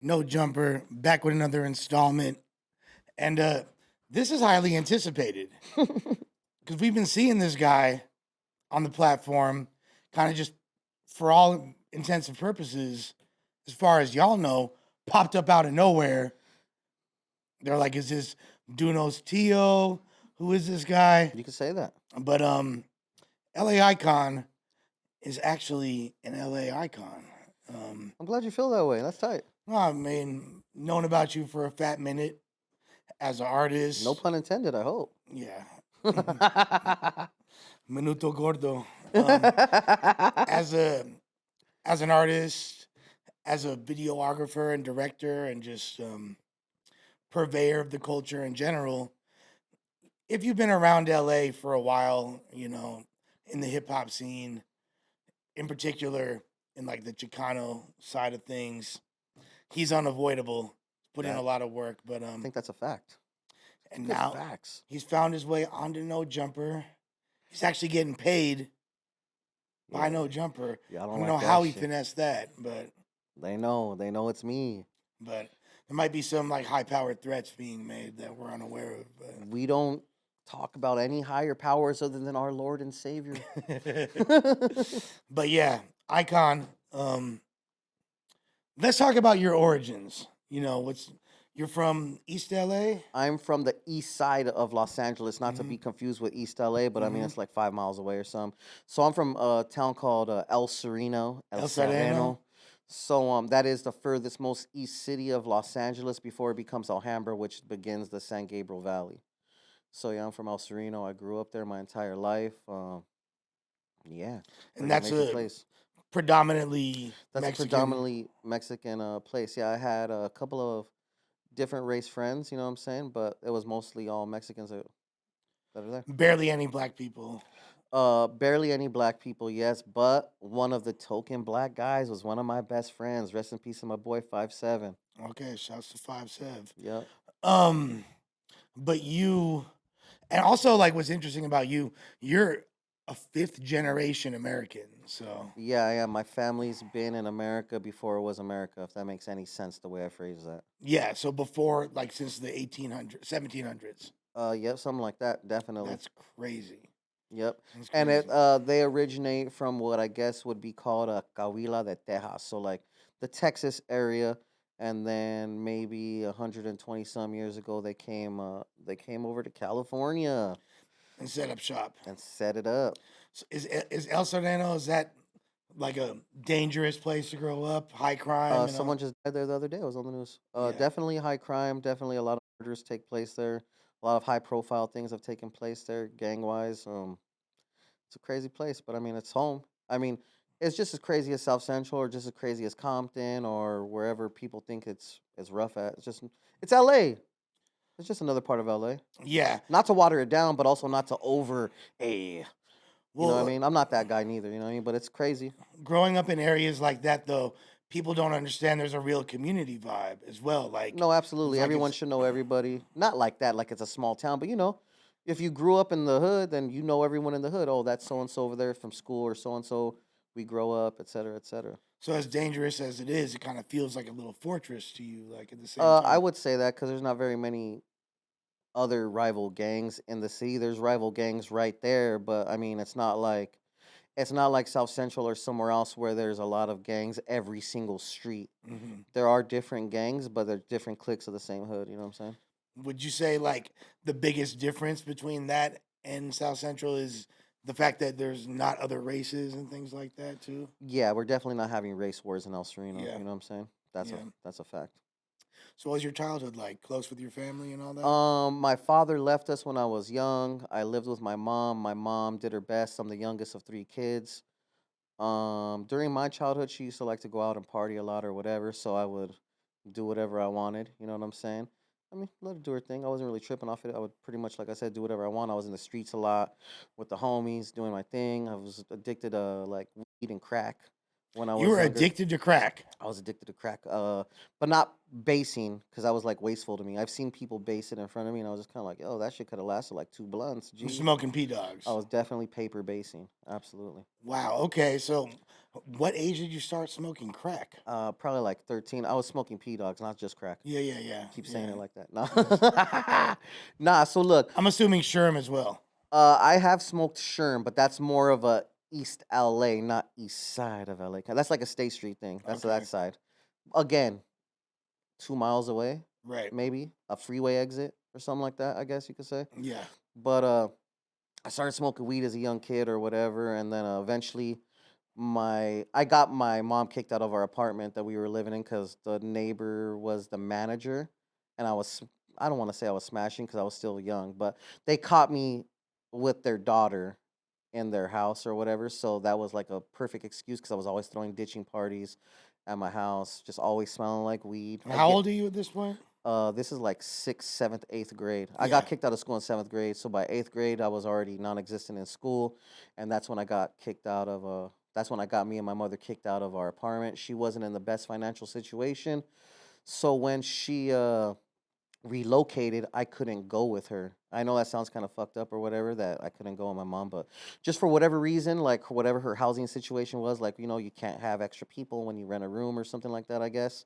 No Jumper, back with another installment. And this is highly anticipated because we've been seeing this guy on the platform kind of just for all intents and purposes, as far as y'all know, popped up out of nowhere. They're like, is this Dunos Tio? Who is this guy? You could say that. But LA Icon is actually an LA icon. I'm glad you feel that way. That's tight. I mean, known about you for a fat minute as an artist. No pun intended, I hope. Yeah. Minuto Gordo. As an artist, as a videographer and director, and just purveyor of the culture in general. If you've been around LA for a while, you know, in the hip hop scene, in particular, in like the Chicano side of things, he's unavoidable. Put in a lot of work, but I think that's a fact. and Good now facts. he's found his way onto No Jumper. He's actually getting paid by No Jumper. Yeah, I I don't don't like know that how he shit. finessed that, but They know it's me. there might be some like high powered threats being made that we're unaware of. We don't talk about any higher powers other than our Lord and Savior. But yeah, Icon. Let's talk about your origins. You know, you're from East LA? I'm from the east side of Los Angeles, not to be confused with East LA, but I mean it's like 5 miles away or something. So I'm from a town called El Sereno, El Sereno? So that is the furthest most east city of Los Angeles before it becomes Alhambra, which begins the San Gabriel Valley. So yeah, I'm from El Sereno. I grew up there my entire life. Yeah, And pretty that's amazing a place. predominantly That's a Mexican. predominantly Mexican place. Yeah, I had a couple of different race friends, you know what I'm saying? But it was mostly all Mexicans that are there. Barely any black people. Barely any black people, yes, but one of the token black guys was one of my best friends. Rest in peace to my boy 5'7". Okay, shouts to 5'7". Yep. Um, but you, and also like what's interesting about you're a fifth generation American. So Yeah, I am. My family's been in America before it was America, if that makes any sense the way I phrase that. yeah, so before like since the 1800s, 1700s. Yep, something like that, definitely. That's crazy. Yep. That's And crazy. they originate from what I guess would be called a Coahuila de Texas, so like the Texas area, and then maybe 120 some years ago they came over to California And set up shop. and set it up. So is El Sereno, is that like a dangerous place to grow up? High crime and Someone just died there the other day. I was on the news. yeah. Definitely high crime. Definitely a lot of murders take place there. A lot of high profile things have taken place there, gang wise. It's a crazy place, but I mean, it's home. I mean, it's just as crazy as South Central, or just as crazy as Compton, or wherever people think it's rough at. It's L.A. It's just another part of L.A. Yeah. Not to water it down, but also not to over a. You know what I Well, mean? I'm not that guy neither. You know what I mean? But it's crazy. growing up in areas like that though, people don't understand there's a real community vibe as well. No, It's absolutely. like Everyone it's should know everybody. Not like that, like it's a small town, but you know, if you grew up in the hood, then you know everyone in the hood. Oh, that's so and so over there from school, or so and so. We grow up, et cetera, et cetera. so as dangerous as it is, it kind of feels like a little fortress to you, like at the same I time. would say that because there's not very many other rival gangs in the city. There's rival gangs right there, but I mean, it's not like South Central or somewhere else where there's a lot of gangs every single street. Hmm. There are different gangs, but they're different cliques of the same hood. You know what I'm saying? Would you say like the biggest difference between that and South Central is the fact that there's not other races and things like that too? Yeah, we're definitely not having race wars in El Sereno. Yeah, You know what I'm saying? yeah. That's a fact. So, what was your childhood like? Close with your family and all that? My father left us when I was young. I lived with my mom. My mom did her best. I'm the youngest of three kids. During my childhood, she used to like to go out and party a lot or whatever, so I would do whatever I wanted. You know what I'm saying? I mean, let her do her thing. I wasn't really tripping off it. I would pretty much, like I said, do whatever I want. I was in the streets a lot with the homies, doing my thing. I was addicted to like weed and crack when I You was were younger. addicted to crack. I was addicted to crack, but not basing because that was like wasteful to me. I've seen people base it in front of me, and I was just kind of like, "Oh, that shit could have lasted like 2 blunts." I'm Jeez, smoking P I dogs. was definitely paper basing. Absolutely. Wow. Okay. So, what age did you start smoking crack? Probably like 13. I was smoking P dogs, not just crack. Yeah. Yeah. Yeah. Keep saying Yeah. it like that. Nah, nah. So look, I'm assuming Sherm as well. I have smoked Sherm, but that's more of a East LA, not East Side of LA. That's like a State Street thing. That's that Okay. side. Again, 2 miles away, Right. maybe a freeway exit or something like that. I guess you could say. Yeah. But I started smoking weed as a young kid or whatever, and then eventually I got my mom kicked out of our apartment that we were living in because the neighbor was the manager, and I don't want to say I was smashing because I was still young, but they caught me with their daughter in their house or whatever, so that was like a perfect excuse because I was always throwing ditching parties at my house, just always smelling like weed. And how old are you at this point? This is like sixth, seventh, 8th grade. I Yeah. got kicked out of school in 7th grade, so by 8th grade, I was already non-existent in school, and that's when I got kicked out of. That's when I got me and my mother kicked out of our apartment. She wasn't in the best financial situation, so when she relocated, I couldn't go with her. I know that sounds kind of fucked up or whatever that I couldn't go with my mom, but just for whatever reason, like whatever her housing situation was, like you can't have extra people when you rent a room or something like that. I guess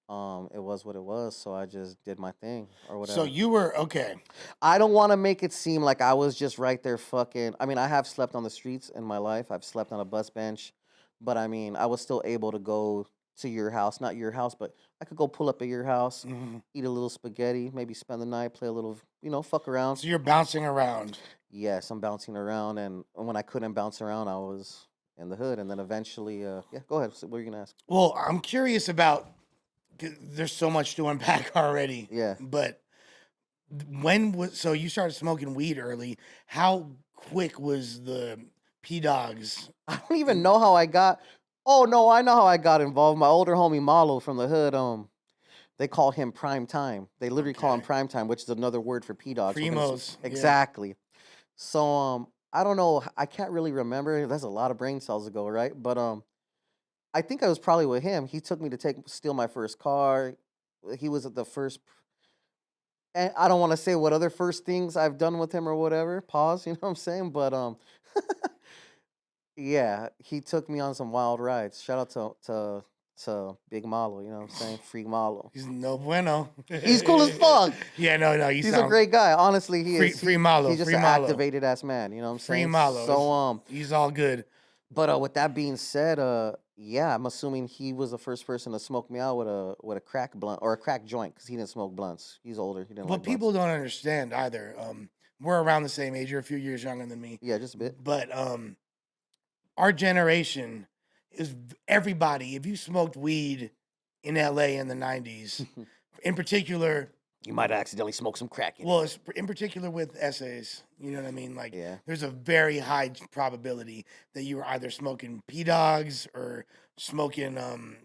it was what it was, so I just did my thing or So whatever. you were okay. I don't want to make it seem like I was just right there fucking. I mean, I have slept on the streets in my life. I've slept on a bus bench, but I mean, I was still able to go to your house, not your house, but I could go pull up at your house, Mhm. eat a little spaghetti, maybe spend the night, play a little, fuck around. So you're bouncing around. Yes, I'm bouncing around, and when I couldn't bounce around, I was in the hood, and then eventually, yeah, go ahead. What are you gonna ask? Well, I'm curious about. 'Cause there's so much to unpack already. Yeah. But when was so you started smoking weed early? How quick was the P dogs? I don't even know how I got. Oh no, I know how I got involved. My older homie Malo from the hood, they call him Prime Time. They literally call him Okay. Prime Time, which is another word for P dogs. Primos. Yeah. Exactly. So I don't know. I can't really remember. That's a lot of brain cells ago, right? But I think I was probably with him. He took me to steal my first car. He was at the first. And I don't want to say what other first things I've done with him or whatever. Pause. You know what I'm saying? But yeah, he took me on some wild rides. Shout out to Big Malo, you know what I'm saying? Free Malo. He's no bueno. He's cool as fuck. Yeah, no, you He's a sound great guy. Honestly, he free, is. free Malo, He's just free an Malo, activated ass man, you know what I'm free saying? Malo. So He's all good. but with that being said, yeah, I'm assuming he was the first person to smoke me out with a crack blunt or a crack joint because he didn't smoke blunts. He's older. He didn't But like blunts. people don't understand either. We're around the same age. You're a few years younger than me. Yeah, just a bit. But our generation is everybody. If you smoked weed in LA in the 90s, in particular, You might accidentally smoke some crack in it. well, it's in particular with essays, you know what I mean? Like, Yeah. there's a very high probability that you were either smoking P Dogs or smoking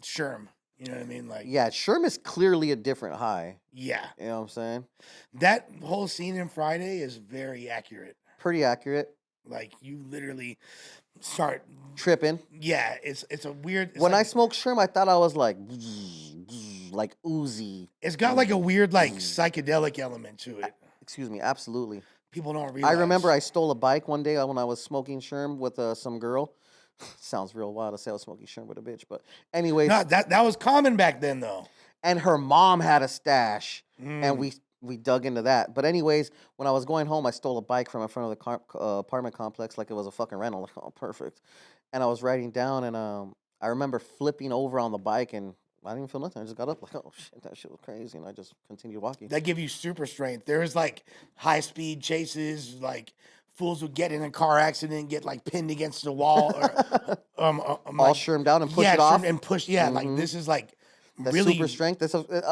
Sherm. You know what I mean? Like, Yeah, Sherm is clearly a different high. yeah, You know what I'm saying? that whole scene in Friday is very accurate. Pretty accurate. Like, you literally start, Tripping. yeah, it's a weird. It's When I like, smoked Sherm, I thought I was like Uzi. it's got like a weird like psychedelic element to it. Excuse me, absolutely. People don't I realize. remember I stole a bike one day when I was smoking Sherm with some girl. Sounds real wild to say I was smoking Sherm with a bitch, but anyways, No, that was common back then though. and her mom had a stash, Mm. and we dug into that. But anyways, when I was going home, I stole a bike from in front of the apartment complex like it was a fucking rental. Like, oh, perfect. And I was riding down, and I remember flipping over on the bike, and I didn't even feel nothing. I just got up like, oh shit, that shit was crazy, and I just continued walking. That give you super strength. There was like high speed chases, like fools would get in a car accident, get like pinned against the wall, or All like, shermed down and push yeah, it off. and push. Yeah, like Mhm. this is like That's really super strength.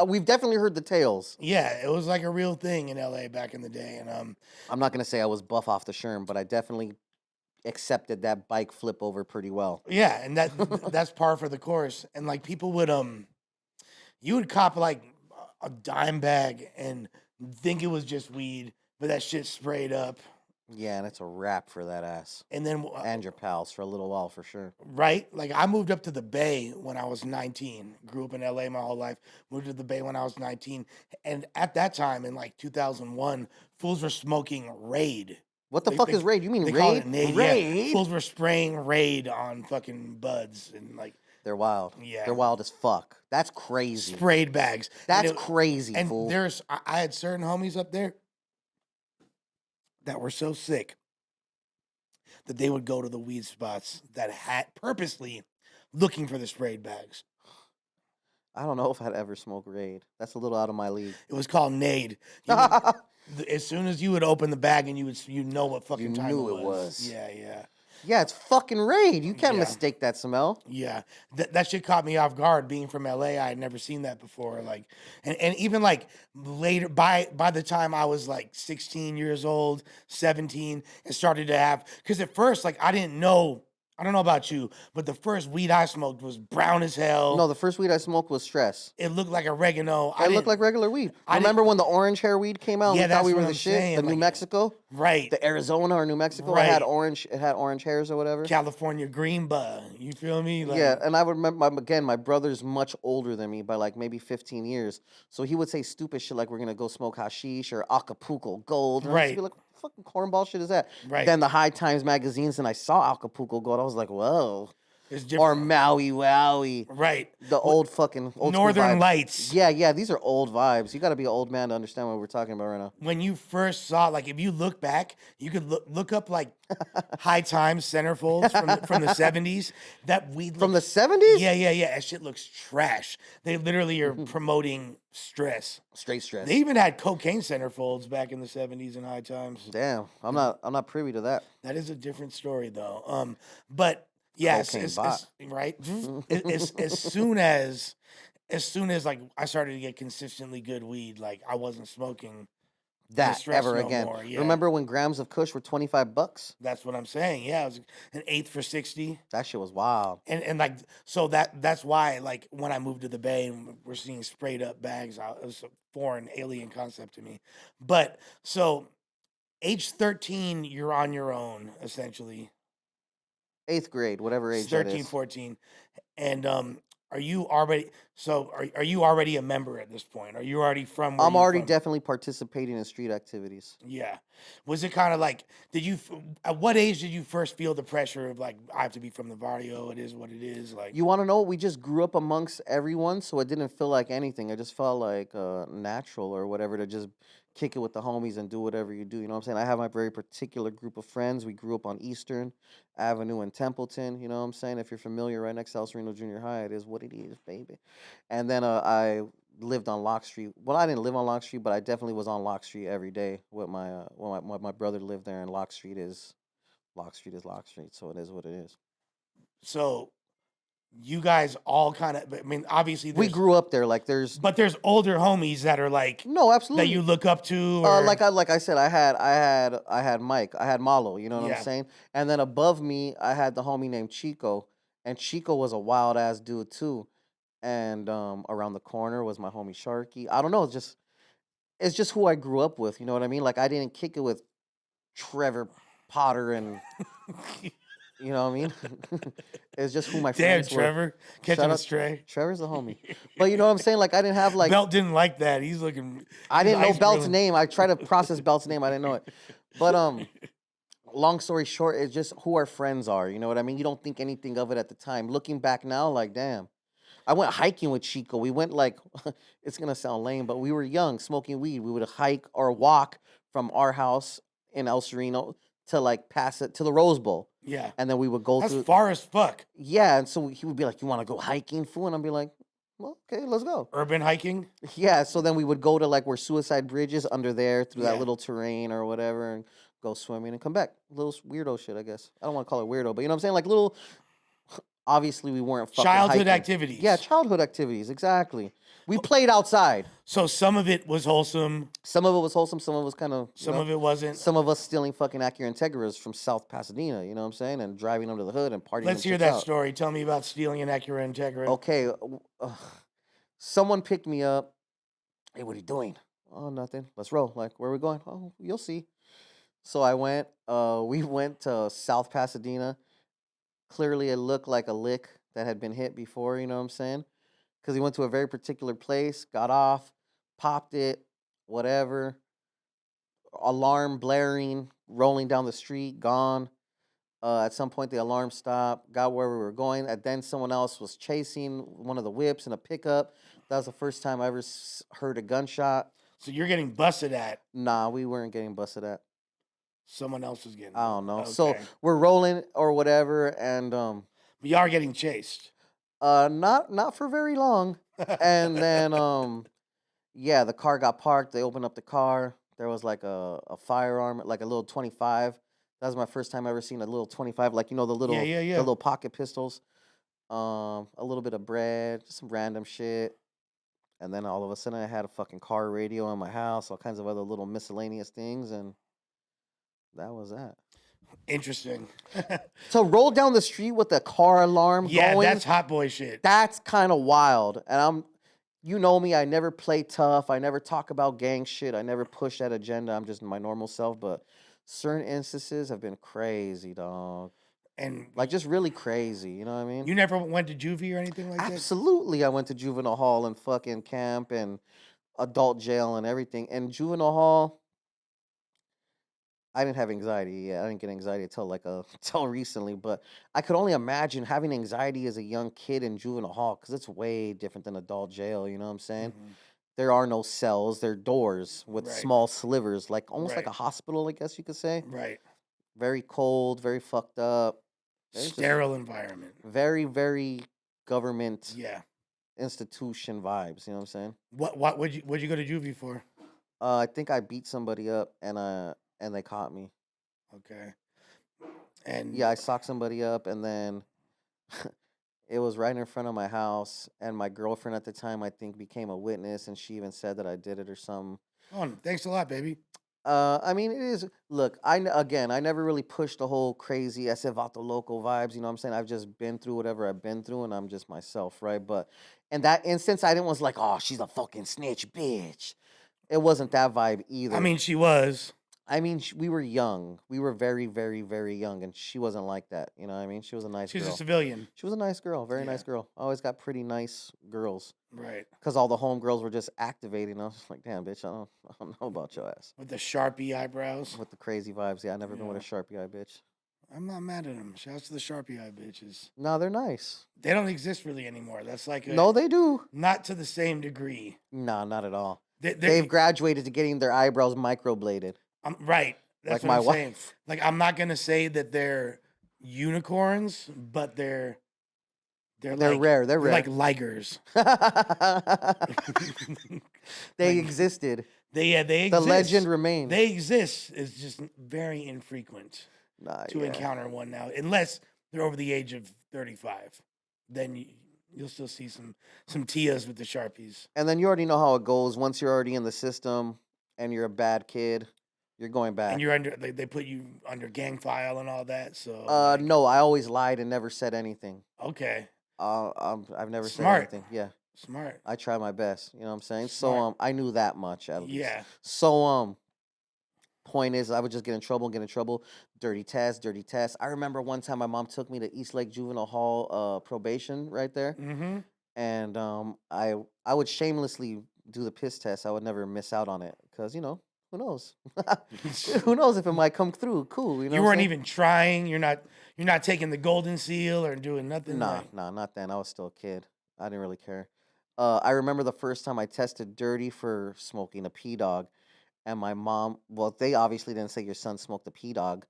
We've definitely heard the tales. Yeah, it was like a real thing in LA back in the day, and I'm not gonna say I was buff off the sherm, but I definitely accepted that bike flip over pretty well. yeah, and that's par for the course. And like people would you would cop like a dime bag and think it was just weed, but that shit sprayed up. Yeah, and it's a wrap for that ass. And then And your pals for a little while, for sure. right, like I moved up to the Bay when I was 19. Grew up in LA my whole life. Moved to the Bay when I was 19, and at that time in like 2001, fools were smoking Raid. What the fuck is raid? You mean They call raid? it Nade. Yeah, Raid? fools were spraying Raid on fucking buds and like They're wild. Yeah. They're wild as fuck. That's crazy. sprayed bags. That's crazy, And fool. I had certain homies up there that were so sick that they would go to the weed spots that had purposely looking for the sprayed bags. I don't know if I'd ever smoke raid. That's a little out of my league. It was called Nade. As soon as you would open the bag and you know what fucking time knew it it was. was. Yeah. Yeah, it's fucking raid. You can't Yeah. mistake that smell. Yeah, that shit caught me off guard. Being from LA, I had never seen that before. Like, and even like later, by the time I was like 16 years old, 17, and started to have, because at first, like, I didn't know. I don't know about you, but the first weed I smoked was brown as hell. No, the first weed I smoked was stress. It looked like oregano. It looked like regular weed. Remember when the orange hair weed came out? And Yeah, we thought we that's were what the I'm shit. saying, The New like- Mexico, Right. the Arizona or New Mexico. Right. It had orange hairs or whatever. California green bud. You feel me? Like, Yeah, and I would remember again. My brother's much older than me by like maybe 15 years, so he would say stupid shit like we're gonna go smoke hashish or Acapulco Gold. And I'd just Right. be like, what the fucking cornball shit is that? Right. Then the High Times magazines, and I saw Acapulco Gold. I was like, whoa. It's Or different. Maui Wowie. Right. The old fucking old school Northern vibes. Lights. Yeah, these are old vibes. You got to be an old man to understand what we're talking about right now. When you first saw, like, if you look back, you could look up like High Times centerfolds from the 70s. That weed From the looks- 70s? Yeah. That shit looks trash. They literally are promoting stress. Straight stress. They even had cocaine centerfolds back in the 70s and High Times. Damn, I'm not privy to that. That is a different story though. But yes, Cocaine as, bot. right. as soon as like I started to get consistently good weed, like I wasn't smoking That stress ever no again. more, yeah. Remember when grams of Kush were $25? That's what I'm saying. Yeah, it was an eighth for 60. That shit was wild. And like, so that's why, like, when I moved to the Bay and we're seeing sprayed up bags, it was a foreign alien concept to me. But so age 13, you're on your own, essentially. 8th grade, whatever age 13, that is. 14. And are you already a member at this point? Are you already from where I'm you're already from? definitely participating in street activities. Yeah. Was it kind of like, at what age did you first feel the pressure of like, I have to be from the barrio, it is what it is? Like, You want to know? We just grew up amongst everyone, so it didn't feel like anything. It just felt like natural or whatever to just kick it with the homies and do whatever you do. You know what I'm saying? I have my very particular group of friends. We grew up on Eastern Avenue in Templeton. You know what I'm saying? If you're familiar, right next to El Sereno Junior High, it is what it is, baby. And then I lived on Lock Street. Well, I didn't live on Lock Street, but I definitely was on Lock Street every day with my brother lived there, and Lock Street is Lock Street, so it is what it is. so you guys all kind of, I mean, obviously We grew up there. Like there's but there's older homies that are like, no, absolutely. that you look up to. Or, like I said, I had Mike, I had Malo, you know what Yeah. I'm saying? And then above me, I had the homie named Chico, and Chico was a wild ass dude too. And around the corner was my homie Sharky. I don't know, it's just who I grew up with, you know what I mean? Like I didn't kick it with Trevor Potter and you know what I mean? It's just who my damn, friends were. Trevor, catching Shout a out- stray. Trevor's the homie. But you know what I'm saying? Like I didn't have like Belt didn't like that. He's looking. I didn't know ice Belt's grilling. name. I tried to process Belt's name. I didn't know it. But long story short, it's just who our friends are. You know what I mean? You don't think anything of it at the time. Looking back now, like damn. I went hiking with Chico. We went like it's gonna sound lame, but we were young, smoking weed. We would hike or walk from our house in El Sereno to like pass it to the Rose Bowl. Yeah, And then we would go that's through far as fuck. Yeah, and so he would be like, "You want to go hiking, fool?" And I'd be like, "Well, okay, let's go." Urban hiking. Yeah, so then we would go to like where Suicide Bridge is under there through Yeah. that little terrain or whatever and go swimming and come back. Little weirdo shit, I guess. I don't want to call it weirdo, but you know what I'm saying? Like little, obviously we weren't fucking Childhood hiking. activities. Yeah, childhood activities, exactly. We played outside. So some of it was wholesome. Some of it was wholesome, some of it was kind of, Some of it wasn't. some of us stealing fucking Acura Integras from South Pasadena, you know what I'm saying? And driving them to the hood and partying Let's them hear shits that out. story. Tell me about stealing an Acura Integra. Okay, someone picked me up. Hey, what are you doing? Oh, nothing. Let's roll. Like, where are we going? Oh, you'll see. So we went to South Pasadena. Clearly, it looked like a lick that had been hit before, you know what I'm saying? Because we went to a very particular place, got off, popped it, whatever, alarm blaring, rolling down the street, gone. At some point, the alarm stopped, got where we were going, and then someone else was chasing one of the whips in a pickup. That was the first time I ever heard a gunshot. So you're getting busted at. Nah, we weren't getting busted at. Someone else is getting. I don't know. Okay. So we're rolling or whatever, and But you are getting chased. not for very long. And then yeah, the car got parked. They opened up the car. There was like a firearm, like a little 25. That was my first time ever seeing a little 25, like the little Yeah. the little pocket pistols. A little bit of bread, just some random shit. And then all of a sudden I had a fucking car radio in my house, all kinds of other little miscellaneous things, and that was that. Interesting. To roll down the street with a car alarm going, that's hot boy shit. that's kind of wild. And you know me, I never play tough. I never talk about gang shit. I never push that agenda. I'm just my normal self. But certain instances have been crazy, dog. And like just really crazy. You know what I mean? You never went to juvie or anything like that? Absolutely. I went to juvenile hall and fucking camp and adult jail and everything. And juvenile hall, I didn't have anxiety. Yeah, I didn't get anxiety until recently. But I could only imagine having anxiety as a young kid in juvenile hall because it's way different than adult jail. You know what I'm saying? Mhm. There are no cells. They're doors with Right. small slivers, like almost like Right. a hospital, I guess you could say. Right. Very cold, very fucked up. There's just Sterile environment. very, very government Yeah. institution vibes. You know what I'm saying? What would you go to juvie for? I think I beat somebody up and they caught me. Okay. And Yeah, I socked somebody up and then it was right in front of my house, and my girlfriend at the time I think became a witness, and she even said that I did it or something. Oh, thanks a lot, baby. I mean, it is. Look, I never really pushed the whole crazy ese vato loco vibes. You know what I'm saying? I've just been through whatever I've been through, and I'm just myself, right? But in that instance, I didn't was like, oh, she's a fucking snitch, bitch. It wasn't that vibe either. I mean, she was. I mean, we were young. We were very, very, very young, and she wasn't like that. You know what I mean? She was a nice She's girl. a civilian. She was a nice girl, very Yeah. nice girl. I always got pretty nice girls. Right. Because all the homegirls were just activating. I was just like, damn, bitch, I don't know about your ass. With the Sharpie eyebrows. With the crazy vibes. Yeah, I never been with a Sharpie eye bitch. I'm not mad at them. Shouts to the Sharpie eye bitches. No, they're nice. They don't exist really anymore. That's like No, they do. Not to the same degree. No, not at all. They've graduated to getting their eyebrows microbladed. Right. That's like what my I'm saying. wife. Like, I'm not gonna say that they're unicorns, but they're like, rare. They're rare. like ligers. They existed. They exist. The legend remains. They exist. It's just very infrequent to yeah. encounter one now, unless they're over the age of 35. Then you'll still see some Tias with the Sharpies. And then you already know how it goes. Once you're already in the system and you're a bad kid, you're going back. And you're under. They put you under gang file and all that. So no, I always lied and never said anything. Okay. I've never said Smart. anything. Yeah. Smart. I try my best. You know what I'm saying? Smart. So I knew that much at least. Yeah. So point is I would just get in trouble. Dirty test. I remember one time my mom took me to East Lake Juvenile Hall probation right there. Mm-hmm. And I would shamelessly do the piss test. I would never miss out on it because who knows? Who knows if it might come through? Cool, You weren't even trying. You're not taking the golden seal or doing nothing. Nah, not then. I was still a kid. I didn't really care. I remember the first time I tested dirty for smoking a pea dog, and my mom. Well, they obviously didn't say your son smoked a pea dog.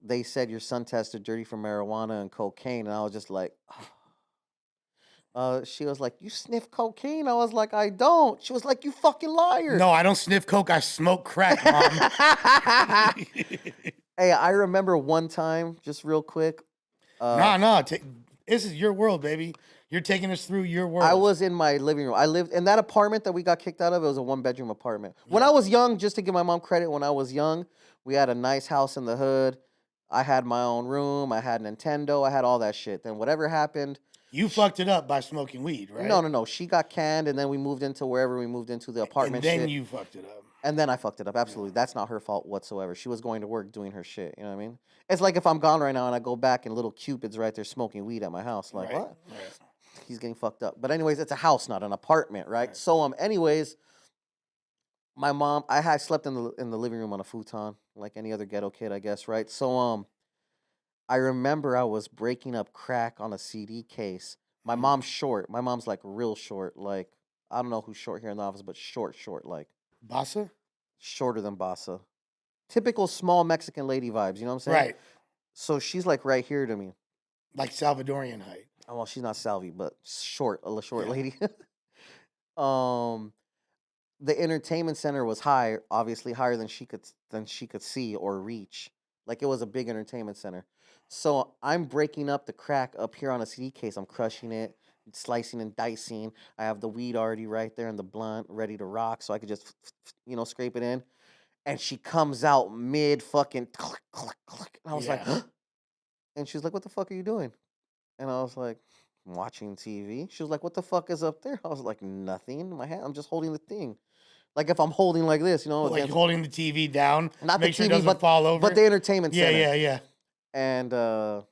They said your son tested dirty for marijuana and cocaine, and I was just like. She was like, "You sniff cocaine?" I was like, "I don't." She was like, "You fucking liar." No, I don't sniff coke. I smoke crack, Mom. Hey, I remember one time, just real quick. No. This is your world, baby. You're taking us through your world. I was in my living room. I lived in that apartment that we got kicked out of. It was a 1-bedroom apartment. When I was young, just to give my mom credit, when I was young, we had a nice house in the hood. I had my own room. I had Nintendo. I had all that shit. Then whatever happened. You fucked it up by smoking weed, right? No. She got canned, and then we moved into wherever we moved into the apartment. And then shit. you fucked it up. And then I fucked it up. Absolutely. That's not her fault whatsoever. She was going to work doing her shit. You know what I mean? It's like if I'm gone right now and I go back and little Cupid's right there smoking weed at my house. Like, Right. what? Right. He's getting fucked up. But anyways, it's a house, not an apartment, right? Right. So anyways, my mom, I had slept in the living room on a futon, like any other ghetto kid, I guess, right? So I remember I was breaking up crack on a CD case. My Mm. mom's short. My mom's like real short. Like I don't know who's short here in the office, but short, like Bassa? shorter than Bassa. Typical small Mexican lady vibes. You know what I'm saying? Right. So she's like right here to me. Like Salvadorian height. Oh, well, she's not Salvi, but short, short Yeah. lady. um, the entertainment center was high, obviously higher than she could see or reach. Like it was a big entertainment center. So I'm breaking up the crack up here on a CD case. I'm crushing it, slicing and dicing. I have the weed already right there and the blunt ready to rock, so I could just scrape it in. And she comes out mid fucking click, click, click. And I was like, Yeah. huh? And she's like, "What the fuck are you doing?" And I was like, "I'm watching TV." She was like, "What the fuck is up there?" I was like, "Nothing in my hand. I'm just holding the thing." Like if I'm holding like this, Like against holding the TV down, not the make sure it TV, doesn't fall over. but the entertainment Yeah, center. yeah, yeah. And I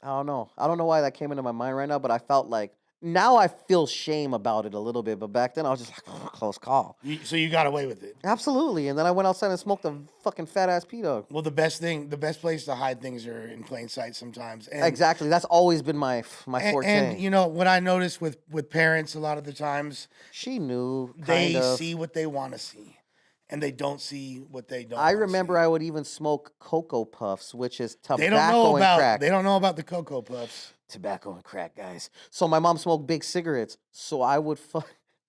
don't know. I don't know why that came into my mind right now, but I felt like now I feel shame about it a little bit. But back then I was just like, close call. So you got away with it. Absolutely. And then I went outside and smoked a fucking fat ass P dog. Well, the best place to hide things are in plain sight sometimes. And Exactly. That's always been my forte. and you know what I noticed with parents a lot of the times, She knew they kind of. see what they want to see, and they don't see what they don't. I wanna remember see. I would even smoke Cocoa Puffs, which is They don't know tobacco and about crack. they don't know about the Cocoa Puffs. Tobacco and crack, guys. So my mom smoked big cigarettes. So I would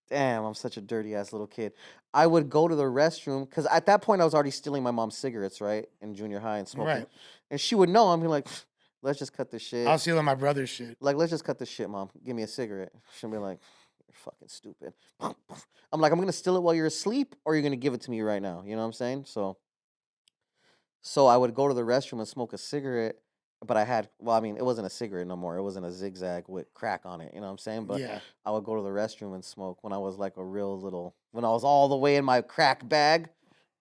damn, I'm such a dirty ass little kid. I would go to the restroom because at that point I was already stealing my mom's cigarettes, right, in junior high and smoking. Right. And she would know. I'm like, let's just cut this shit. I was stealing my brother's shit. Like, let's just cut this shit, mom. Give me a cigarette. She'll be like, you're fucking stupid. I'm like, I'm gonna steal it while you're asleep, or you're gonna give it to me right now. You know what I'm saying? So I would go to the restroom and smoke a cigarette, but it wasn't a cigarette no more. It wasn't a zigzag with crack on it. You know what I'm saying? But Yeah. I would go to the restroom and smoke when I was like when I was all the way in my crack bag.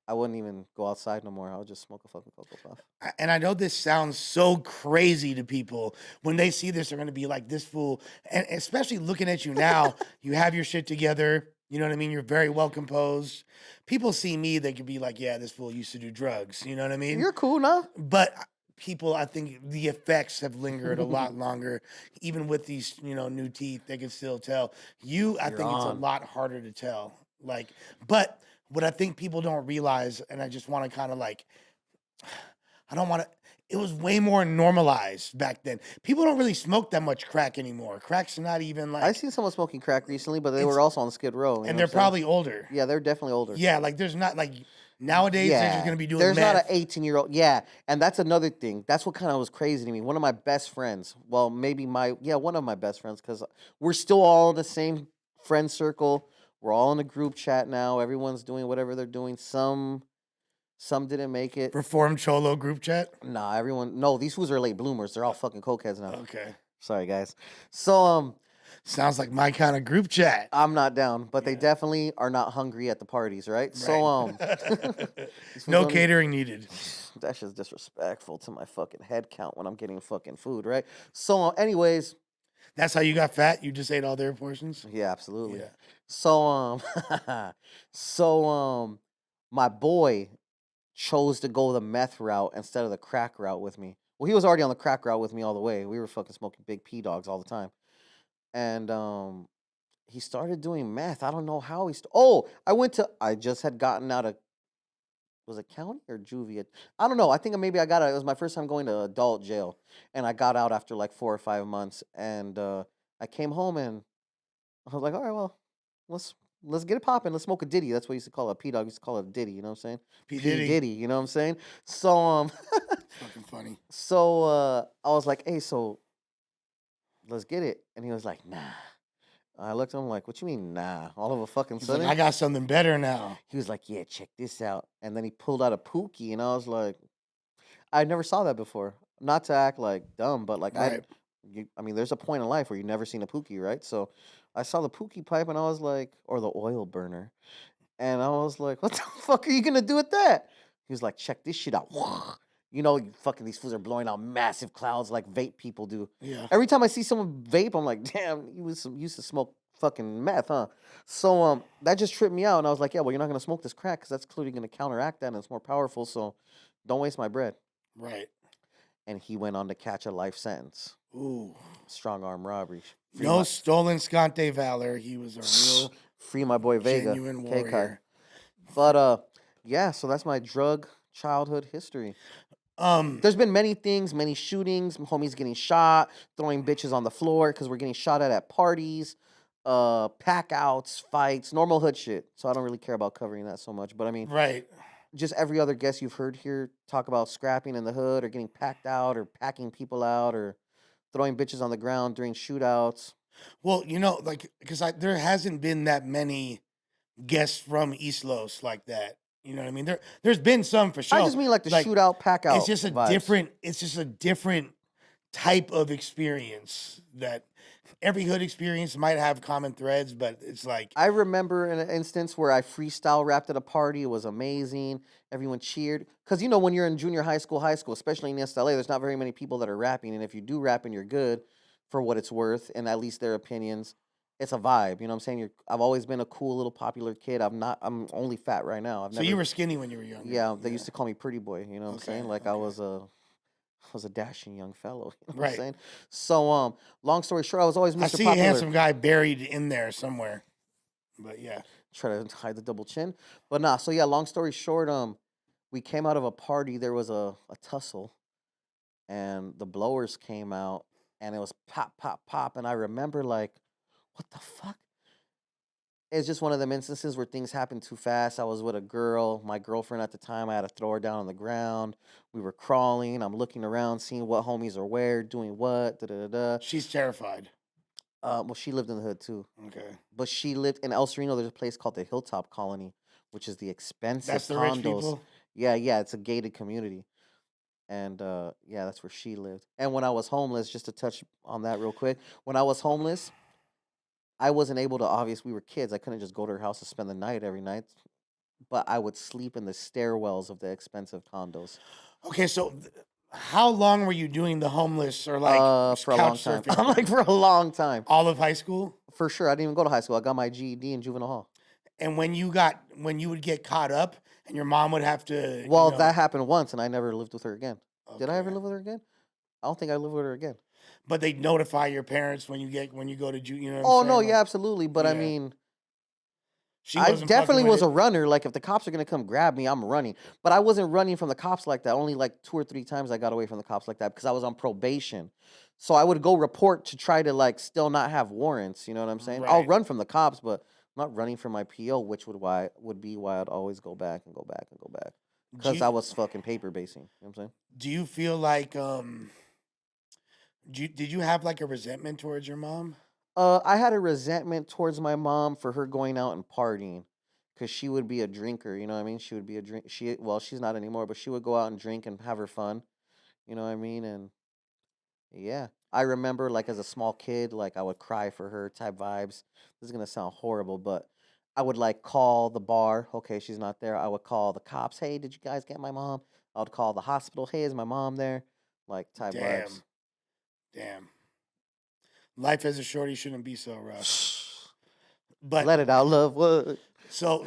I wouldn't even go outside no more. I would just smoke a fucking Cocoa Puff. And I know this sounds so crazy to people. When they see this, they're going to be like, this fool. And especially looking at you now, you have your shit together. You know what I mean? You're very well composed. People see me, they could be like, yeah, this fool used to do drugs. You know what I mean? You're cool, nah? But people, I think the effects have lingered a lot longer. Even with these, new teeth, they can still tell. I think it's a lot harder to tell. But what I think people don't realize, and I just want to kind of I don't want to. It was way more normalized back then. People don't really smoke that much crack anymore. Crack's not even I seen someone smoking crack recently, but they were also on Skid Row. and they're probably older. Yeah, they're definitely older. Yeah, there's not nowadays they're just gonna be doing. There's meth. not an 18-year-old. Yeah, and that's another thing. That's what kind of was crazy to me. One of my best friends. Well, maybe one of my best friends, because we're still all in the same friend circle. We're all in a group chat now. Everyone's doing whatever they're doing. Some didn't make it. Reformed Cholo group chat. Nah, everyone. No, these fools are late bloomers. They're all fucking cokeheads now. Okay. Sorry, guys. So sounds like my kind of group chat. I'm not down, but they definitely are not hungry at the parties, right? So no catering needed. That's just disrespectful to my fucking head count when I'm getting fucking food, right? So anyways, that's how you got fat? You just ate all their portions? Yeah, absolutely. Yeah. So my boy chose to go the meth route instead of the crack route with me. Well, he was already on the crack route with me all the way. We were fucking smoking big P dogs all the time. And he started doing meth. I don't know how I just had gotten out of, was it county or juvie? I don't know. I think maybe it was my first time going to adult jail. And I got out after like 4 or 5 months. And I came home and I was like, all right, well, let's get it popping. Let's smoke a Diddy. That's what we used to call it. P Dog used to call it a Diddy. You know what I'm saying? P Diddy. You know what I'm saying? So fucking funny. So I was like, hey, so let's get it. And he was like, nah. I looked at him like, what you mean, nah? All of a fucking sudden, I got something better now. He was like, yeah, check this out. And then he pulled out a Pookie, and I was like, I never saw that before. Not to act like dumb, but like right. I mean, there's a point in life where you've never seen a Pookie, right? So I saw the Pookie pipe, and I was like, or the oil burner, And I was like, what the fuck are you gonna do with that? He was like, check this shit out. You know, you fucking these fools are blowing out massive clouds like vape people do. Yeah. Every time I see someone vape, I'm like, damn, used to smoke fucking meth, huh? So that just tripped me out, and I was like, yeah, well, you're not gonna smoke this crack because that's clearly gonna counteract that, and it's more powerful. So don't waste my bread. Right. And he went on to catch a life sentence. Ooh. Strong arm robbery. No stolen Scante valor. He was a real Free my boy Vega. genuine K-Kai. warrior. But yeah, so that's my drug childhood history. There's been many things, many shootings, homies getting shot, throwing bitches on the floor because we're getting shot at parties, pack outs, fights, normal hood shit. So I don't really care about covering that so much. But I mean, right. just every other guest you've heard here talk about scrapping in the hood or getting packed out or packing people out or throwing bitches on the ground during shootouts. Well, you know, like, because there hasn't been that many guests from East Los like that. You know what I mean? There's been some for sure. I just mean like the shootout, pack out. It's just a vibes. different type of experience that every hood experience might have common threads, but it's like I remember an instance where I freestyle rapped at a party. It was amazing. Everyone cheered. Because, you know, when you're in junior high school, especially in East LA, there's not very many people that are rapping. And if you do rap and you're good for what it's worth, and at least their opinions, it's a vibe. You know what I'm saying? I've always been a cool little popular kid. I'm only fat right now. So you were skinny when you were younger. Yeah, they used to call me pretty boy. You know what I'm saying? Like I was a dashing young fellow. You know what I'm saying? So long story short, I was always Mr. I see Popular. a handsome guy buried in there somewhere. But yeah. Try to hide the double chin. But nah, so yeah, long story short, we came out of a party, there was a tussle, and the blowers came out, and it was pop, pop, pop. And I remember like, what the fuck? It's just one of them instances where things happen too fast. I was with a girl, my girlfriend at the time. I had to throw her down on the ground. We were crawling. I'm looking around, seeing what homies are where, doing what. Da da da da. She's terrified. Well, she lived in the hood too. Okay. But she lived in El Sereno. There's a place called the Hilltop Colony, which is the expensive That's the condos. rich people? Yeah, it's a gated community. And yeah, that's where she lived. And when I was homeless, just to touch on that real quick, when I was homeless, I wasn't able to, obviously, we were kids. I couldn't just go to her house to spend the night every night. But I would sleep in the stairwells of the expensive condos. Okay, so how long were you doing the homeless or like for a long couch time? surfing? I'm like for a long time. All of high school? For sure. I didn't even go to high school. I got my GED in juvenile hall. And when you would get caught up and your mom would have to Well, that happened once and I never lived with her again. Okay. Did I ever live with her again? I don't think I lived with her again. But they notify your parents when you go to you know. Oh no, yeah, absolutely. But I mean, I definitely was a runner. Like if the cops are gonna come grab me, I'm running. But I wasn't running from the cops like that. Only like 2 or 3 times I got away from the cops like that because I was on probation. So I would go report to try to like still not have warrants. You know what I'm saying? I'll run from the cops, but I'm not running from my PO, which would be why I'd always go back and go back and go back because I was fucking paper basing. You know what I'm saying? Do you feel like did you have like a resentment towards your mom? I had a resentment towards my mom for her going out and partying, because she would be a drinker. You know what I mean? She would be a drink. She's not anymore, but she would go out and drink and have her fun. You know what I mean? And yeah, I remember like as a small kid, like I would cry for her type vibes. This is gonna sound horrible, but I would like call the bar. Okay, she's not there. I would call the cops. Hey, did you guys get my mom? I would call the hospital. Hey, is my mom there? Like type vibes. Damn. Life as a shorty shouldn't be so rough. But let it out, love. What? So,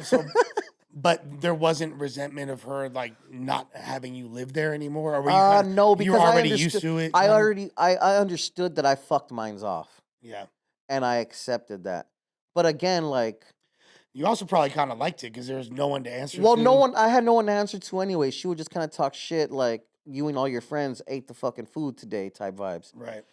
but there wasn't resentment of her like not having you live there anymore, or were you no, because you were already used to it. I understood that I fucked mines off. Yeah, and I accepted that. But again, like you also probably kind of liked it because there was no one to answer. Well, no one. I had no one to answer to anyway. She would just kind of talk shit like you and all your friends ate the fucking food today type vibes. Right.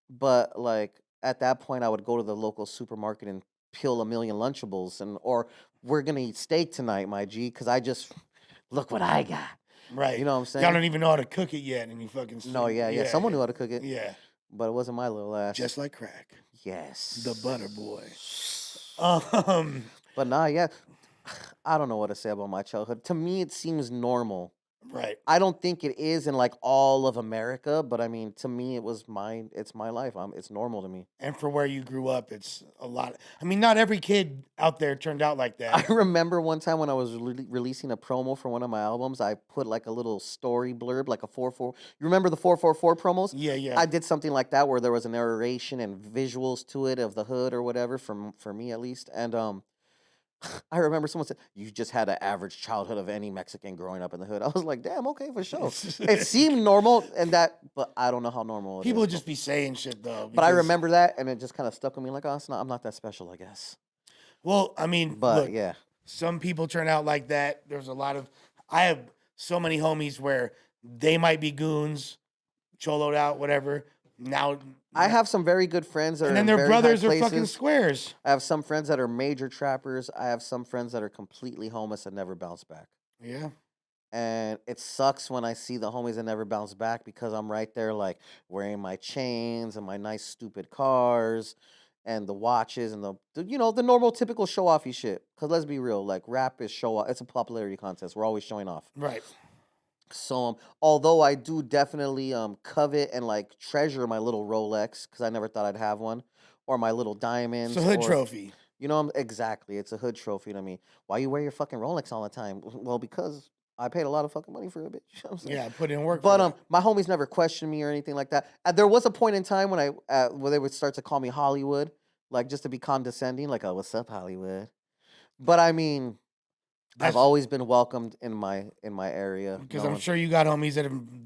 But like at that point, I would go to the local supermarket and peel a million Lunchables, or we're gonna eat steak tonight, my G, because I just look what I got. Right. You know what I'm saying? Y'all don't even know how to cook it yet, and you fucking. No, yeah. Someone knew how to cook it. Yeah. But it wasn't my little ass. Just like crack. Yes. The butter boy. But nah, yeah. I don't know what to say about my childhood. To me, it seems normal. Right. I don't think it is in like all of America, but I mean, to me, it's my life. It's normal to me. And for where you grew up, it's a lot. I mean, not every kid out there turned out like I that. remember one time when I was releasing a promo for one of my albums, I put like a little story blurb, like a 4-4. You remember the 444 promos? Yeah, yeah. I did something like that where there was a narration and visuals to it of the hood or whatever, for me at least. And I remember someone said, "You just had an average childhood of any Mexican growing up in the hood." I was like, "Damn, okay, for sure." It seemed normal, but I don't know how normal it People is. would just be saying shit though. But I Because, remember that, and it just kind of stuck with me. Like, oh, I'm not that special, I guess. well, I mean, But look, yeah, some people turn out like that. There's a lot of. I have so many homies where they might be goons, choloed out, whatever. Now, I have some very good friends that and are then in their very high brothers are fucking places. squares. I have some friends that are major trappers. I have some friends that are completely homeless and never bounce back. Yeah. And it sucks when I see the homies that never bounce back because I'm right there, like wearing my chains and my nice stupid cars and the watches and the normal typical show offy shit. Because let's be real, like rap is show off. It's a popularity contest. We're always showing off. Right. So although I do definitely covet and like treasure my little Rolex because I never thought I'd have one, or my little diamonds, It's a hood or trophy. exactly, it's a hood trophy to me. Why you wear your fucking Rolex all the time? Well, because I paid a lot of fucking money for it, bitch. You know what I'm saying? Yeah, I put in work for But that. my homies never questioned me or anything like that. There was a point in time when where they would start to call me Hollywood, like just to be condescending, like, "Oh, what's up, Hollywood?" But I mean, I've That's always been welcomed in my area. because No I'm one. sure you got homies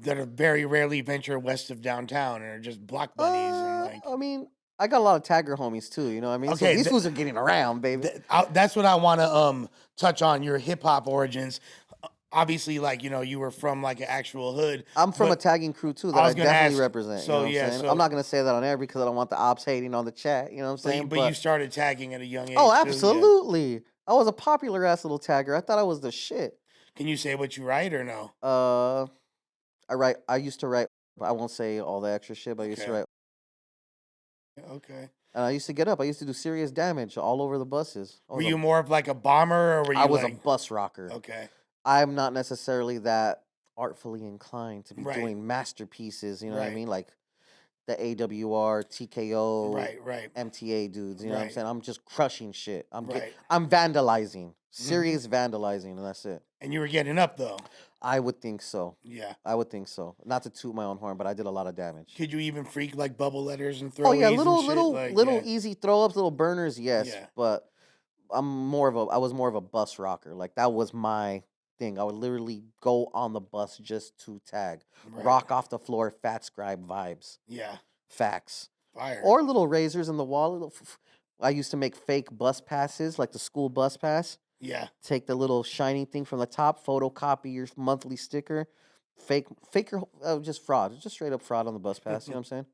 that are very rarely venture west of downtown and are just block bunnies and like. I mean, I got a lot of tagger homies too. You know what I mean? So Okay, these fools are getting around, baby. that's what I want to touch on your hip hop origins. Obviously, like you were from like an actual hood. I'm from a but tagging crew too that I I was gonna definitely ask. represent. You know So what I'm yeah, saying? I'm so not gonna say that on air because I don't want the ops hating on the chat. You know what I'm saying? but you started tagging at a young age oh, too. Yeah. absolutely. I was a popular ass little tagger. I thought I was the shit. Can you say what you write or no? Uh, I used to write. I won't say all the extra shit, but I used to Okay. write. Okay. And I used to get up. I used to do serious damage all over the buses. Were you more of like a bomber or were I you was a like bus rocker. okay? I'm not necessarily that artfully inclined to be Right. doing masterpieces, you know what I Right. mean? Like the AWR, TKO, Right. Right. MTA dudes, you know what I'm Right. saying? I'm just crushing shit. Right. I'm vandalizing. Mhm. Serious vandalizing, and that's it. And you were getting up though. I would think so. Yeah. I would think so. Not to toot my own horn, but I did a lot of damage. Could you even freak like bubble letters and Oh yeah, throwaways and shit? Like little yeah. easy throw ups, little burners, yes. Yeah. But I was more of a bus rocker. Like that was my thing. I would literally go on the bus just to tag. Right. Rock off the floor, fat scribe vibes. Yeah. Facts. Fire. Or little razors in the wall. I used to make fake bus passes, like the school bus pass. Yeah. Take the little shiny thing from the top, photocopy your monthly sticker, fake your just fraud, just straight up fraud on the bus pass. You know what I'm saying?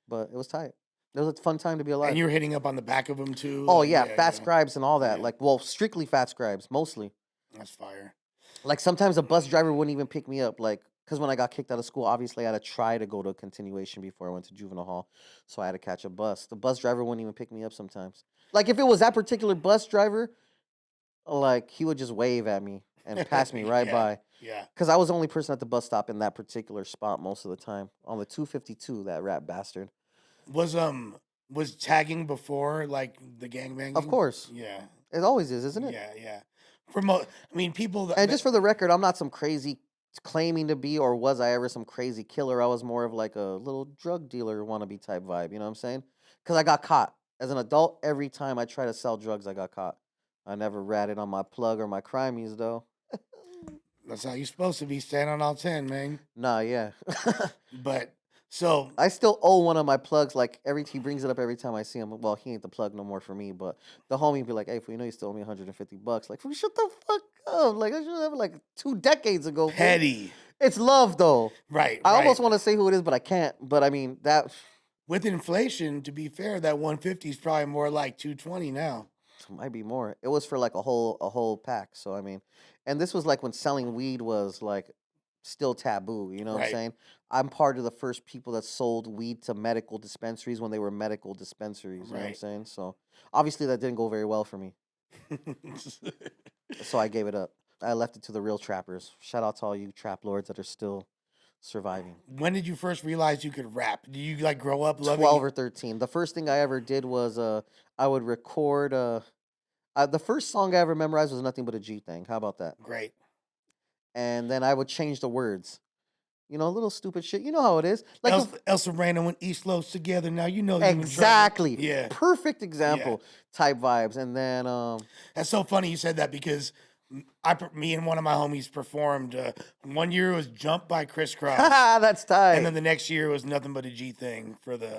But it was tight. It was a fun time to be alive. And you were hitting up on the back of them too. Oh like, yeah, fat yeah. scribes and all that. Yeah. Like, well, strictly fat scribes, mostly. That's fire. Like sometimes a bus driver wouldn't even pick me up, like because when I got kicked out of school, obviously I had to try to go to a continuation before I went to juvenile hall, so I had to catch a bus. The bus driver wouldn't even pick me up sometimes. Like if it was that particular bus driver, like he would just wave at me and pass me right Yeah. by. Yeah. Because I was the only person at the bus stop in that particular spot most of the time on the 252. That rat bastard. Was tagging before like the gangbanging? Of course, Yeah. it always is, isn't it? Yeah. Yeah. I mean, people that, And just for the record, I'm not some crazy claiming to be, or was I ever some crazy killer? I was more of like a little drug dealer wannabe type vibe. You know what I'm saying? Because I got caught as an adult. Every time I try to sell drugs, I got caught. I never ratted on my plug or my crimies though. that's how you're supposed to be, stand on all 10, man. Nah, yeah. But so I still owe one of my plugs. Like he brings it up every time I see him. Well, he ain't the plug no more for me, but the homie be like, "Hey, fool, you know you still owe me $150." Like, fool, shut the fuck up. Like I should have like 2 decades ago. Fool. petty. It's love though. Right. I right. almost want to say who it is, but I can't. But I mean that With inflation, to be fair, that 150 is probably more like 220 now. might be more. It was for like a whole pack. So I mean, and this was like when selling weed was like still taboo. You know what I'm Right. saying? I'm part of the first people that sold weed to medical dispensaries when they were medical dispensaries. You know what I'm Right. saying? So obviously that didn't go very well for me. So I gave it up. I left it to the real trappers. Shout out to all you trap lords that are still surviving. When did you first realize you could rap? Did you like grow up loving 12 or 13. The first thing I ever did was I would record the first song I ever memorized was Nothing But a G Thing. How about that? Great. And then I would change the words. You know, little stupid shit. You know how it is. Like Elsa Random and East Los together. Now you know you in trouble. exactly. Yeah. Perfect example type vibes. And then That's so funny you said that because me and one of my homies performed. One year it was Jump by Crisscross. that's tight. And then the next year was Nothing But a G Thing for the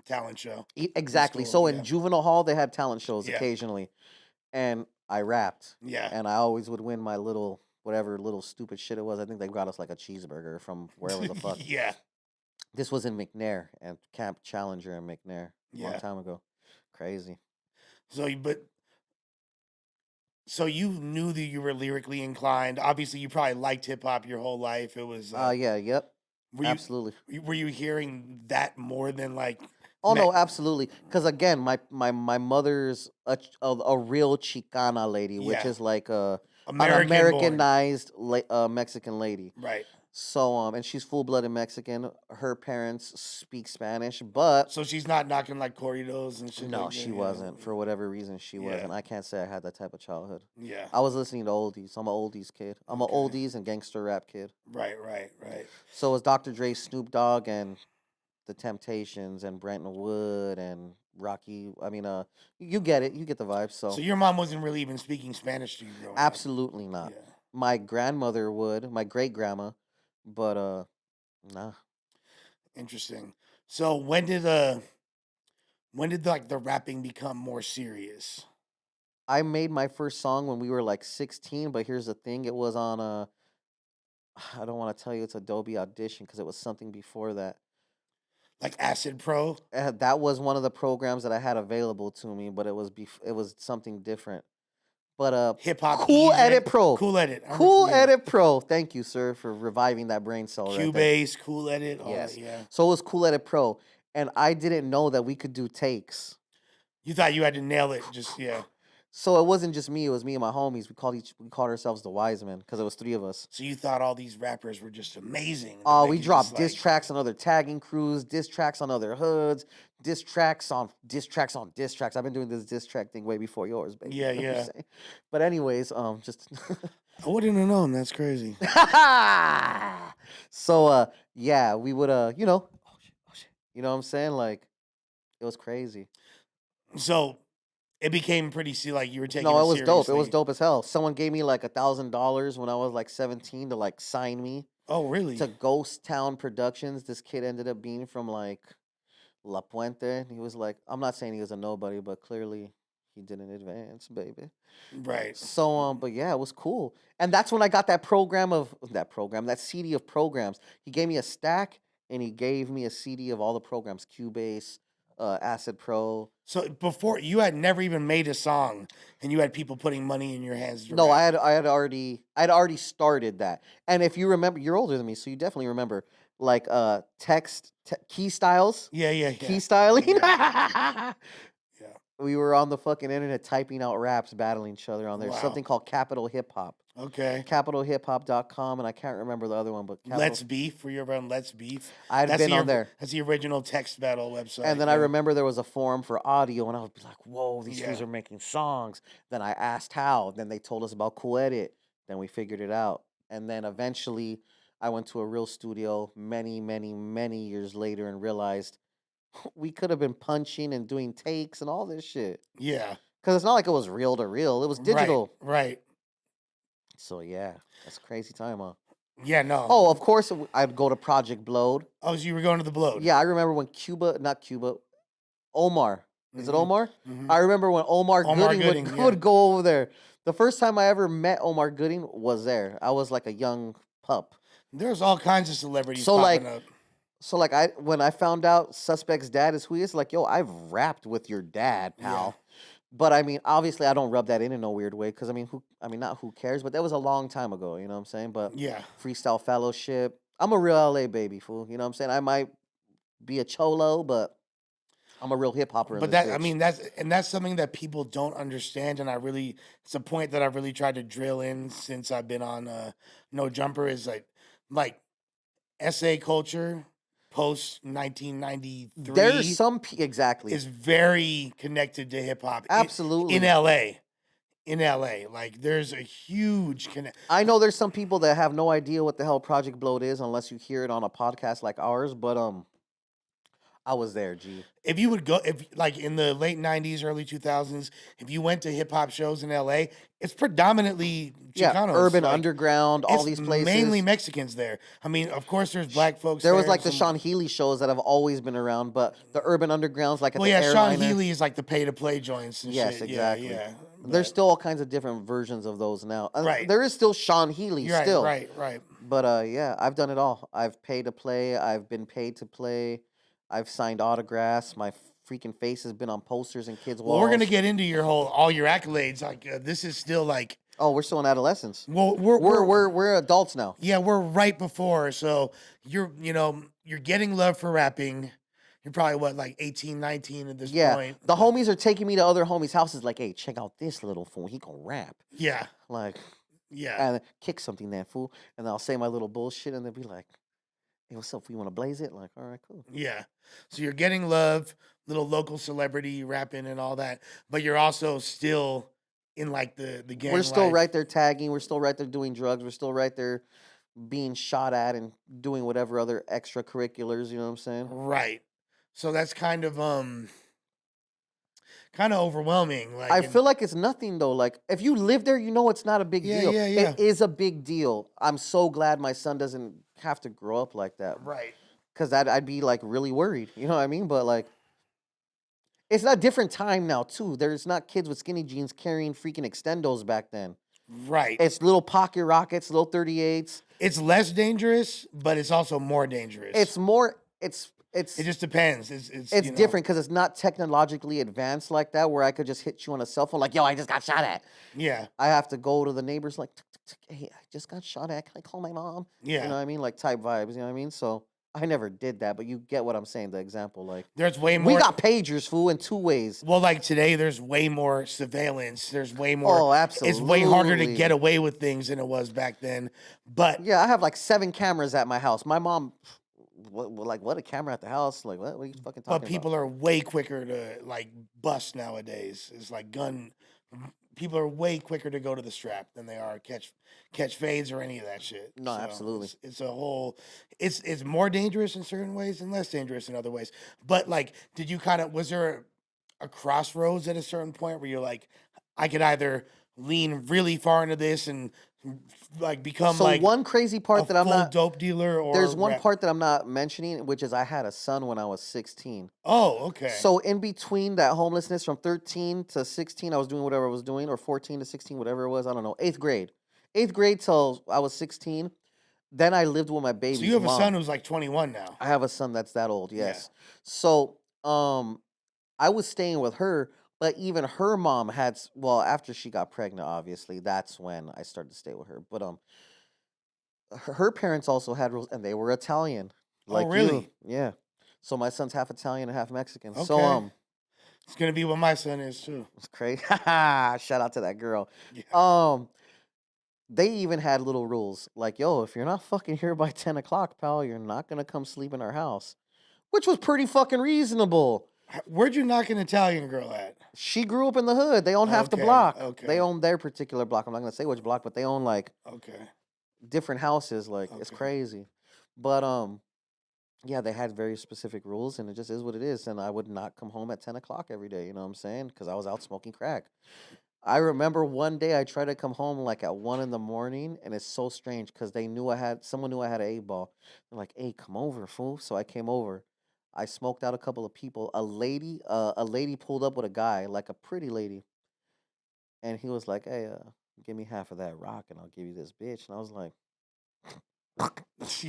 talent show. Exactly. School, So in juvenile hall they had talent shows Yeah. occasionally. And I rapped. Yeah. And I always would win my little whatever little stupid shit it was. I think they got us like a cheeseburger from wherever the fuck. Yeah. This was in McNair and Camp Challenger in McNair a long Yeah. time ago. Crazy. So you knew that you were lyrically inclined. Obviously, you probably liked hip hop your whole life. It was Yep. were you, Absolutely. Were you hearing that more than like? Oh no, absolutely. Because again, my mother's a real Chicana lady, which Yeah. is like an American-born. Americanized Mexican lady. Right. So and she's full blooded Mexican. Her parents speak Spanish, but So she's not knocking like corridos and shit. no, like that, she yeah. wasn't. For whatever reason, she Yeah. wasn't. I can't say I had that type of childhood. Yeah. I was listening to oldies. I'm an oldies kid. I'm Okay. an oldies and gangster rap kid. Right. So was Dr. Dre, Snoop Dogg, and the Temptations, and Brenton Wood, and Rocky. I mean, you get it. You get the vibe. So your mom wasn't really even speaking Spanish to you growing up. absolutely not. Yeah. My grandmother would. My great grandma, but nah. Interesting. So when did like the rapping become more serious? I made my first song when we were like 16, but here's the thing: it was on I don't want to tell you it's Adobe Audition because it was something before that. Like Acid Pro? That was one of the programs that I had available to me, but it was something different. But Hip Hop Cool Ease, Edit right? Pro. Cool Edit. Cool Yeah. Edit Pro. Thank you, sir, for reviving that brain cell right there. Cubase, Cool Edit. All Yes. that, yeah. So it was Cool Edit Pro, and I didn't know that we could do takes. You thought you had to nail it, just yeah. So it wasn't just me; it was me and my homies. We called ourselves the Wise Men because it was 3 of us. So you thought all these rappers were just amazing. We dropped diss tracks on other tagging crews, diss tracks on other hoods, diss tracks on diss tracks on diss tracks. I've been doing this diss track thing way before yours, baby. Yeah, You know what I'm yeah. saying? But anyways, just I wouldn't have known. That's crazy. so yeah, we would you know, you know what I'm saying? Like it was crazy. So it became pretty like you were taking. No, it was dope. It was seriously. dope as hell. Someone gave me like $1,000 when I was like 17 to like sign me Oh, really? to Ghost Town Productions. This kid ended up being from like La Puente. He was like, I'm not saying he was a nobody, but clearly he did in advance, baby. Right. So but yeah, it was cool. And that's when I got that CD of programs. He gave me a stack and he gave me a CD of all the programs, Cubase, Acid Pro. So before you had never even made a song, and you had people putting money in your hands. To No, rap. I'd already started that. And if you remember, you're older than me, so you definitely remember like key styles. Yeah. Key styling. Yeah. We were on the fucking internet typing out raps, battling each other on there. Wow. Something called Capital Hip Hop. Okay. CapitalHipHop.com, and I can't remember the other one, but Let's Beef. Were you ever on Let's Beef? I'd been on there. That's the original text battle website. And then I remember there was a forum for audio, and I would be like, whoa, these fools Yeah. are making songs. Then I asked how. Then they told us about Cool Edit. Then we figured it out. And then eventually I went to a real studio many, many, many years later and realized we could have been punching and doing takes and all this shit. Yeah. Because it's not like it was reel to reel. It was digital. Right. So, yeah. That's a crazy time, huh? Yeah, no. Oh, of course, I'd go to Project Blowed. Oh, so you were going to the Blowed. Yeah, I remember when Omar. Is it Mhm. Omar? Mhm. I remember when Omar Gooding yeah. would go over there. The first time I ever met Omar Gooding was there. I was like a young pup. There's all kinds of celebrities So, popping like, up. So like when I found out Suspect's dad is who he is, like, yo, I've rapped with your dad, pal. Yeah. But I mean, obviously I don't rub that in no weird way, because not who cares, but that was a long time ago, you know what I'm saying? But Yeah. Freestyle Fellowship. I'm a real LA baby, fool. You know what I'm saying? I might be a cholo, but I'm a real hip hopper in But this that, I bitch. mean, that's something that people don't understand, and it's a point that I've really tried to drill in since I've been on No Jumper is like SA culture post There's 1993 some exactly. is very connected to hip hop in Absolutely. LA. In LA, like there's a huge connect. I know there's some people that have no idea what the hell Project Bloat is unless you hear it on a podcast like ours, but I was there, G. If you would go, if like in the late '90s, early 2000s, if you went to hip hop shows in LA, it's predominantly Yeah, Chicanos. Urban Like Underground, all it's these mainly places. Mexicans there. I mean, of course, there's black folks There was there. like the Sean Healy shows that have always been around, but the Urban Undergrounds, like at Well, the yeah, Sean airliner. Healy is like the pay to play joints and Yes, shit. Yeah, exactly. yeah. There's But still all kinds of different versions of those now. right, There is still Sean Healy you're right, still. right. But yeah, I've done it all. I've paid to play. I've been paid to play. I've signed autographs. My freaking face has been on posters and kids' Well, we're gonna walls. get into all your accolades. Like this is still like, Oh, we're still in adolescence. well, We're adults now. yeah, we're right before. So you're getting love for rapping. You're probably what, like 18, 19 at this Yeah, point. the homies are taking me to other homies' houses. Like, hey, check out this little fool. He can rap. Yeah, Like, yeah, and kick something that fool. And I'll say my little bullshit, and they'll be like, "Hey, what's up? You want to blaze it?" Like, all right, cool. yeah. So you're getting love, little local celebrity rapping and all that, but you're also still in like the gang We're still life. right there tagging. We're still right there doing drugs. We're still right there being shot at and doing whatever other extracurriculars. You know what I'm saying? Right. So that's kind of overwhelming. Like, I feel like it's nothing though. Like if you live there, you know it's not a big yeah, deal. yeah, yeah. It is a big deal. I'm so glad my son doesn't have to grow up like that. Right. Because I'd be like really worried. You know what I mean? But like, it's a different time now too. There's not kids with skinny jeans carrying freaking extendos back then. Right. It's little pocket rockets, little 38s. It's less dangerous, but it's also more dangerous. It's more. It just depends. It's different because it's not technologically advanced like that, where I could just hit you on a cell phone, like, yo, I just got shot at. Yeah. I have to go to the neighbors, like, hey, I just got shot at. Can I call my mom? Yeah. You know what I mean? Like type vibes. You know what I mean? So I never did that, but you get what I'm saying. The example, like, there's way more. We got pagers, fool, in 2 ways. Well, like today, there's way more surveillance. There's way more. Oh, absolutely. It's way harder to get away with things than it was back then. But yeah, I have like 7 cameras at my house. My mom. What a camera at the house? Like what are you fucking talking about? But people are way quicker to like bust nowadays. It's like people are way quicker to go to the strap than they are catch fades or any of that shit. No, So absolutely. It's a whole. It's more dangerous in certain ways and less dangerous in other ways. But like, was there a crossroads at a certain point where you're like, I could either lean really far into this and like become So like one crazy part that I'm full not dope dealer, or there's one rap? part that I'm not mentioning, which is I had a son when I was 16. Oh, okay. So in between that homelessness from 13 to 16, I was doing whatever I was doing, or 14 to 16, whatever it was. I don't know. 8th grade. 8th grade till I was 16. Then I lived with my baby. So you have a son who's like 21 now. I have a son that's that old, yes. Yeah. So I was staying with her, but even her mom had, well, after she got pregnant, obviously, that's when I started to stay with her. But her parents also had rules, and they were Italian. Like, oh, really? You. Yeah. So my son's half Italian and half Mexican. Okay. So it's gonna be what my son is too. It's crazy. Shout out to that girl. Yeah. They even had little rules like, yo, if you're not fucking here by 10 o'clock, pal, you're not gonna come sleep in our house, which was pretty fucking reasonable. Where'd you knock an Italian girl at? She grew up in the hood. They own half the block. Okay. They own their particular block. I'm not gonna say which block, but they own like different houses. Like it's crazy. But yeah, they had very specific rules, and it just is what it is. And I would not come home at 10 o'clock every day. You know what I'm saying? Because I was out smoking crack. I remember one day I tried to come home like at 1 in the morning, and it's so strange because someone knew I had an 8-ball. They're like, "Hey, come over, fool." So I came over. I smoked out a couple of people. A lady pulled up with a guy, like a pretty lady, and he was like, "Hey, give me half of that rock, and I'll give you this bitch." And I was like,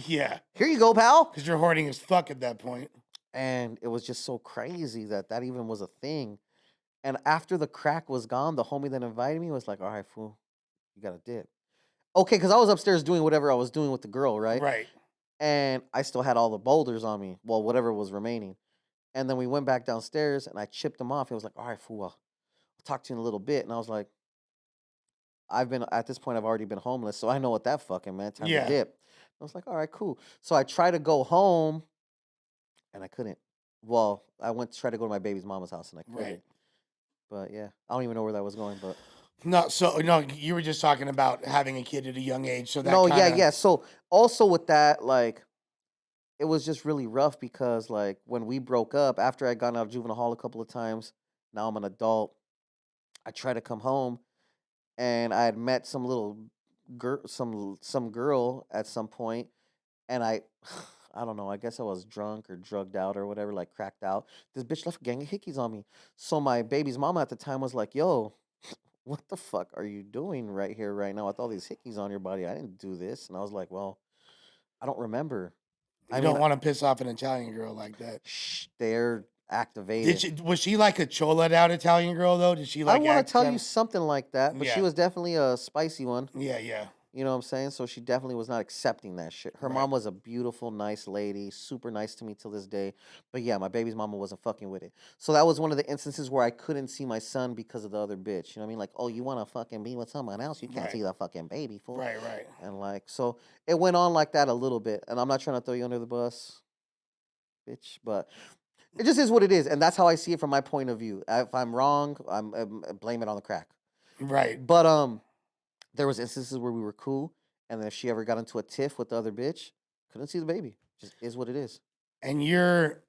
yeah, here you go, pal. Because you're hoarding as fuck at that point. And it was just so crazy that even was a thing. And after the crack was gone, the homie that invited me was like, "All right, fool, you got to dip." Okay, because I was upstairs doing whatever I was doing with the girl, right? Right. And I still had all the boulders on me. Well, whatever was remaining. And then we went back downstairs, and I chipped him off. He was like, "All right, fool, I'll talk to you in a little bit." And I was like, at this point, I've already been homeless, so I know what that fucking meant. Time to Yeah. dip. I was like, "All right, cool." So I tried to go home, and I couldn't. Well, I went to try to go to my baby's mama's house, and I couldn't. Right. But yeah, I don't even know where that was going. But No, so no, you were just talking about having a kid at a young age, so that no, kind of yeah. So also with that, like, it was just really rough because like when we broke up, after I'd gone out of juvenile hall a couple of times, now I'm an adult. I tried to come home, and I had met some little girl, some girl at some point, and I don't know. I guess I was drunk or drugged out or whatever, like cracked out. This bitch left a gang of hickeys on me. So my baby's mama at the time was like, "Yo, what the fuck are you doing right here, right now, with all these hickeys on your body? I didn't do this." And I was like, "Well, I don't remember." I you mean, don't want to piss off an Italian girl like that. they're activated. Was she like a chola out Italian girl though? Did she I like want to act tell kind you of? something like that, but she Yeah, was definitely a spicy one. yeah. You know what I'm saying? So she definitely was not accepting that shit. Her Right. mom was a beautiful, nice lady, super nice to me till this day. But yeah, my baby's mama wasn't fucking with it. So that was one of the instances where I couldn't see my son because of the other bitch. You know what I mean? Like, oh, you want to fucking be with someone else? You can't Right. see the fucking baby, fool. Right. And like, so it went on like that a little bit. And I'm not trying to throw you under the bus, bitch, but it just is what it is. And that's how I see it from my point of view. If I'm wrong, blame it on the crack. Right. But there was instances where we were cool, and then if she ever got into a tiff with the other bitch, couldn't see the baby. Just is what it is. And you're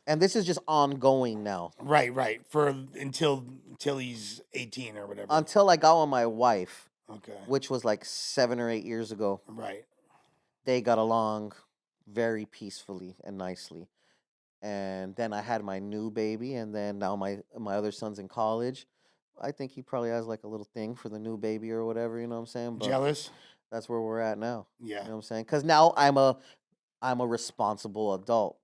And this is just ongoing now. right for until he's 18 or whatever. Until I got with my wife, Okay. which was like 7 or 8 years ago, Right. they got along very peacefully and nicely. And then I had my new baby, and then now my other son's in college. I think he probably has like a little thing for the new baby or whatever, you know what I'm saying? But Jealous? that's where we're at now. Yeah. You know what I'm saying? Because now I'm a responsible adult.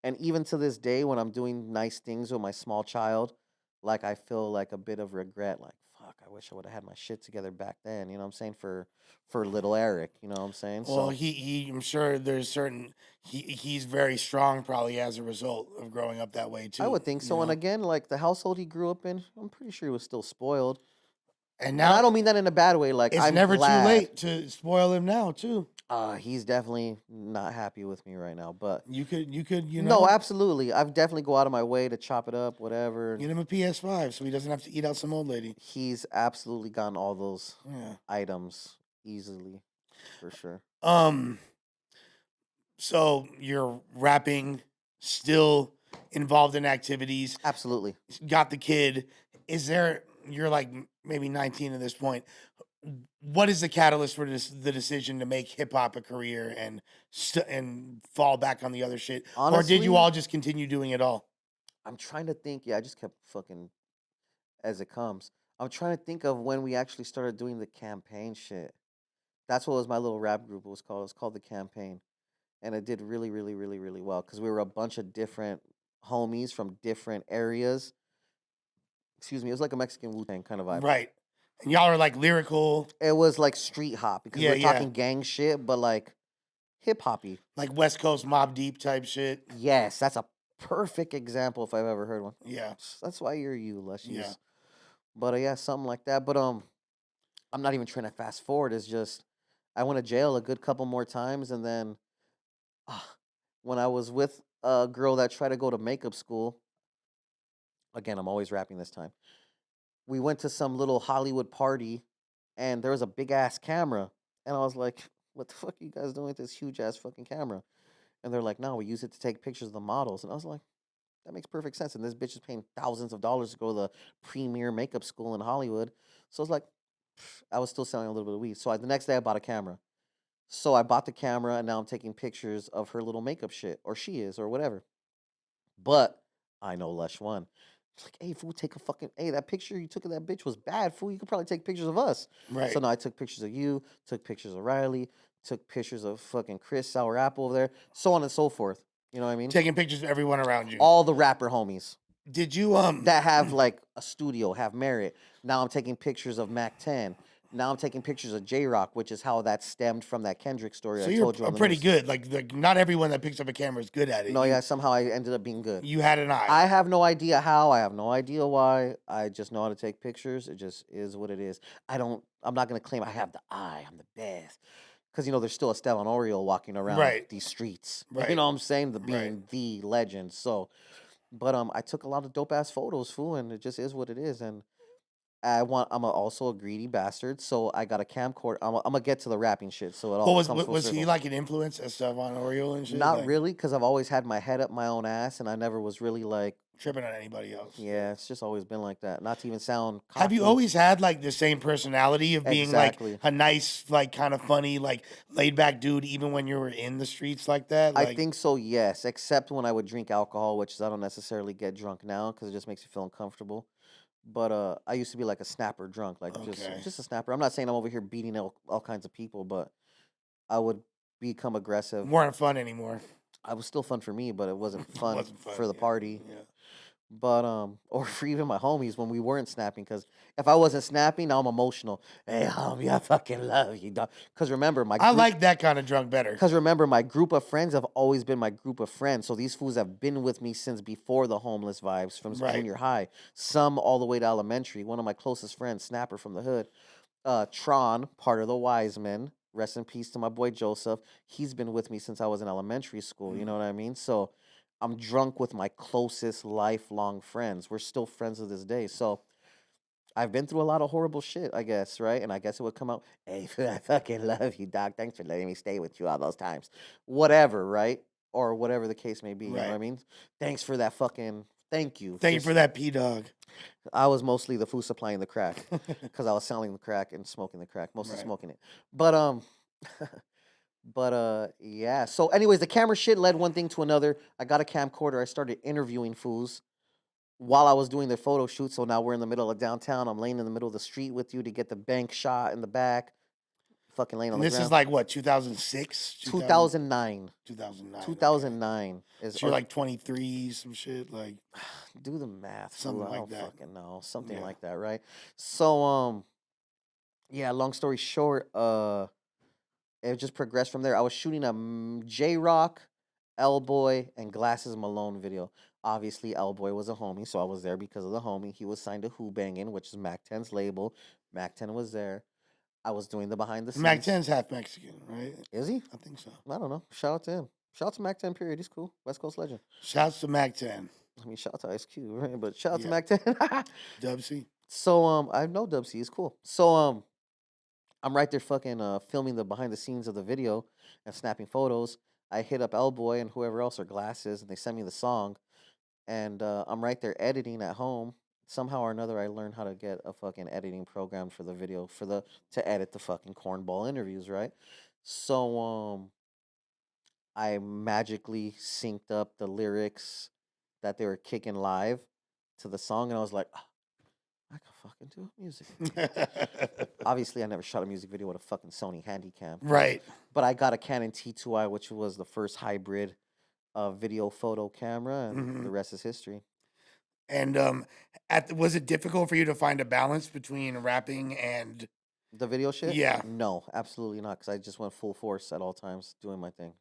And even to this day, when I'm doing nice things with my small child, like I feel like a bit of regret, like fuck, I wish I would have had my shit together back then. You know what I'm saying? For little Eric, you know what I'm saying? Well, So he I'm sure there's certain he's very strong probably as a result of growing up that way too. I would think you so. And know? again, like the household he grew up in, I'm pretty sure he was still spoiled. And And now I don't mean that in a bad way. Like it's I'm never too glad. late to spoil him now too. He's definitely not happy with me right now. But You could no, absolutely. I've definitely go out of my way to chop it up, whatever. get him a PS5 so he doesn't have to eat out some old lady. He's absolutely gotten all those Yeah. items easily, for sure. So you're rapping, still involved in activities, Absolutely. got the kid. Is there? You're like maybe 19 at this point. What is the catalyst for the decision to make hip hop a career and fall back on the other shit, or did you Honestly, all just continue doing it all? I'm trying to think. Yeah, I just kept fucking as it comes. I'm trying to think of when we actually started doing the campaign shit. That's what was my little rap group was called. It was called the campaign, and it did really, really, really, really well because we were a bunch of different homies from different areas. Excuse me, it was like a Mexican Wu-Tang kind of vibe. Right, and y'all are like lyrical, It was like street hop because Yeah, we're yeah. talking gang shit, but like hip hoppy. like West Coast Mob Deep type shit. Yes, that's a perfect example if I've ever heard one. Yeah, That's why you're you, Lush. yeah. But yeah, something like that. But I'm not even trying to fast forward. It's just I went to jail a good couple more times, and then uh, when I was with a girl that tried to go to makeup school, again, I'm always rapping this time. We went to some little Hollywood party, and there was a big ass camera, and I was like, "What the fuck are you guys doing with this huge ass fucking camera?" And they're like, "No, we use it to take pictures of the models," and I was like. That makes perfect sense. And this bitch is paying thousands of dollars to go to the premier makeup school in Hollywood. So it's like, I was still selling a little bit of weed. So the next day I bought a camera. So I bought the camera and now I'm taking pictures of her little makeup shit, or she is, or whatever. But I know Lush one. It's like, hey, fool, take a fucking, hey, that picture you took of that bitch was bad, fool. You could probably take pictures of us. Right. So now I took pictures of you, took pictures of Riley, took pictures of fucking Chris, Sour Apple over there, so on and so forth. You know what I mean? Taking pictures of everyone around you. All the rapper homies. Did you that have like a studio, have merit. Now I'm taking pictures of Mac 10. Now I'm taking pictures of Jay Rock, which is how that stemmed from that Kendrick story So I you're told you on the pretty news. good. Not everyone that picks up a camera is good at it. No, yeah, somehow I ended up being good. You had an eye. I have no idea how. I have no idea why. I just know how to take pictures. It just is what it is. I'm not gonna claim I have the eye. I'm the best. Because there's still a Stellan Oriole walking around Right. these streets. You Right. know what I'm saying? The Right. being the legend. So, but I took a lot of dope ass photos, fool, and it just is what it is. And also a greedy bastard, so I got a camcorder. I'm gonna get to the rapping shit, so it all comes full Was he circle. like an influence as Stephon Oriole and shit? Not Like, really, because I've always had my head up my own ass, and I never was really like, tripping on anybody else. yeah, it's just always been like that. Not to even sound cocky. Have you always had like the same personality of being Exactly. like a nice, like kind of funny, like laid back dude, even when you were in the streets like that? I Like, think so, yes, except when I would drink alcohol, which is I don't necessarily get drunk now because it just makes you feel uncomfortable. But I used to be like a snapper drunk, like Okay. just a snapper. I'm not saying I'm over here beating all kinds of people, but I would become aggressive. weren't fun anymore. I was still fun for me, but it wasn't fun, Wasn't fun, for the yeah, party. yeah. But or for even my homies when we weren't snapping, because if I wasn't snapping, now I'm emotional. Hey homie, I fucking love you, dog. Because remember I like that kind of drunk better. Because remember, my group of friends have always been my group of friends. So these fools have been with me since before the homeless vibes from Right. junior high. Some all the way to elementary. One of my closest friends, Snapper from the hood, Tron, part of the Wise Men. Rest in peace to my boy Joseph. He's been with me since I was in elementary school. You know what I mean? So I'm drunk with my closest lifelong friends. We're still friends to this day. So I've been through a lot of horrible shit, I guess, right? And I guess it would come out, hey, I fucking love you, dog. Thanks for letting me stay with you all those times. Whatever, right? Or whatever the case may be. You know what I Right. mean? Thanks for that fucking thank you. Thank you for that, P Dog. I was mostly the food supplying the crack because I was selling the crack and smoking the crack, mostly Right. smoking it. But yeah. So anyways, the camera shit led one thing to another. I got a camcorder. I started interviewing fools while I was doing the photo shoot. So now we're in the middle of downtown. I'm laying in the middle of the street with you to get the bank shot in the back. Fucking laying on And the this ground. is like what, 2006? 2009. 2009. 2009 is. So you're like 23, some shit like. Do the math. Something I like don't that. fucking know. Something Yeah. like that, right? So yeah. Long story short, it just progressed from there. I was shooting a J Rock, L Boy, and Glasses Malone video. Obviously, L Boy was a homie, so I was there because of the homie. He was signed to Who Bangin', which is Mac 10's label. Mac 10 was there. I was doing the behind the scenes. Mac 10's half Mexican, right? Is he? I think so. I don't know. Shout out to him. Shout out to Mac 10, period. He's cool. West Coast legend. Shouts to Mac 10. I mean, shout out to Ice Cube, right? But shout out to Yeah. Mac 10. Dub C. So, I know Dub C is cool. So, I'm right there fucking filming the behind the scenes of the video and snapping photos. I hit up L Boy and whoever else are Glasses, and they send me the song. And I'm right there editing at home. Somehow or another, I learned how to get a fucking editing program for the video to edit the fucking cornball interviews, right? So I magically synced up the lyrics that they were kicking live to the song, and I was like, "Ah, I can fucking do a music video." Obviously, I never shot a music video with a fucking Sony Handycam. Right. But I got a Canon T2i, which was the first hybrid video photo camera, and Mhm. the rest is history. And was it difficult for you to find a balance between rapping and The video shit? Yeah. No, absolutely not. Because I just went full force at all times doing my thing.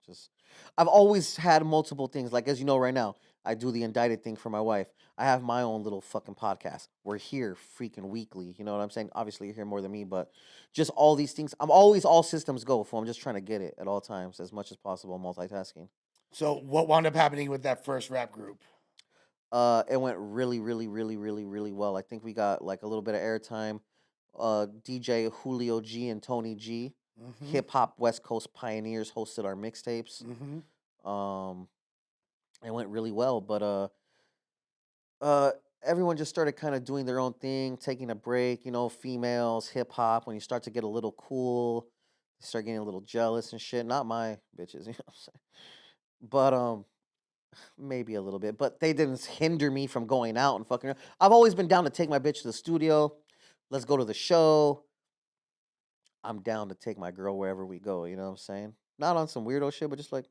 I've always had multiple things. Like, as you know, right now, I do the indicted thing for my wife. I have my own little fucking podcast. We're here freaking weekly. You know what I'm saying? Obviously, you're here more than me, but just all these things. I'm always all systems go. I'm just trying to get it at all times as much as possible, multitasking. So what wound up happening with that first rap group? It went really, really, really, really, really well. I think we got like a little bit of airtime. DJ Julio G and Tony G, hip hop West Coast pioneers, hosted our mixtapes. It went really well, but everyone just started kind of doing their own thing, taking a break. Females, hip hop. When you start to get a little cool, you start getting a little jealous and shit. Not my bitches, you know what I'm saying? But maybe a little bit. But they didn't hinder me from going out and fucking. I've always been down to take my bitch to the studio. Let's go to the show. I'm down to take my girl wherever we go. You know what I'm saying? Not on some weirdo shit, but just like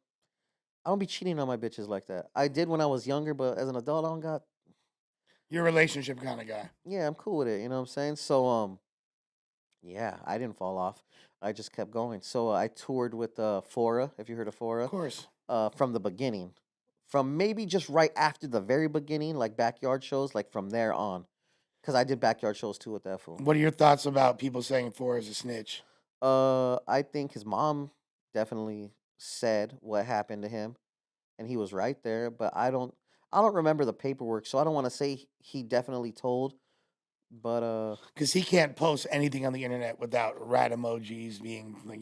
I don't be cheating on my bitches like that. I did when I was younger, but as an adult, I don't got. You're a relationship kind of guy. Yeah, I'm cool with it. You know what I'm saying? So Yeah, I didn't fall off. I just kept going. So I toured with Phora, if you heard of Of Phora, course. from the beginning. From maybe just right after the very beginning, like backyard shows, like from there on. Because I did backyard shows too with that fool. What are your thoughts about people saying Phora is a snitch? I think his mom definitely said what happened to him, and he was right there. But I don't remember the paperwork, so I don't want to say he definitely told. But Because he can't post anything on the internet without rat emojis being, like,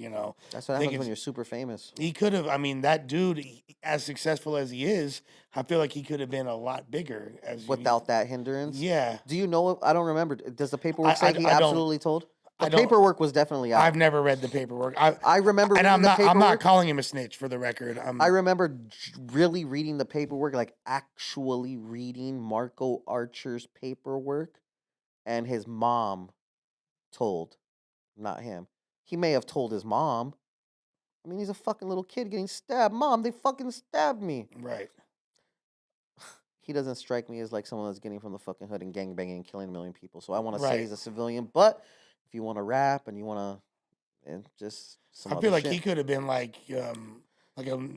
that's what I think happens when it's you're super famous. he could have. I mean, that dude, as successful as he is, I feel like he could have been a lot bigger. Without that hindrance. Yeah, Do you know? I don't remember. Does the paperwork say he I don't, absolutely told? The I don't. paperwork was definitely I've out. never read the paperwork. I remember And reading the I'm not paperwork. calling him a snitch for the record. I remember really reading the paperwork, like actually reading Marco Archer's paperwork, and his mom told, not him. He may have told his mom. I mean, he's a fucking little kid getting stabbed. Mom, they fucking stabbed me. Right. He doesn't strike me as like someone that's getting from the fucking hood and gangbanging and killing a million people. So I want to say Right. he's a civilian. But if you want to rap and you want to, and just some I other feel like shit, he could have been like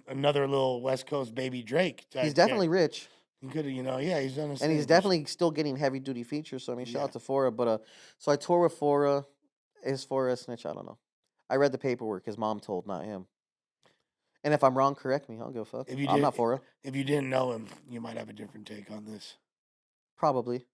another little West Coast baby Drake type. he's definitely rich. He could have, yeah, he's done. And he's definitely still getting heavy duty features. So I mean, shout Yeah. out to Phora. But so I tour with Phora. Is Phora a snitch? I don't know. I read the paperwork. His mom told, not him. And if I'm wrong, correct me. I don't give a fuck. If you I'm did, not Phora. if you didn't know him, you might have a different take on this. Probably.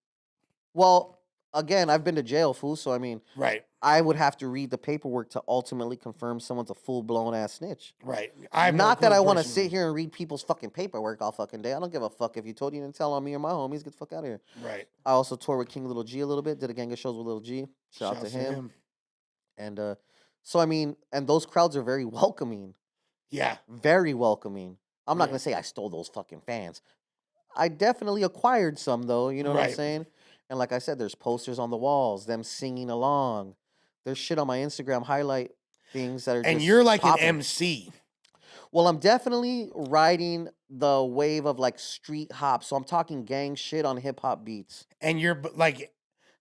Well, again, I've been to jail, fool. So I mean, Right. I would have to read the paperwork to ultimately confirm someone's a full blown ass snitch. Right. I have no Not that clue I want to personally. sit here and read people's fucking paperwork all fucking day. I don't give a fuck if you told you didn't tell on me or my homies. Get the fuck out of here. Right. I also toured with King Little G a little bit. Did a gang of shows with Little G. Shout out to him. And so I mean, and those crowds are very welcoming. Yeah. Very welcoming. I'm not Yeah. gonna say I stole those fucking fans. I definitely acquired some though. You know what I'm Right. saying? And like I said, there's posters on the walls, them singing along. There's shit on my Instagram highlight things that are And just you're like popping. an MC. Well, I'm definitely riding the wave of like street hop. So I'm talking gang shit on hip hop beats. And you're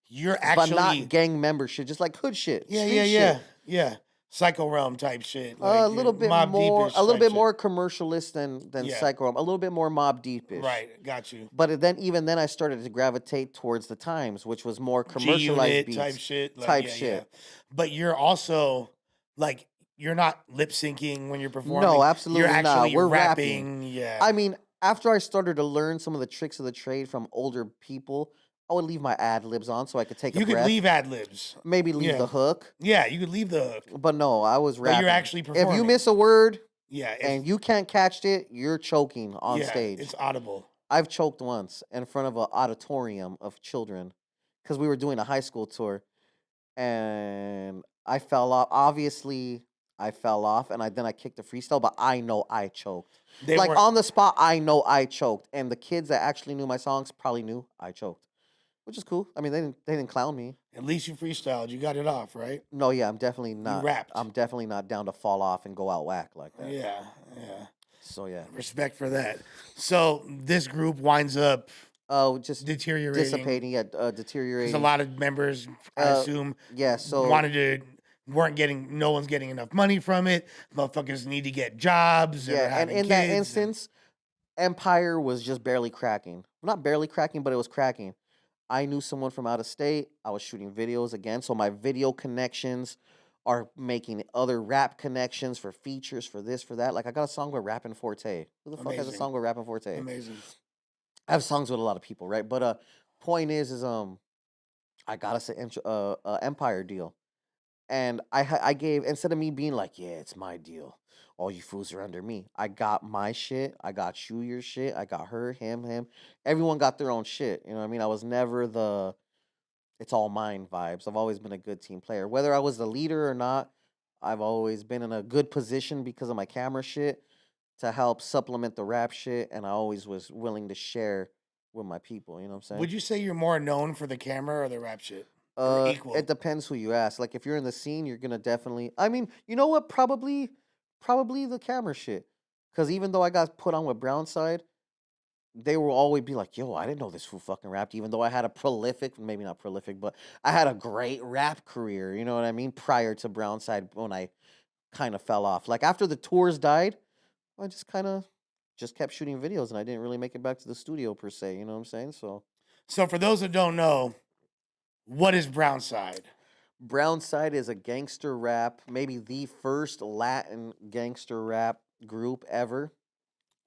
you're But actually not gang member shit, just like hood shit. Yeah, street yeah, yeah, shit. yeah. Psycho Realm type shit. A little bit Mobb more, Deepish a little type bit shit. more commercialist than Yeah. Psycho Realm, a little bit more Mobb Deepish. Right, got you. But then even then I started to gravitate towards the Times, which was more commercialized G-Unit beats. type shit. Type shit. But you're also like you're not lip syncing when you're performing. No, absolutely You're not. actually We're rapping. Yeah. I mean, after I started to learn some of the tricks of the trade from older people, I would leave my ad libs on so I could take you a could breath. leave ad libs. Maybe leave Yeah. the hook. Yeah, you could leave the hook. But no, I was But rapping. you're actually If you performing. miss a word Yeah. and you can't catch it, you're choking on stage. It's audible. I've choked once in front of an auditorium of children because we were doing a high school tour, and I fell off. Obviously, I fell off, and then I kicked a freestyle, but I know I choked. They Like weren't- on the spot, I know I choked, and the kids that actually knew my songs probably knew I choked, which is cool. I mean, they didn't clown me. At least you freestyled. You got it off, right? No, yeah, I'm definitely not. rapped. I'm definitely not down to fall off and go out whack like that. Yeah, yeah. So yeah. Respect for that. So this group winds up Oh, just deteriorating. dissipating, yeah, Because deteriorating. a lot of members, I assume, Yeah, so no one's getting enough money from it. Motherfuckers need to get jobs. yeah, and having in that kids instance, Empire was just barely cracking. Not barely cracking, but it was cracking. I knew someone from out of state. I was shooting videos again, so my video connections are making other rap connections for features, for this, for that. Like I got a song with Rappin' Forte. Who the fuck has a Amazing. song with Rappin' Forte? Amazing. I have songs with a lot of people, right? But point is I got us an Empire deal. And I gave, instead of me being like, yeah, it's my deal, all you fools are under me. I got my shit. I got you your shit. I got her, him. Everyone got their own shit. You know what I mean? I was never the it's all mine vibes. I've always been a good team player. Whether I was the leader or not, I've always been in a good position because of my camera shit to help supplement the rap shit. And I always was willing to share with my people. You know what I'm saying? Would you say you're more known for the camera or the rap shit? Or equal? It depends who you ask. Like if you're in the scene, you're gonna definitely. I mean, you know what? Probably the camera shit. Because even though I got put on with Brownside, they will always be like, "Yo, I didn't know this fool fucking rapped," even though I had a prolific, maybe not prolific, but I had a great rap career. You know what I mean? Prior to Brownside, when I kind of fell off, like after the tours died, I just kind of just kept shooting videos, and I didn't really make it back to the studio per se. You know what I'm saying? So for those that don't know, what is Brownside? Brownside is a gangster rap, maybe the first Latin gangster rap group ever.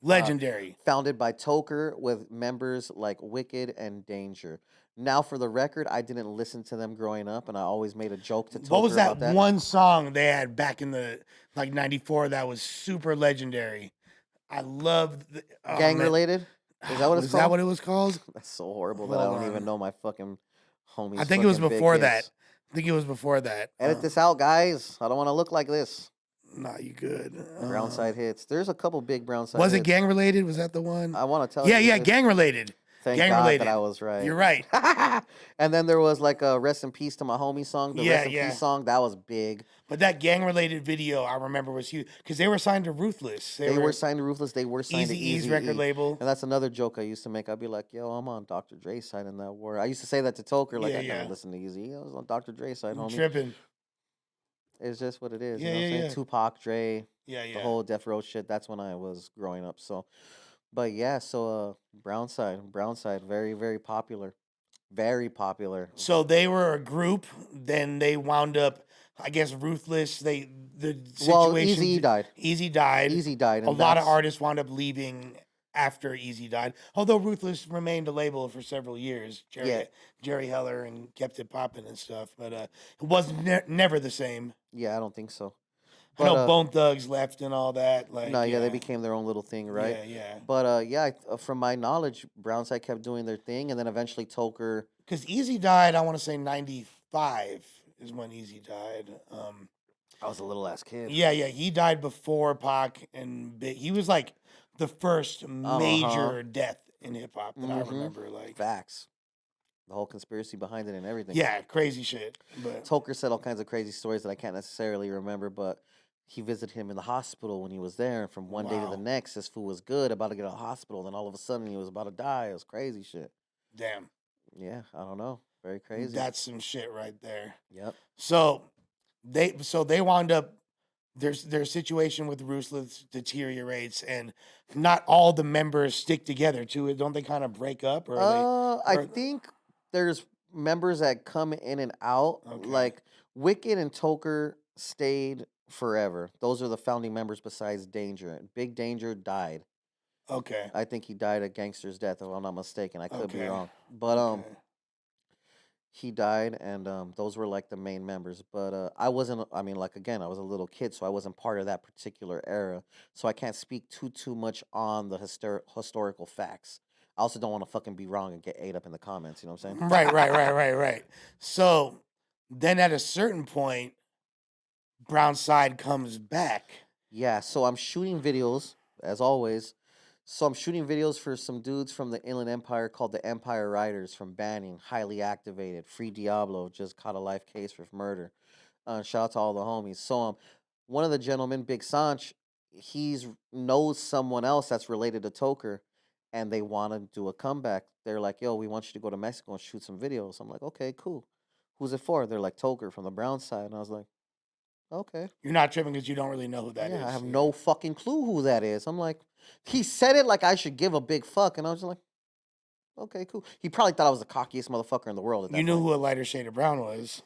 Legendary. Founded by Toker with members like Wicked and Danger. Now, for the record, I didn't listen to them growing up, and I always made a joke to Toker What was that about that. one song they had back in the like '94 that was super legendary? I loved Gang related? Is that what it's Was called? that what it was called? That's so horrible that I don't even know my fucking homies. I think it was fucking big before hits. that. I think it was before that. Edit this out, guys. I don't want to look like this. Nah, you good. Brownside hits. There's a couple big Brownside Was hits. it gang related? Was that the one? I want to tell you. Yeah, gang related. Thank gang God related. that I was right. You're right. And then there was like a Rest in Peace to My Homie song. The Rest in Peace song, that was big. But that gang related video I remember was huge because they were signed to Ruthless. They were signed to Ruthless. They were signed to Eazy-E's record label. And that's another joke I used to make. I'd be like, "Yo, I'm on Dr. Dre's side in that war." I used to say that to Toker, like I can't listen to Eazy-E. I was on Dr. Dre's side, homie. Tripping. It's just what it is. Yeah, you know what I'm saying? Tupac, Dre, the whole Death Row shit. That's when I was growing up. So, but yeah, so Brownside, very, very popular. Very popular. So they were a group. Then they wound up, I guess, Ruthless. The situation. Well, Eazy-E died. Eazy died. Eazy died. A lot of artists wound up leaving after Eazy died. Although Ruthless remained a label for several years. Jerry Heller and kept it popping and stuff. But it was never the same. Yeah, I don't think so. I know Bone Thugs left and all that. Like, no, yeah, they became their own little thing, right? Yeah. But from my knowledge, Brownside kept doing their thing, and then eventually Toker. Because Eazy died, I want to say '95 is when Eazy died. I was a little ass kid. Yeah, he died before Pac and Big. He was like the first major death in hip hop that I remember. Like facts. The whole conspiracy behind it and everything. Yeah, crazy shit. But Toker said all kinds of crazy stories that I can't necessarily remember, but he visited him in the hospital when he was there, and from one day to the next, this fool was good, about to get out of the hospital, then all of a sudden he was about to die. It was crazy shit. Damn. Yeah, I don't know. Very crazy. That's some shit right there. Yep. So they wound up their situation with Ruthless deteriorates, and not all the members stick together too. Don't they kind of break up? Or I think there's members that come in and out. Okay. Like Wicked and Toker stayed forever. Those are the founding members besides Danger. Big Danger died. Okay. I think he died a gangster's death, if I'm not mistaken. I could be wrong. But he died, and those were like the main members. But I wasn't, I mean, like, again, I was a little kid, so I wasn't part of that particular era. So I can't speak too much on the historical facts. I also don't want to fucking be wrong and get ate up in the comments, you know what I'm saying? Right. So then at a certain point, Brownside comes back. Yeah, so I'm shooting videos, as always. So I'm shooting videos for some dudes from the Inland Empire called the Empire Riders from Banning, highly activated. Free Diablo just caught a life case for murder. Shout out to all the homies. So one of the gentlemen, Big Sanch, knows someone else that's related to Toker, and they want to do a comeback. They're like, "Yo, we want you to go to Mexico and shoot some videos." I'm like, "Okay, cool. Who's it for?" They're like, "Toker from the Brownside," and I was like, "Okay." You're not tripping because you don't really know who that is. I have no fucking clue who that is. I'm like, he said it like I should give a big fuck, and I was just like, okay, cool. He probably thought I was the cockiest motherfucker in the world at that You knew point. who a lighter shade of brown was.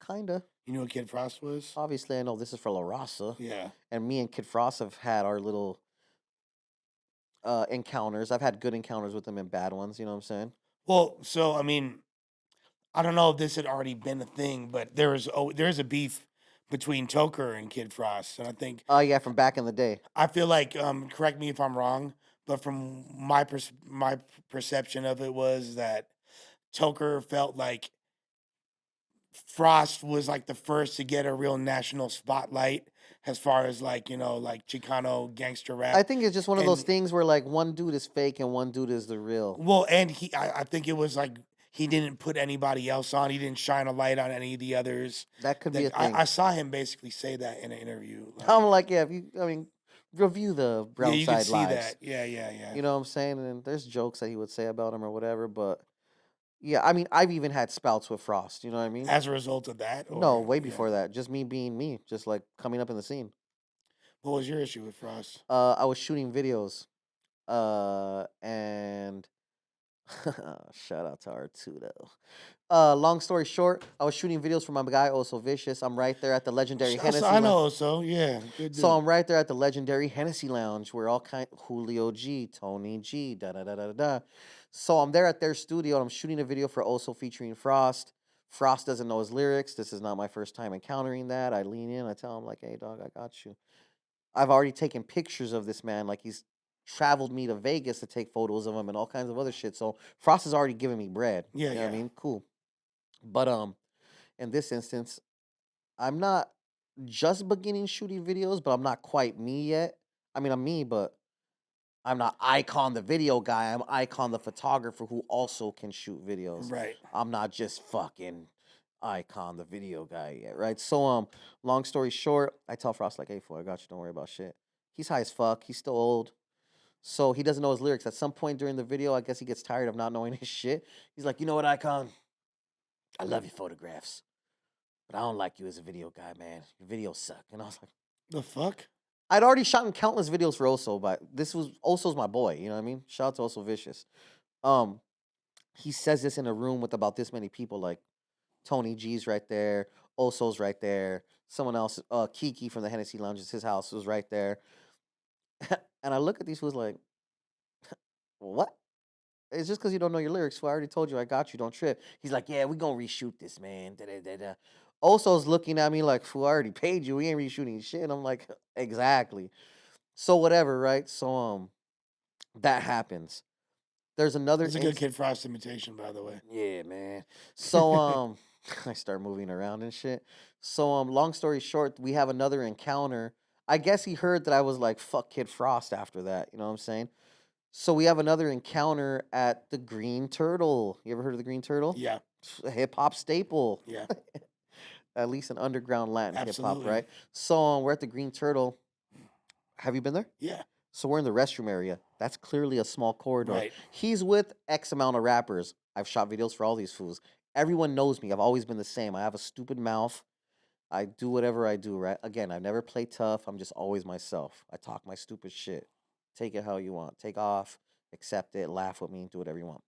Kinda. You knew who Kid Frost was? Obviously, I know this is for La Raza. Yeah. And me and Kid Frost have had our little encounters. I've had good encounters with them and bad ones, you know what I'm saying? Well, so, I mean, I don't know if this had already been a thing, but there's a beef between Toker and Kid Frost, and I think. Oh yeah, from back in the day. I feel like, correct me if I'm wrong, but from my perception of it was that Toker felt like Frost was like the first to get a real national spotlight as far as like, like Chicano gangster rap. I think it's just one of those things where like one dude is fake and one dude is the real. Well, and I think it was like he didn't put anybody else on. He didn't shine a light on any of the others. That could be a thing. I saw him basically say that in an interview. I'm like, yeah, review the Yeah, you can Brownside see lives. that. Yeah. You know what I'm saying? And there's jokes that he would say about him or whatever, but yeah, I mean, I've even had spouts with Frost. You know what I mean? As a result of that, No, or way yeah. before that. Just me being me, just like coming up in the scene. What was your issue with Frost? I was shooting videos, and shout out to R2 though. Long story short, I was shooting videos for my guy Also Vicious. I'm right there at the legendary Hennessy. I know, so yeah, good So dude. I'm right there at the legendary Hennessy Lounge where all kind Julio G, Tony G, da da da da da. So I'm there at their studio and I'm shooting a video for Also featuring Frost. Frost doesn't know his lyrics. This is not my first time encountering that. I lean in, I tell him like, "Hey dog, I got you." I've already taken pictures of this man, like he's traveled me to Vegas to take photos of him and all kinds of other shit. So Frost has already given me bread. Yeah, You know what I yeah. mean? Cool. But in this instance, I'm not just beginning shooting videos, but I'm not quite me yet. I mean, I'm me, but I'm not Icon the video guy. I'm Icon the photographer who also can shoot videos. Right. I'm not just fucking Icon the video guy yet, right? So long story short, I tell Frost like, "Hey, fool, I got you. Don't worry about shit." He's high as fuck. He's still old. So he doesn't know his lyrics. At some point during the video, I guess he gets tired of not knowing his shit. He's like, "You know what, Icon? I love your photographs, but I don't like you as a video guy, man. Your videos suck." And I was like, The fuck? I'd already shot in countless videos for Oso, but this was Oso's my boy. You know what I mean? Shout out to Oso Vicious. Um, he says this in a room with about this many people, like Tony G's right there, Oso's right there, someone else, Kiki from the Hennessy Lounge, his house was right there. And I look at these fools like, what? It's just because you don't know your lyrics. So I already told you I got you. Don't trip. He's like, yeah, we gonna reshoot this, man. Da, da, da, da. Oso's looking at me like, fool, I already paid you. We ain't reshooting shit. I'm like, exactly. So whatever, right? So that happens. There's another It's a good Kid Frost imitation, by the way. Yeah, man. So I start moving around and shit. So long story short, we have another encounter. I guess he heard that I was like fuck Kid Frost after that, you know what I'm saying? So we have another encounter at the Green Turtle. You ever heard of the Green Turtle? Yeah, A hip hop staple. yeah, At least an underground Latin hip hop, absolutely. right? So we're at the Green Turtle. Have you been there? Yeah, So we're in the restroom area. That's clearly a small corridor. right. He's with X amount of rappers. I've shot videos for all these fools. Everyone knows me. I've always been the same. I have a stupid mouth. I do whatever I do, right? Again, I never play tough. I'm just always myself. I talk my stupid shit. Take it how you want. Take off, accept it, laugh with me, do whatever you want.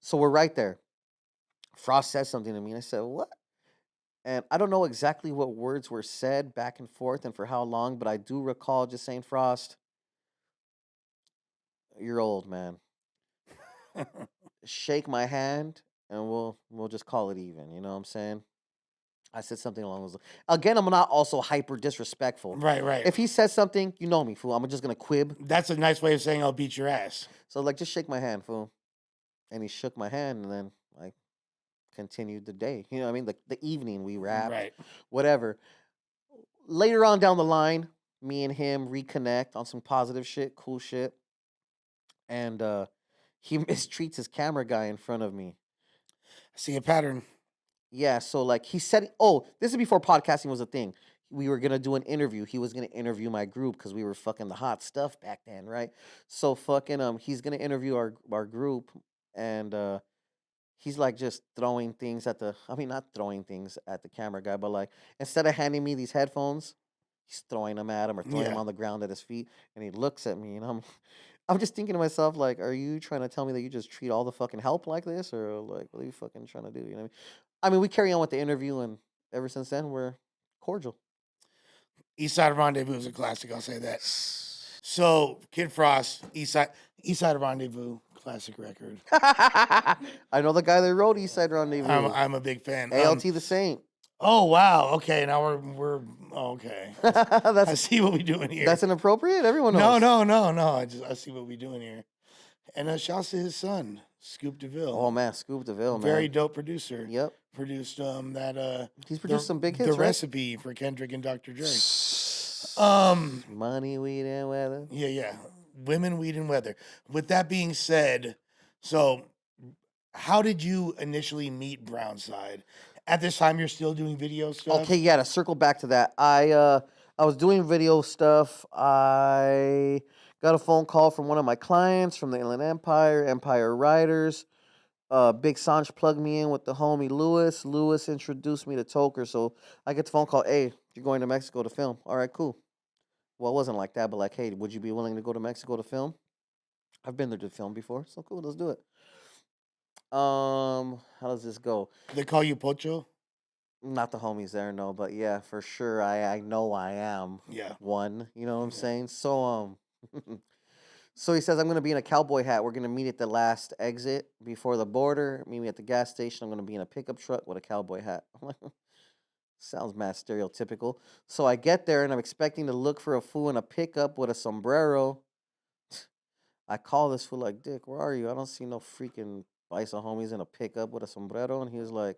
So we're right there. Frost says something to me, and I said, "What?" And I don't know exactly what words were said back and forth and for how long, but I do recall just saying, Frost, you're old, man. Shake my hand and we'll just call it even. You know what I'm saying? I said something along those lines. Again, I'm not also hyper disrespectful. Right. If he says something, you know me, fool. I'm just gonna quib. That's a nice way of saying I'll beat your ass. So like, just shake my hand, fool. And he shook my hand, and then I continued the day. You know what I mean? The evening we rapped, Right. whatever. Later on down the line, me and him reconnect on some positive shit, cool shit, and he mistreats his camera guy in front of me. I see a pattern. Yeah, so like he said, oh, this is before podcasting was a thing. We were gonna do an interview. He was gonna interview my group because we were fucking the hot stuff back then, right? So fucking he's gonna interview our group, and he's like just throwing things at the. I mean, not throwing things at the camera guy, but like instead of handing me these headphones, he's throwing them at him or throwing them Yeah. on the ground at his feet, and he looks at me, and I'm just thinking to myself, like, are you trying to tell me that you just treat all the fucking help like this, or like, what are you fucking trying to do? You know what I mean? I mean, we carry on with the interview, and ever since then, we're cordial. East Side Rendezvous is a classic. I'll say that. So Kid Frost, East Side Rendezvous, classic record. I know the guy that wrote East Side Rendezvous. I'm a big fan. ALT the Saint. Oh wow. Okay, now we're okay. I see what we're doing here. That's inappropriate. Everyone knows. No. I see what we're doing here. And shouts to his son, Scoop DeVille. Oh man, Scoop DeVille, man. Very dope producer. Yep. Produced that he's produced some big hits, The right? Recipe for Kendrick and Dr. Dre. Money, weed, and weather. Yeah. Women, weed, and weather. With that being said, so how did you initially meet Brownside? At this time, you're still doing video stuff? Okay, yeah, to circle back to that, I was doing video stuff. I got a phone call from one of my clients from the Inland Empire, Empire Riders. Big Sanj plugged me in with the homie Lewis. Lewis introduced me to Toker. So I get the phone call, hey, you're going to Mexico to film. All right, cool. Well, it wasn't like that, but like, hey, would you be willing to go to Mexico to film? I've been there to film before, so cool, let's do it. How does this go? They call you Pocho? Not the homies there, no, but yeah, for sure. I know I am. Yeah. One, you know what I'm Yeah. saying? So so he says I'm gonna be in a cowboy hat. We're gonna meet at the last exit before the border. Meet me at the gas station. I'm gonna be in a pickup truck with a cowboy hat. I'm like, sounds mad stereotypical. So I get there and I'm expecting to look for a fool in a pickup with a sombrero. I call this fool like, Dick, where are you? I don't see no freaking bison homies in a pickup with a sombrero. And he was like,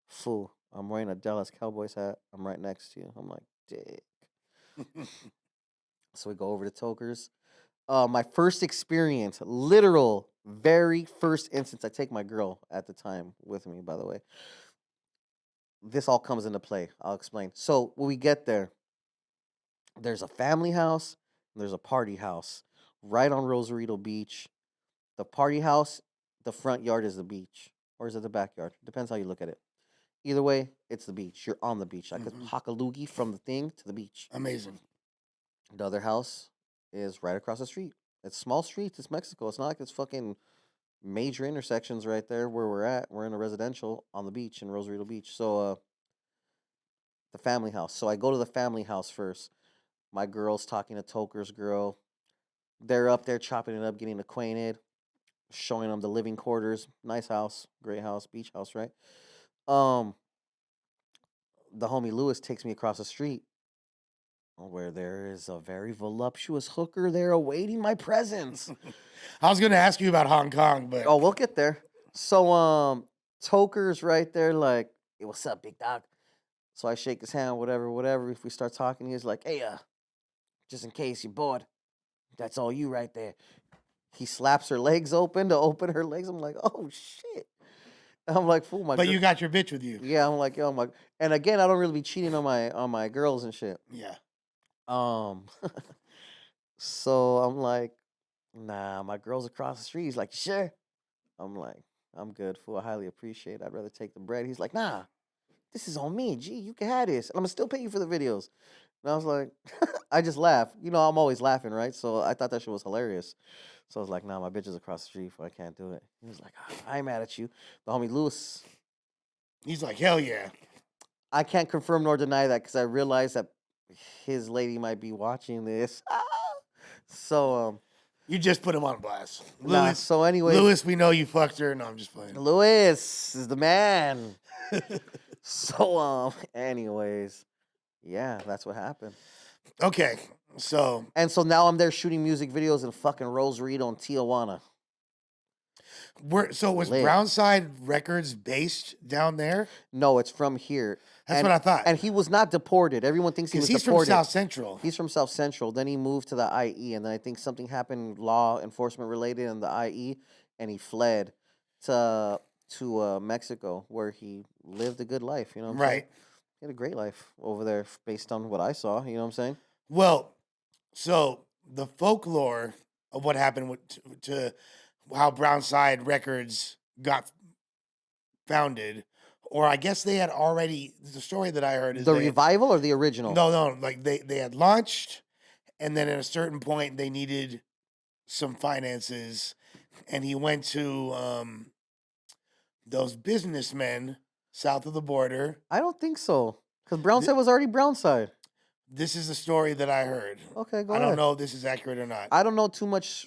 fool, I'm wearing a Dallas Cowboys hat. I'm right next to you. I'm like, Dick. So we go over to Toker's. My first experience, literal, very first instance, I take my girl at the time with me, by the way. This all comes into play. I'll explain. So when we get there, there's a family house and there's a party house right on Rosarito Beach. The party house, the front yard is the beach. Or is it the backyard? Depends how you look at it. Either way, it's the beach. You're on the beach. I could hock a loogie from the thing to the beach. Amazing. The other house is right across the street. It's small streets. It's Mexico. It's not like it's fucking major intersections right there where we're at. We're in a residential on the beach in Rosarito Beach. So, the family house. So I go to the family house first. My girl's talking to Toker's girl. They're up there chopping it up, getting acquainted, showing them the living quarters. Nice house, great house, beach house, right? Um, the homie Lewis takes me across the street where there is a very voluptuous hooker there awaiting my presence. I was going to ask you about Hong Kong, but Oh, we'll get there. So, Toker's right there, like, hey, what's up, big dog? So I shake his hand, whatever. If we start talking, he's like, hey, just in case you're bored, that's all you right there. He slaps her legs open to open her legs. I'm like, oh shit. I'm like, fool, my. you got your bitch with you. Yeah, I'm like, yo, I'm like, and again, I don't really be cheating on my girls and shit. Yeah. So I'm like, nah, my girl's across the street. He's like, sure. I'm like, I'm good, fool. I highly appreciate it. I'd rather take the bread. He's like, nah, this is on me. Gee, you can have this. And I'm gonna still pay you for the videos. And I was like, I just laugh. You know, I'm always laughing, right? So I thought that shit was hilarious. So I was like, nah, my bitch is across the street, I can't do it. He was like, I ain't mad at you. The homie Lewis, He's like, hell yeah. I can't confirm nor deny that because I realized that his lady might be watching this. So, You just put him on blast. nah, Lewis, so anyway. Lewis, we know you fucked her. No, I'm just playing. Lewis is the man. So, anyways, yeah, that's what happened. Okay, so. And so now I'm there shooting music videos in fucking Rosarito and Tijuana. Was Lit. Brownside Records based down there? No, it's from here. That's what I thought. And he was not deported. Everyone thinks he was He's deported. from South Central. He's from South Central. Then he moved to the IE, and then I think something happened law enforcement related in the IE, and he fled to Mexico, where he lived a good life. You know what I'm saying? Right. He had a great life over there, based on what I saw. You know what I'm saying? Well, so the folklore of what happened to how Brownside Records got founded, or I guess they had already. The story that I heard is The revival or the original? No, like they had launched, and then at a certain point they needed some finances, and he went to those businessmen south of the border. I don't think so, because Brownside was already Brownside. This is the story that I heard. Okay, go I ahead. don't know if this is accurate or not. I don't know too much.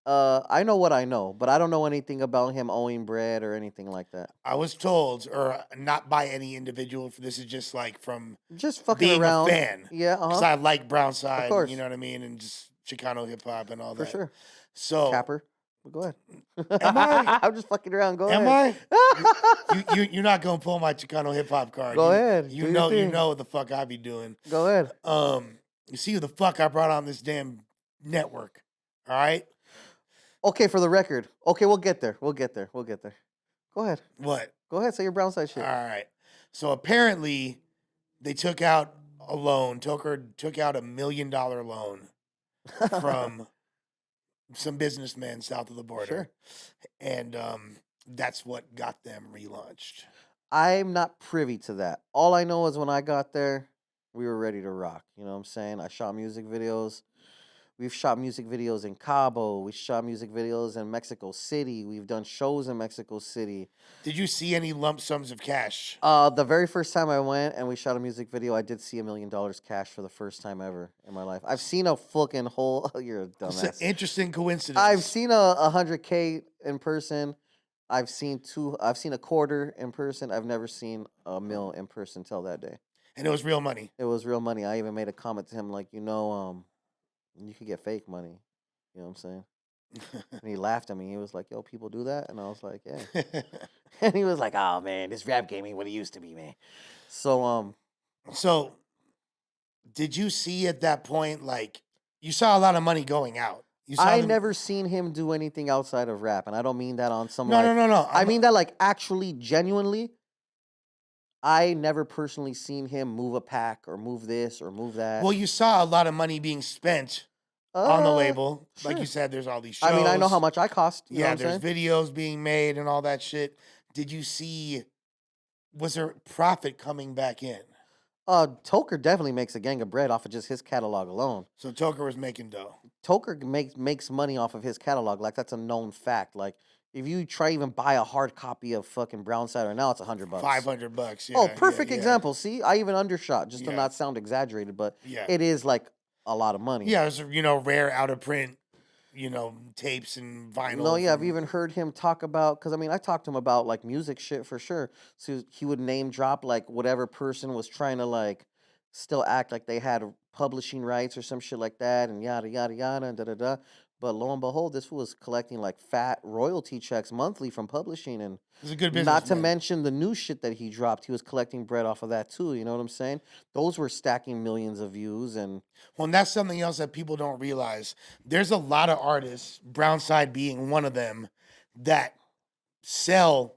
I know what I know, but I don't know anything about him owing bread or anything like that. I was told, or not by any individual, this is just like from Just fucking being around. a fan. Yeah, Because I like Brownside, Of course. you know what I mean, and just Chicano hip hop and all for that. sure. So, Capper. Well, go ahead. Am I? I'm just fucking around. Go am ahead. I? You're not gonna pull my Chicano hip hop card. Go ahead. You Do know your thing. what the fuck I be doing. Go ahead. You see who the fuck I brought on this damn network. All right? Okay, for the record. Okay, we'll get there. Go ahead. What? Go ahead. Say your Brownside shit. All right. So apparently, they took out a loan. Toker took out $1 million loan from some businessmen south of the border, Sure. and that's what got them relaunched. I'm not privy to that. All I know is when I got there, we were ready to rock. You know what I'm saying? I shot music videos. We've shot music videos in Cabo. We shot music videos in Mexico City. We've done shows in Mexico City. Did you see any lump sums of cash? The very first time I went and we shot a music video, I did see $1 million cash for the first time ever in my life. I've seen a fucking whole. You're a It's an dumbass. interesting coincidence. I've seen a 100K in person. I've seen a quarter in person. I've never seen a mil in person till that day. And it was real money. It was real money. I even made a comment to him like, you could get fake money. You know what I'm saying? And he laughed at me. He was like, "Yo, people do that," and I was like, "Yeah." And he was like, "Oh man, this rap game ain't what it used to be, man." So So, did you see at that point, like, you saw a lot of money going out? You saw I them- never seen him do anything outside of rap, and I don't mean that on some No, like. no. I mean that like actually, genuinely. I never personally seen him move a pack or move this or move that. Well, you saw a lot of money being spent on the label. Like sure. you said, there's all these shows. I mean, I know how much I cost. You know Yeah, what I'm there's saying? videos being made and all that shit. Did you see? Was there profit coming back in? Toker definitely makes a gang of bread off of just his catalog alone. So Toker was making dough. Toker makes money off of his catalog. Like that's a known fact. Like if you try even buy a hard copy of fucking Brownside right now, it's $100. $500. Yeah, Oh, perfect yeah. example. See, I even undershot just to Yeah. not sound exaggerated, but Yeah. it is like a lot of money. Yeah, it was rare out of print, tapes and vinyl. No, yeah, I've from- even heard him talk about because I mean I talked to him about like music shit for sure. So he would name drop like whatever person was trying to like still act like they had publishing rights or some shit like that, and yada yada yada and da da da. But lo and behold, this fool was collecting like fat royalty checks monthly from publishing, and He's a good business. not to mention the new shit that he dropped. He was collecting bread off of that too. You know what I'm saying? Those were stacking millions of views, and Well, and that's something else that people don't realize. There's a lot of artists, Brownside being one of them, that sell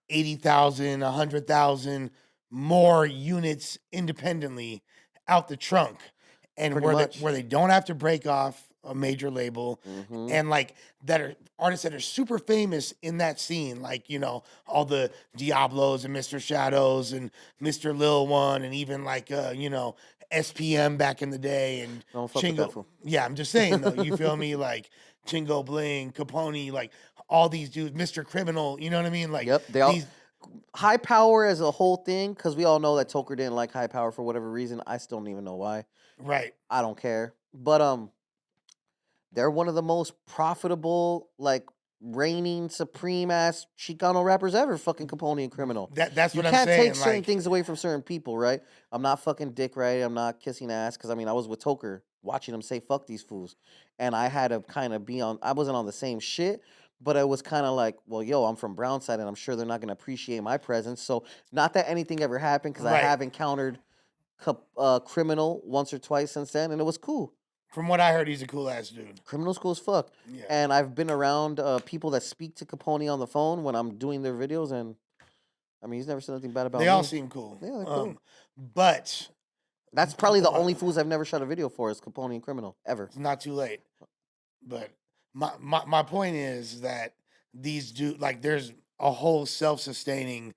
80,000, 100,000 more units independently out the trunk, and Pretty where much. where they don't have to break off a major label, mhm. and like that are artists that are super famous in that scene, like all the Diablos and Mr. Shadows and Mr. Lil One, and even like SPM back in the day, and Don't fuck with that fool. Yeah, I'm just saying though, you feel me? Like Chingo Bling, Capone, like all these dudes, Mr. Criminal, you know what I mean? Like Yep, they all these, high power as a whole thing, because we all know that Toker didn't like high power for whatever reason. I still don't even know why. right? I don't care. But they're one of the most profitable, like reigning supreme ass Chicano rappers ever. Fucking Capone and Criminal. That's You what I'm can't saying. take certain like, things away from certain people, right? I'm not fucking dick, right? I'm not kissing ass because I mean I was with Toker watching him say fuck these fools, and I had to kind of be on. I wasn't on the same shit, but it was kind of like, well, yo, I'm from Brownside, and I'm sure they're not gonna appreciate my presence. So not that anything ever happened, because I Right. have encountered Criminal once or twice since then, and it was cool. From what I heard, he's a cool ass dude. Criminal's cool as fuck. Yeah. And I've been around people that speak to Capone on the phone when I'm doing their videos, and I mean, he's never said anything bad about They me. all seem cool. Yeah, they're cool. But That's probably the only fools I've never shot a video for is Capone and Criminal ever. it's not too late. But my point is that these like there's a whole self-sustaining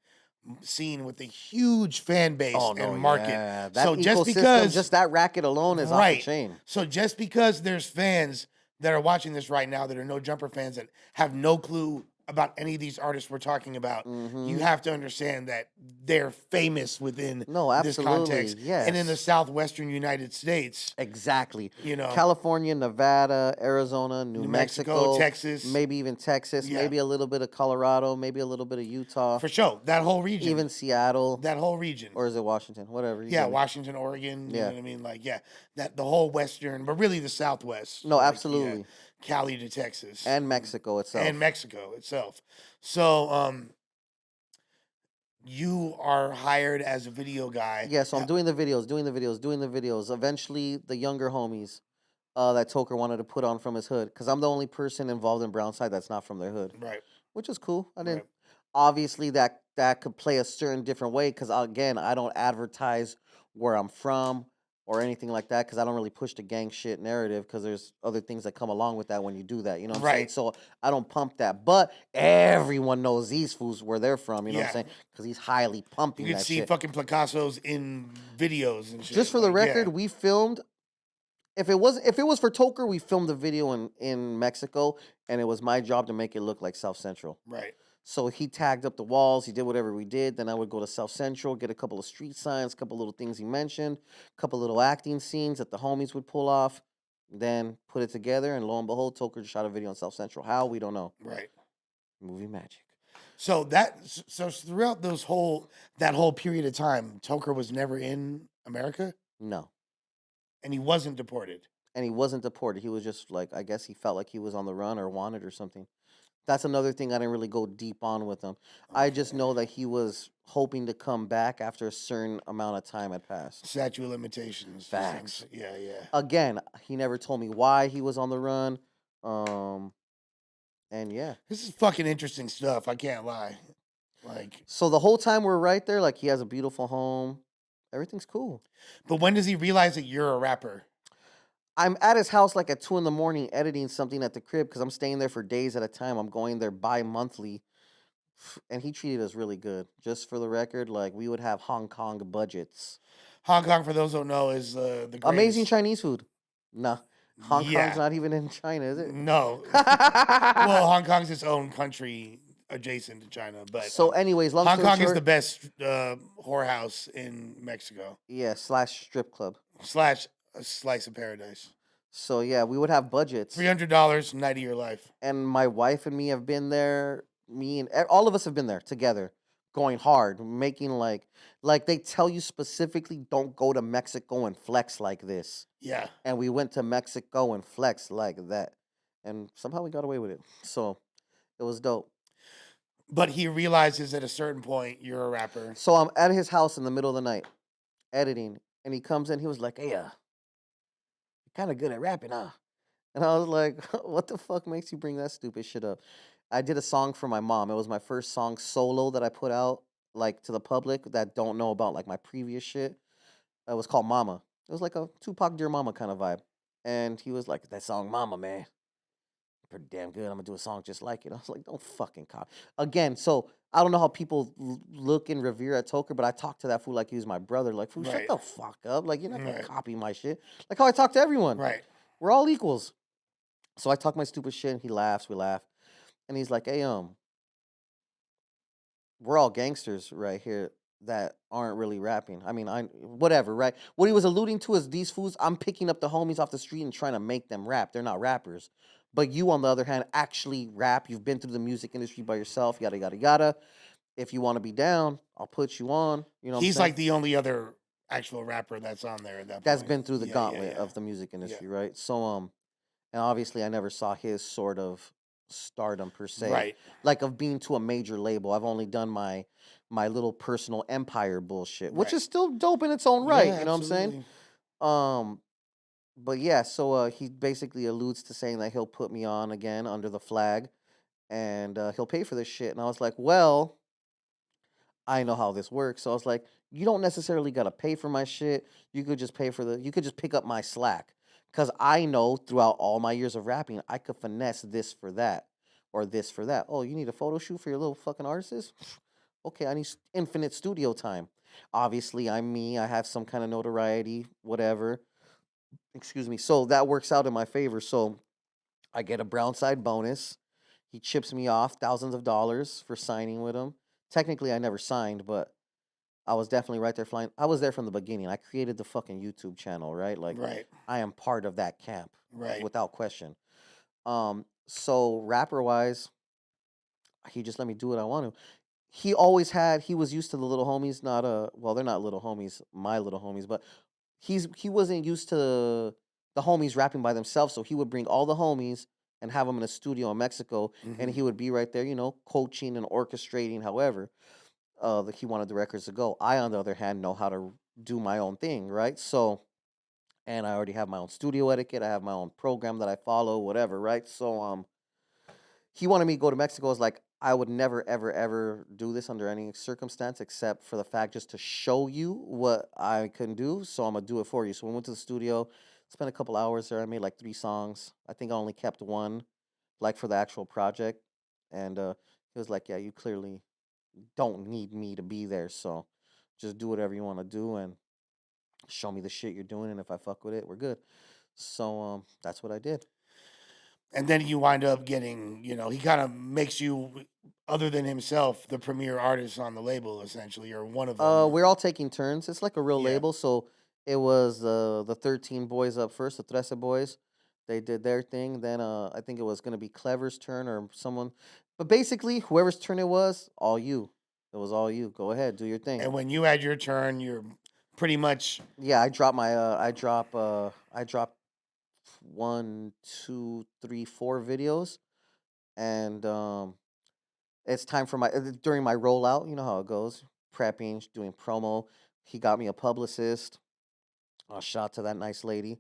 scene with a huge fan base and market. Yeah. That So just ecosystem, because just that racket alone is off Right. the chain. So just because there's fans that are watching this right now that are no jumper fans that have no clue about any of these artists we're talking about, you have to understand that they're famous within No, this absolutely. context. Yes. And in the southwestern United States, Exactly. you know, California, Nevada, Arizona, New Mexico, Texas, maybe even Texas, Yeah. maybe a little bit of Colorado, maybe a little bit of Utah, for sure, that whole region, even Seattle, that whole region. or is it Washington? Whatever. You Yeah, get me. Washington, Oregon. You Yeah. know what I mean? Like, yeah, that the whole western, but really the Southwest. No, like, yeah, absolutely. Cali to Texas And Mexico itself. and Mexico itself. So, you are hired as a video guy. Yeah, so I'm doing the videos. Eventually, the younger homies that Toker wanted to put on from his hood, because I'm the only person involved in Brownside that's not from their hood, Right. which is cool. I didn't. Right. Obviously, that could play a certain different way, because again, I don't advertise where I'm from. or anything like that, because I don't really push the gang shit narrative, because there's other things that come along with that when you do that. You know what I'm saying? Right. So I don't pump that. But everyone knows these fools where they're from. You know what I'm Yeah. saying? Because he's highly You pumping could that see shit. fucking Picasso's in videos and Just shit. for the Like, record, yeah. we filmed. If it was for Toker, we filmed the video in Mexico, and it was my job to make it look like South Central. Right. So he tagged up the walls. He did whatever we did. Then I would go to South Central, get a couple of street signs, a couple little things he mentioned, a couple little acting scenes that the homies would pull off. Then put it together, and lo and behold, Toker just shot a video on South Central. How, we don't know. Right. Movie magic. So throughout that whole period of time, Toker was never in America, No. and he wasn't deported. And he wasn't deported. He was just like, I guess he felt like he was on the run or wanted or something. That's another thing I didn't really go deep on with him. I just Okay. know that he was hoping to come back after a certain amount of time had passed. Statute of limitations. Facts. Yeah, yeah. Again, he never told me why he was on the run. And yeah. This is fucking interesting stuff. I can't lie. Like, So the whole time we're right there, like he has a beautiful home. Everything's cool. but when does he realize that you're a rapper? I'm at his house like at 2 a.m. editing something at the crib because I'm staying there for days at a time. I'm going there bi-monthly. And he treated us really good. Just for the record, like we would have Hong Kong budgets. Hong Kong, for those who don't know, is the greatest. Amazing Chinese food. Nah. Hong Kong's Yeah. not even in China, is it? No. Well, Hong Kong's its own country adjacent to China, but So, anyways, long Hong story Kong is short, the best whorehouse in Mexico yeah, slash strip club. / a slice of paradise. So yeah, we would have budgets. $300 night of your life. And my wife and me have been there. Me and all of us have been there together, going hard, making like they tell you specifically, don't go to Mexico and flex like this. Yeah. And we went to Mexico and flexed like that, and somehow we got away with it. So it was dope. But he realizes at a certain point you're a rapper. So I'm at his house in the middle of the night, editing, and he comes in. He was like, "Hey, you're kind of good at rapping, huh?" And I was like, "What the fuck makes you bring that stupid shit up?" I did a song for my mom. It was my first song solo that I put out like to the public that don't know about like my previous shit. It was called Mama. It was like a Tupac Dear Mama kind of vibe. And he was like, "That song Mama, man, pretty damn good. I'm gonna do a song just like it." I was like, "Don't fucking cop." Again, so I don't know how people look and revere at Toker, but I talked to that fool like he was my brother. Like, fool, shut Right. the fuck up. Like, you're not gonna Right. copy my shit. Like how I talk to everyone. Right. We're all equals. So I talk my stupid shit, and he laughs. We laugh, and he's like, "Hey, we're all gangsters right here that aren't really rapping. I mean, whatever, right?" What he was alluding to is these fools. I'm picking up the homies off the street and trying to make them rap. They're not rappers. But you, on the other hand, actually rap. You've been through the music industry by yourself. Yada yada yada. If you want to be down, I'll put you on. You know, what I'm He's saying? like the only other actual rapper that's on there at that point. That's been through the Yeah, gauntlet yeah. of the music industry, right? So and obviously I never saw his sort of stardom per se, Right. like of being to a major label. I've only done my little personal empire bullshit, which Right. is still dope in its own right. Yeah, You know what I'm saying? But yeah, so he basically alludes to saying that he'll put me on again under the flag, and he'll pay for this shit. And I was like, well, I know how this works. So I was like, you don't necessarily gotta pay for my shit. You could just you could just pick up my slack. Cause I know throughout all my years of rapping, I could finesse this for that or this for that. Oh, you need a photo shoot for your little fucking artist? Okay, I need infinite studio time. Obviously, I'm me. I have some kind of notoriety, whatever. Excuse me. So that works out in my favor. So I get a Brownside bonus. He chips me off thousands of dollars for signing with him. Technically, I never signed, but I was definitely right there flying. I was there from the beginning. I created the fucking YouTube channel, right? Like, Right. I am part of that camp, Right. without question. So rapper wise, he just let me do what I want to. He was used to the little homies, not well, they're not little homies, my little homies, but he wasn't used to the homies rapping by themselves, so he would bring all the homies and have them in a studio in Mexico, and Mhm. he would be right there, coaching and orchestrating however that he wanted the records to go. I, on the other hand, know how to do my own thing, right? So, and I already have my own studio etiquette. I have my own program that I follow, whatever, right? So, he wanted me to go to Mexico. I was like, I would never, ever, ever do this under any circumstance except for the fact just to show you what I can do. So I'm gonna do it for you. So we went to the studio, spent a couple hours there. I made like 3 songs. I think I only kept one, like for the actual project. And he was like, "Yeah, you clearly don't need me to be there. So just do whatever you want to do and show me the shit you're doing. And if I fuck with it, we're good." So that's what I did. And then you wind up getting, he kind of makes you, other than himself, the premier artist on the label, essentially, or one of them. We're all taking turns. It's like a real Yeah. label. So it was the 13 boys up first, the Trece boys. They did their thing. Then I think it was gonna be Clever's turn or someone. But basically, whoever's turn it was, all you. It was all you. Go ahead, do your thing. And when you had your turn, you're pretty much Yeah, I dropped 1, 2, 3, 4 videos, and it's time for my during my rollout. You know how it goes, prepping, doing promo. He got me a publicist. A shout to that nice lady.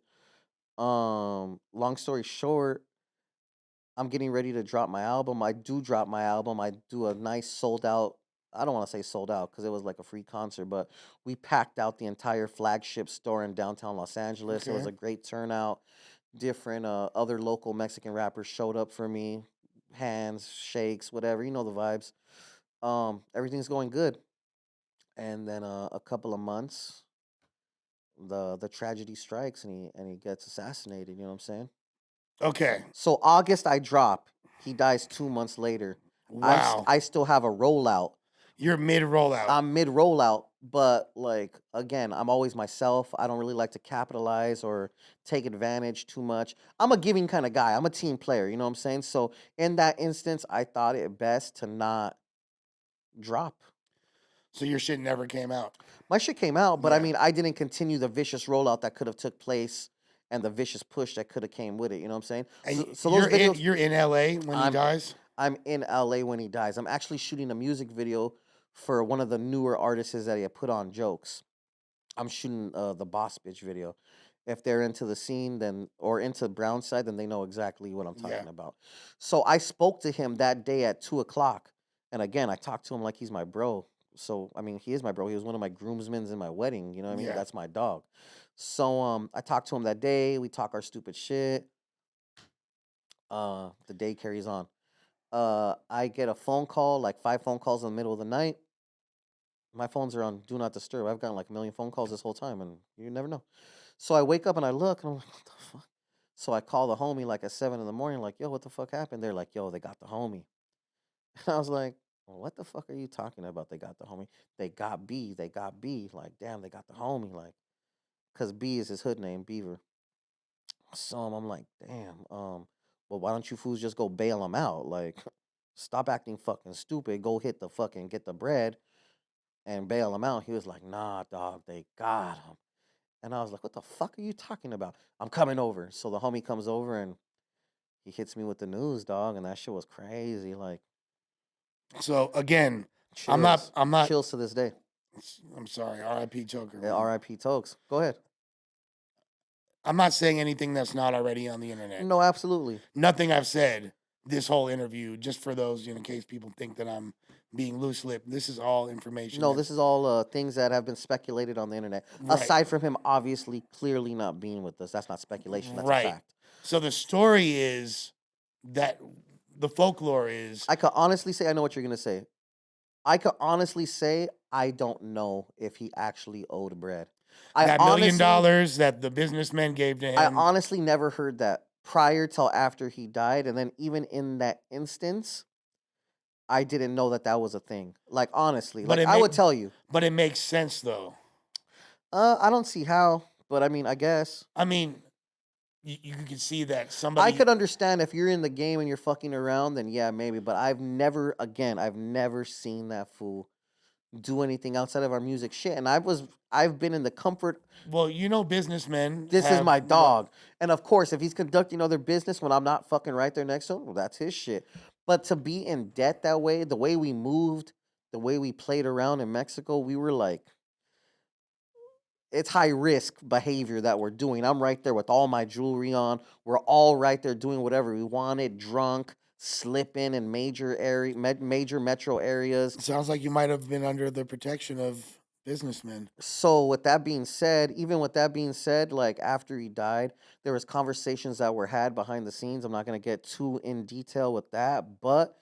Long story short, I'm getting ready to drop my album. I do drop my album. I do a nice sold out. I don't want to say sold out because it was like a free concert, but we packed out the entire flagship store in downtown Los Angeles. It was okay. a great turnout. Different other local Mexican rappers showed up for me. Hands, shakes, whatever. You know the vibes. Everything's going good. And then a couple of months, the tragedy strikes and he gets assassinated. You know what I'm saying? Okay. So August I drop. He dies 2 months later. Wow. I still have a rollout. You're mid rollout. I'm mid rollout, but like again, I'm always myself. I don't really like to capitalize or take advantage too much. I'm a giving kind of guy. I'm a team player, you know what I'm saying? So in that instance, I thought it best to not drop. So your shit never came out. My shit came out, but I Yeah. mean, I didn't continue the vicious rollout that could have took place and the vicious push that could have came with it, you know what I'm saying? And So those videos you're in LA when he I'm dies? I'm in LA when he dies. I'm actually shooting a music video for one of the newer artists that he had put on Jokes. I'm shooting the Boss Bitch video. If they're into the scene, then or into Brownside, then they know exactly what I'm Yeah. talking about. So I spoke to him that day at 2 o'clock, and again, I talked to him like he's my bro. So I mean, he is my bro. He was one of my groomsmen in my wedding. You know what I mean? Yeah. That's my dog. So I talked to him that day. We talk our stupid shit. The day carries on. I get a phone call, like 5 phone calls in the middle of the night. My phones are on do not disturb. I've gotten like a million phone calls this whole time, and you never know. So I wake up and I look, and I'm like, what the fuck? So I call the homie like at 7 in the morning, like, yo, what the fuck happened? They're like, yo, they got the homie. And I was like, well, what the fuck are you talking about? They got the homie. They got B. They got B. Like, damn, they got the homie. Like, cause B is his hood name, Beaver. So I'm like, damn. Well, why don't you fools just go bail him out? Like, stop acting fucking stupid. Go hit the fucking get the bread and bail him out. He was like, nah, dog, they got him. And I was like, what the fuck are you talking about? I'm coming over. So the homie comes over and he hits me with the news, dog, and that shit was crazy. Like So again, chills. I'm not Chills to this day. I'm sorry, R.I.P. Toker, Yeah, man. R.I.P. Tokes. Go ahead. I'm not saying anything that's not already on the internet. No, absolutely. Nothing I've said this whole interview, just for those, in case people think that I'm being loose lipped. This is all information. No, this is all things that have been speculated on the internet. Right. Aside from him obviously clearly not being with us. That's not speculation, that's a Right. fact. So the story is that the folklore is I could honestly say I know what you're gonna say. I could honestly say I don't know if he actually owed bread. that $1 million that the businessmen gave to I him. honestly never heard that prior till after he died, and then even in that instance, I didn't know that that was a thing. Like honestly, But like it I ma- would tell you. But it makes sense though. I don't see how, but I mean, I guess I mean, you can see that I somebody. could understand if you're in the game and you're fucking around, then yeah, maybe. But I've never seen that fool do anything outside of our music shit. And I've been in the comfort. Well, businessmen. This is have my dog, and of course, if he's conducting other business when I'm not fucking right there next to him, well, that's his shit. But to be in debt that way, the way we moved, the way we played around in Mexico, we were like, it's high risk behavior that we're doing. I'm right there with all my jewelry on. We're all right there doing whatever we wanted, drunk, slipping in major metro areas. Sounds like you might have been under the protection of businessmen. So with that being said, even with that being said, like after he died, there was conversations that were had behind the scenes. I'm not gonna get too in detail with that, but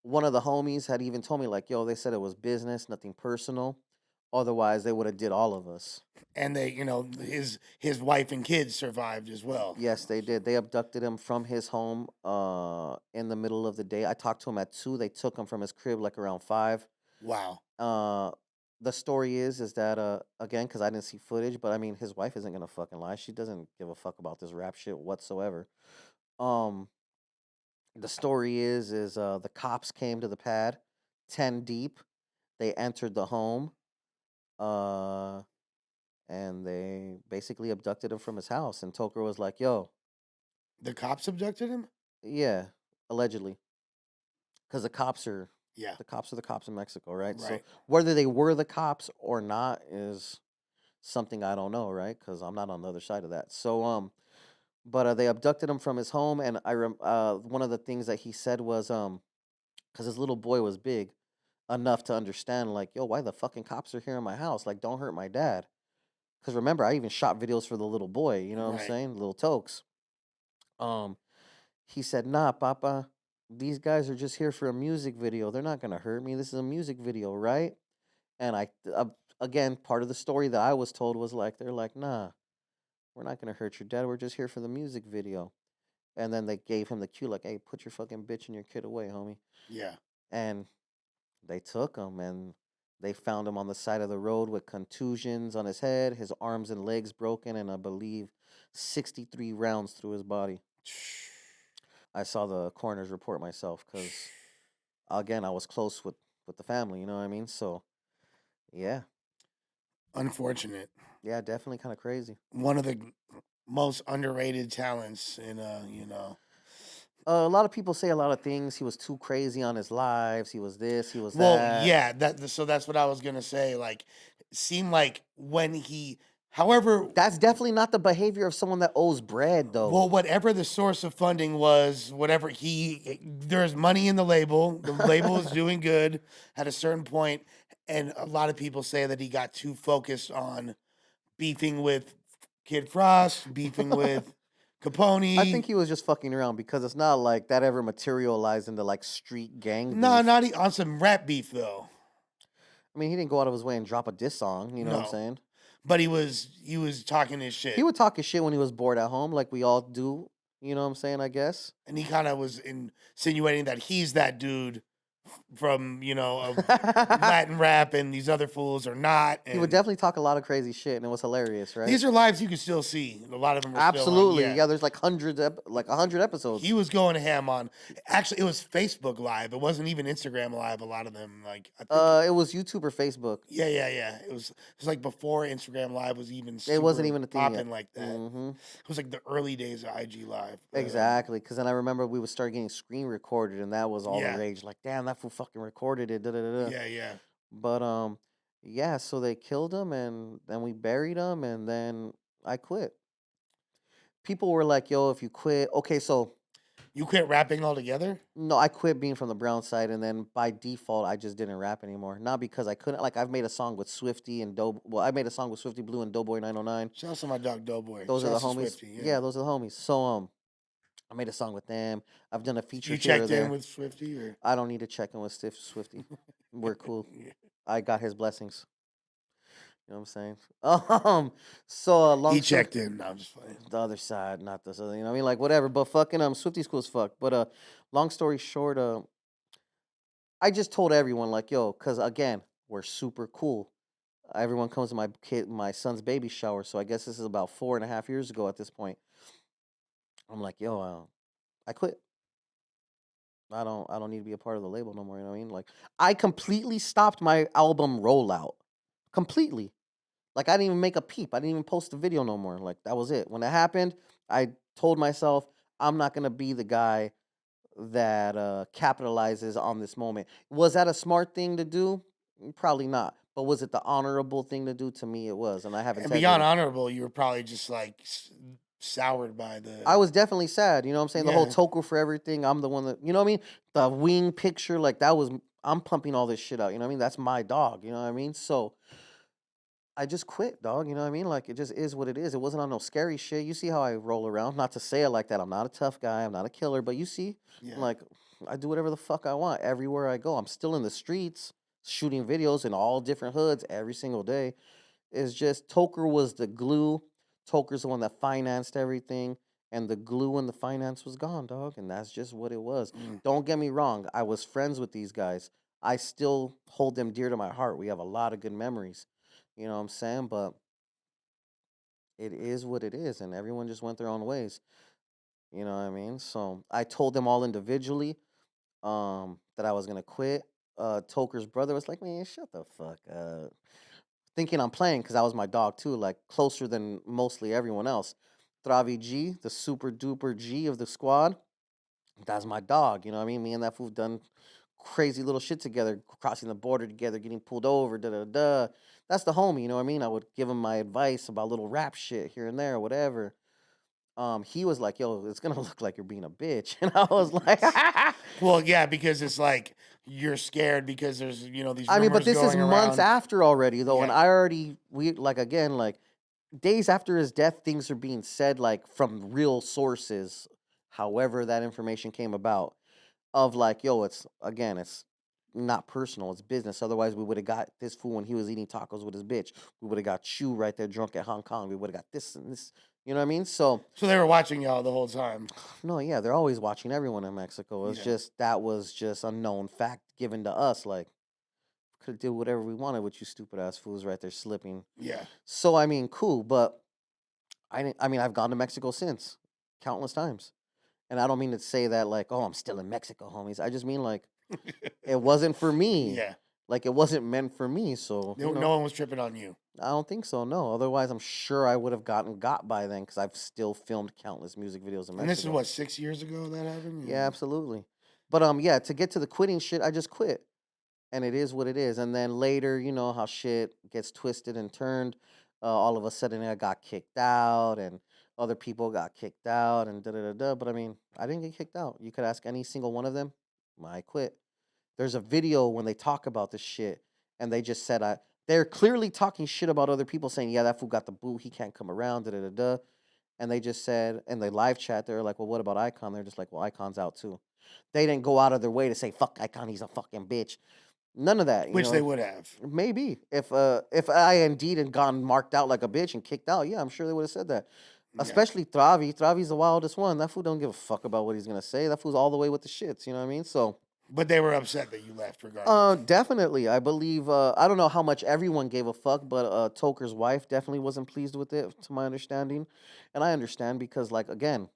one of the homies had even told me like, "Yo, they said it was business, nothing personal. Otherwise, they would have did all of us." And they, his wife and kids survived as well. Yes, they did. They abducted him from his home in the middle of the day. I talked to him at 2. They took him from his crib like around 5. Wow. Uh the story is that again, cuz I didn't see footage, but I mean his wife isn't going to fucking lie. She doesn't give a fuck about this rap shit whatsoever. Um the story is the cops came to the pad 10 deep. They entered the home uh and they basically abducted him from his house, and Toker was like, "Yo, The cops abducted him? yeah, allegedly." Because Yeah. the cops in Mexico, right? So Right. whether they were the cops or not is something I don't know, right? Because I'm not on the other side of that. So but they abducted him from his home, and one of the things that he said was because his little boy was big enough to understand, like, yo, why the fucking cops are here in my house? Like, don't hurt my dad. Because remember, I even shot videos for the little boy. You know what I'm Right. saying? Little Tokes. Um, he said, "Nah, Papa, these guys are just here for a music video. They're not gonna hurt me. This is a music video, right?" And again, part of the story that I was told was like, they're like, "Nah, we're not gonna hurt your dad. We're just here for the music video." And then they gave him the cue, like, "Hey, put your fucking bitch and your kid away, homie." Yeah. And they took him, and they found him on the side of the road with contusions on his head, his arms and legs broken, and I believe 63 rounds through his body. I saw the coroner's report myself because, again, I was close with the family. You know what I mean? So, yeah, Unfortunate. yeah, definitely kind of crazy. One of the most underrated talents in A lot of people say a lot of things. He was too crazy on his lives. He was this. He was Well, that. yeah, so that's what I was gonna say. Like, it seemed like when he, however, That's definitely not the behavior of someone that owes bread, though. well, whatever the source of funding was, whatever there's money in the label. The label is doing good at a certain point, and a lot of people say that he got too focused on beefing with Kid Frost, beefing with I think Capone. he was just fucking around because it's not like that ever materialized into like street gang No, beef. not on some rap beef though. I mean, he didn't go out of his way and drop a diss song. You know what I'm No, saying? but he was talking his He shit. would talk his shit when he was bored at home, like we all do. You know what I'm saying? I guess. And he kind of was insinuating that he's that dude from of Latin rap, and these other fools are not. He would And definitely talk a lot of crazy shit, and it was hilarious, right? these are lives you can still see. A lot of them are still on. Absolutely. Yeah, Yeah, there's like like 100 episodes. he was going ham on. Actually, it was Facebook Live. It wasn't even Instagram Live. A lot of them, like I think. It was YouTube or Facebook. Yeah, yeah, yeah. It was like before Instagram Live was even It wasn't super even a thing yet. popping like that. Mm-hmm. It was like the early days of IG Live. But, Exactly. Because then I remember we would start getting screen recorded, and that was all the yeah, rage. Like, damn, that fool fucking recorded it. Da, da, da, da. yeah, yeah. But yeah. So they killed him, and then we buried him, and then I quit. People were like, "Yo, if you quit, okay." So You quit rapping altogether? no, I quit being from the Brownside, and then by default, I just didn't rap anymore. Not because I couldn't. Like I've made a song with Swifty and Doe. Well, I made a song with Swifty Blue and Doughboy 909. Shout out to my dog Doughboy. Those are Shout the out to homies. Swifty. Yeah. Yeah, those are the homies. So I made a song with them. I've done a feature You here or checked in there. with Swifty or? I don't need to check in with Swifty. We're cool. Yeah. I got his blessings. You know what I'm saying? So long He story. checked in. No, I'm just playing. The other side, not this other. You know what I mean? Like whatever. But fucking Swifty's cool as fuck. But long story short, I just told everyone like, yo, cause again, we're super cool. Everyone comes to my son's baby shower. So I guess this is about 4.5 years ago at this point. I'm like, yo, I quit. I don't need to be a part of the label no more. You know what I mean? Like I completely stopped my album rollout. Completely. Like I didn't even make a peep. I didn't even post a video no more. Like that was it. When it happened, I told myself I'm not gonna be the guy that capitalizes on this moment. Was that a smart thing to do? Probably not. But was it the honorable thing to do? To me, it was, and I have And beyond integrity. honorable, you were probably just like soured by the. I was definitely sad. You know what I'm saying? The whole Yeah. Toker for everything. I'm the one that, you know what I mean? The wing picture, like that was, I'm pumping all this shit out. You know what I mean? That's my dog. You know what I mean? So I just quit, dog. You know what I mean? Like it just is what it is. It wasn't on no scary shit. You see how I roll around? Not to say it like that. I'm not a tough guy. I'm not a killer, but you see, Yeah. like I do whatever the fuck I want everywhere I go. I'm still in the streets shooting videos in all different hoods every single day. It's just Toker was the glue. Toker's the one that financed everything, and the glue and the finance was gone, dog. And that's just what it was. Mm. Don't get me wrong. I was friends with these guys. I still hold them dear to my heart. We have a lot of good memories. You know what I'm saying? But it is what it is, and everyone just went their own ways. You know what I mean? So I told them all individually that I was gonna quit. Toker's brother was like, "Man, shut the fuck up," thinking I'm playing because I was my dog too, like closer than mostly everyone else. Travi G, the super duper G of the squad, that's my dog. You know what I mean? Me and that fool done crazy little shit together, crossing the border together, getting pulled over, da da da. That's the homie. You know what I mean? I would give him my advice about little rap shit here and there, whatever. He was like, "Yo, it's gonna look like you're being a bitch," and I was like, Well, yeah, because it's like you're scared because there's these I mean, but rumors this is going months around. after already though, and Yeah. I already we like again like days after his death, things are being said like from real sources. However, that information came about of like, yo, it's again, it's not personal, it's business. Otherwise, we would have got this fool when he was eating tacos with his bitch. We would have got Chew right there drunk at Hong Kong. We would have got this and this. You know what I mean? So So they were watching y'all the whole time. no, yeah, they're always watching everyone in Mexico. It's Yeah. just that was just a known fact given to us. Like, could do whatever we wanted with you stupid ass fools right there slipping. Yeah. So I mean, cool, but I didn't. I mean, I've gone to Mexico since countless times, and I don't mean to say that like, oh, I'm still in Mexico, homies. I just mean like it wasn't for me. Yeah. Like it wasn't meant for me. So No, no one was tripping on you. I don't think so. No, otherwise I'm sure I would have gotten got by then because I've still filmed countless music videos in Mexico. And this is what 6 years ago that happened. Yeah, absolutely. But yeah, to get to the quitting shit, I just quit. And it is what it is. And then later, you know how shit gets twisted and turned. All of a sudden, I got kicked out, and other people got kicked out, and da da da da. But I mean, I didn't get kicked out. You could ask any single one of them. I quit. There's a video when they talk about this shit, and they just said, they're clearly talking shit about other people, saying, yeah, that fool got the boot. He can't come around, da da da da. And they just said, in the live chat, they're like, well, what about Icon? They're just like, well, Icon's out too. They didn't go out of their way to say, fuck Icon, he's a fucking bitch. None of that, you Which they know. would have. Maybe if I indeed had gone marked out like a bitch and kicked out, yeah, I'm sure they would have said that. Yeah. Especially Travi. Travi's the wildest one. That fool don't give a fuck about what he's gonna say. That fool's all the way with the shits. You know what I mean? So, But they were upset that you left, regardless. definitely. I believe. I don't know how much everyone gave a fuck, but Toker's wife definitely wasn't pleased with it, to my understanding, and I understand because, like, again,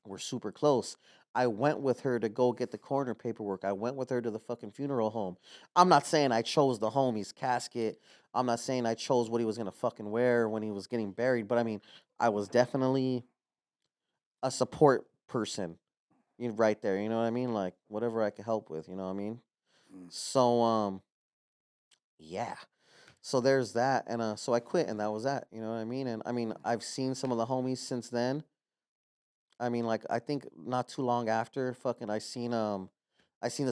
we're super close. I went with her to go get the coroner paperwork. I went with her to the fucking funeral home. I'm not saying I chose the homie's casket. I'm not saying I chose what he was gonna fucking wear when he was getting buried. But I mean, I was definitely a support person, right there. You know what I mean? Like whatever I could help with. You know what I mean? Mm. So yeah. So there's that, and so I quit, and that was that. You know what I mean? And I mean, I've seen some of the homies since then. I mean, like I think not too long after, fucking, I seen the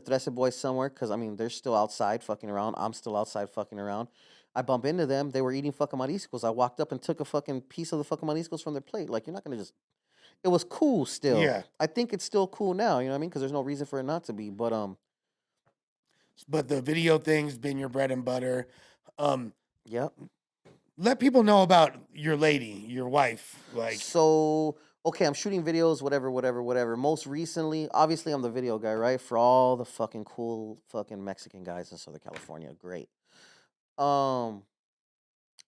Trece boys somewhere because I mean they're still outside fucking around. I'm still outside fucking around. I bump into them. They were eating fucking mariscos. I walked up and took a fucking piece of the fucking mariscos from their plate. Like you're not gonna just. It was cool still. Yeah. I think it's still cool now. You know what I mean? Because there's no reason for it not to be. But But the video thing's been your bread and butter. yep. Let people know about your lady, your wife. Like, So okay, I'm shooting videos, whatever, whatever, whatever. Most recently, obviously, I'm the video guy, right? For all the fucking cool fucking Mexican guys in Southern California, great. Um,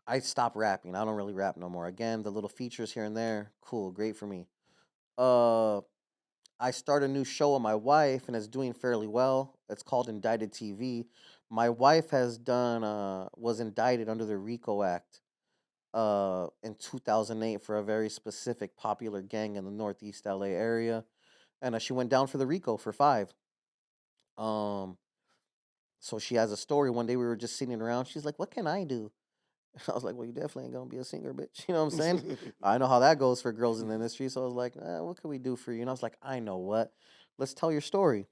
I stopped rapping. I don't really rap no more. Again, the little features here and there, cool, great for me. Uh, I start a new show with my wife, and it's doing fairly well. It's called Indicted TV. My wife has done was indicted under the RICO Act in 2008 for a very specific popular gang in the Northeast LA area, and she went down for the RICO for 5. Um, so she has a story. One day we were just sitting around. She's like, "What can I do?" I was like, well, you definitely ain't gonna be a singer, bitch. You know what I'm saying? I know how that goes for girls in the industry. So I was like, what can we do for you? And I was like, I know what. Let's tell your story.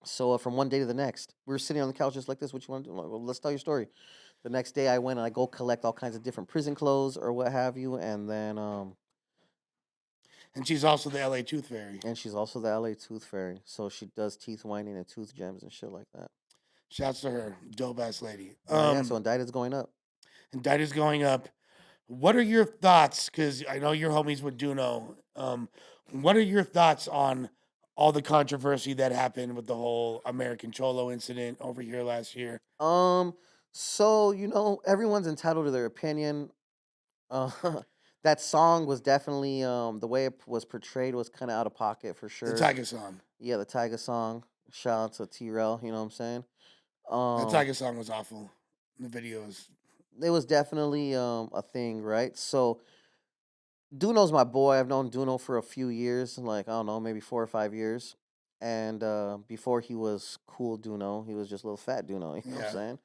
So from one day to the next, we were sitting on the couch just like this. What you want to do? I'm like, well, let's tell your story. The next day, I went and I go collect all kinds of different prison clothes or what have you, and then And she's also the LA Tooth Fairy. and she's also the LA Tooth Fairy, so she does teeth whitening and tooth gems and shit like that. Shouts to her, dope ass lady. Yeah, so indicted's going up. Indicted's going up. What are your thoughts? Because I know you're homies with Duno. What are your thoughts on all the controversy that happened with the whole American Cholo incident over here last year? So everyone's entitled to their opinion. Uh, that song was definitely the way it was portrayed was kind of out of pocket for The sure. Tiger song. Yeah, the Tiger song. Shout out to T-Rail, you know what I'm saying? That Tiger song was awful. The videos. It was definitely a thing, right? So Duno's my boy. I've known Duno for a few years, like I don't know, maybe 4 or 5 years. And before he was cool Duno, he was just little fat Duno, you know what I'm Yeah. saying?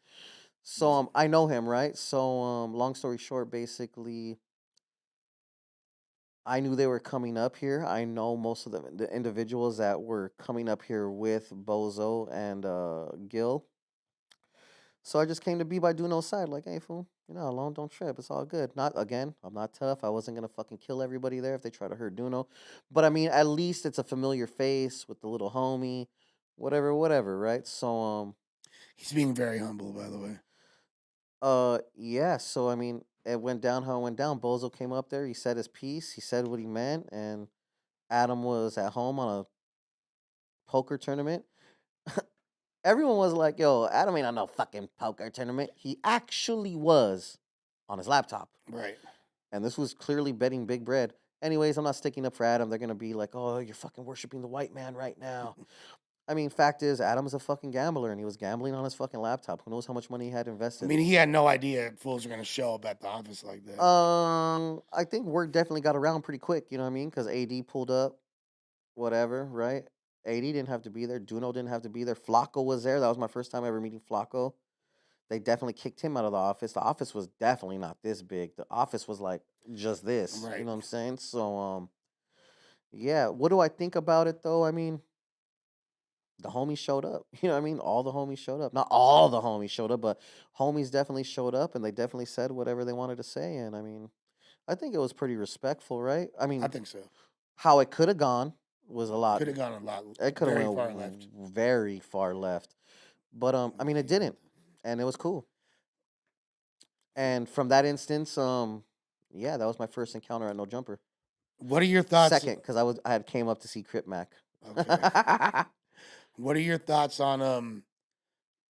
So I know him, right? So long story short, basically I knew they were coming up here. I know most of the individuals that were coming up here with Bozo and Gil. So I just came to be by Duno's side, like, hey, fool, alone, don't trip. It's all good. Not again, I'm not tough. I wasn't gonna fucking kill everybody there if they try to hurt Duno. But I mean, at least it's a familiar face with the little homie, whatever, right? So He's being very humble, by the way. yeah, so I mean, it went down how it went down. Bozo came up there, he said his piece, he said what he meant, and Adam was at home on a poker tournament. Everyone was like, yo, Adam ain't on no fucking poker tournament. He actually was on his laptop. Right. And this was clearly betting big bread. Anyways, I'm not sticking up for Adam. They're going to be like, oh, you're fucking worshiping the white man right now. I mean, fact is, Adam's a fucking gambler and he was gambling on his fucking laptop. Who knows how much money he had I invested? mean, he had no idea fools were going to show up at the office like that. I think word definitely got around pretty quick, you know what I mean? Because AD pulled up, whatever, right? AD didn't have to be there. Duno didn't have to be there. Flacco was there. That was my first time ever meeting Flacco. They definitely kicked him out of the office. The office was definitely not this big. The office was like just this. Right. You know what I'm saying? So yeah. What do I think about it though? I mean, the homies showed up. You know what I mean? All the homies showed up. Not all the homies showed up, but homies definitely showed up and they definitely said whatever they wanted to say. And I mean, I think it was pretty respectful, right? I I mean, think so. how it could have gone was a lot. Could have gone a lot. It could have Very went far left. very far left. But I mean, it didn't, and it was cool. And from that instance, yeah, that was my first encounter at No Jumper. What are your thoughts? Second, because I had came up to see Crip Mac. Okay. What are your thoughts on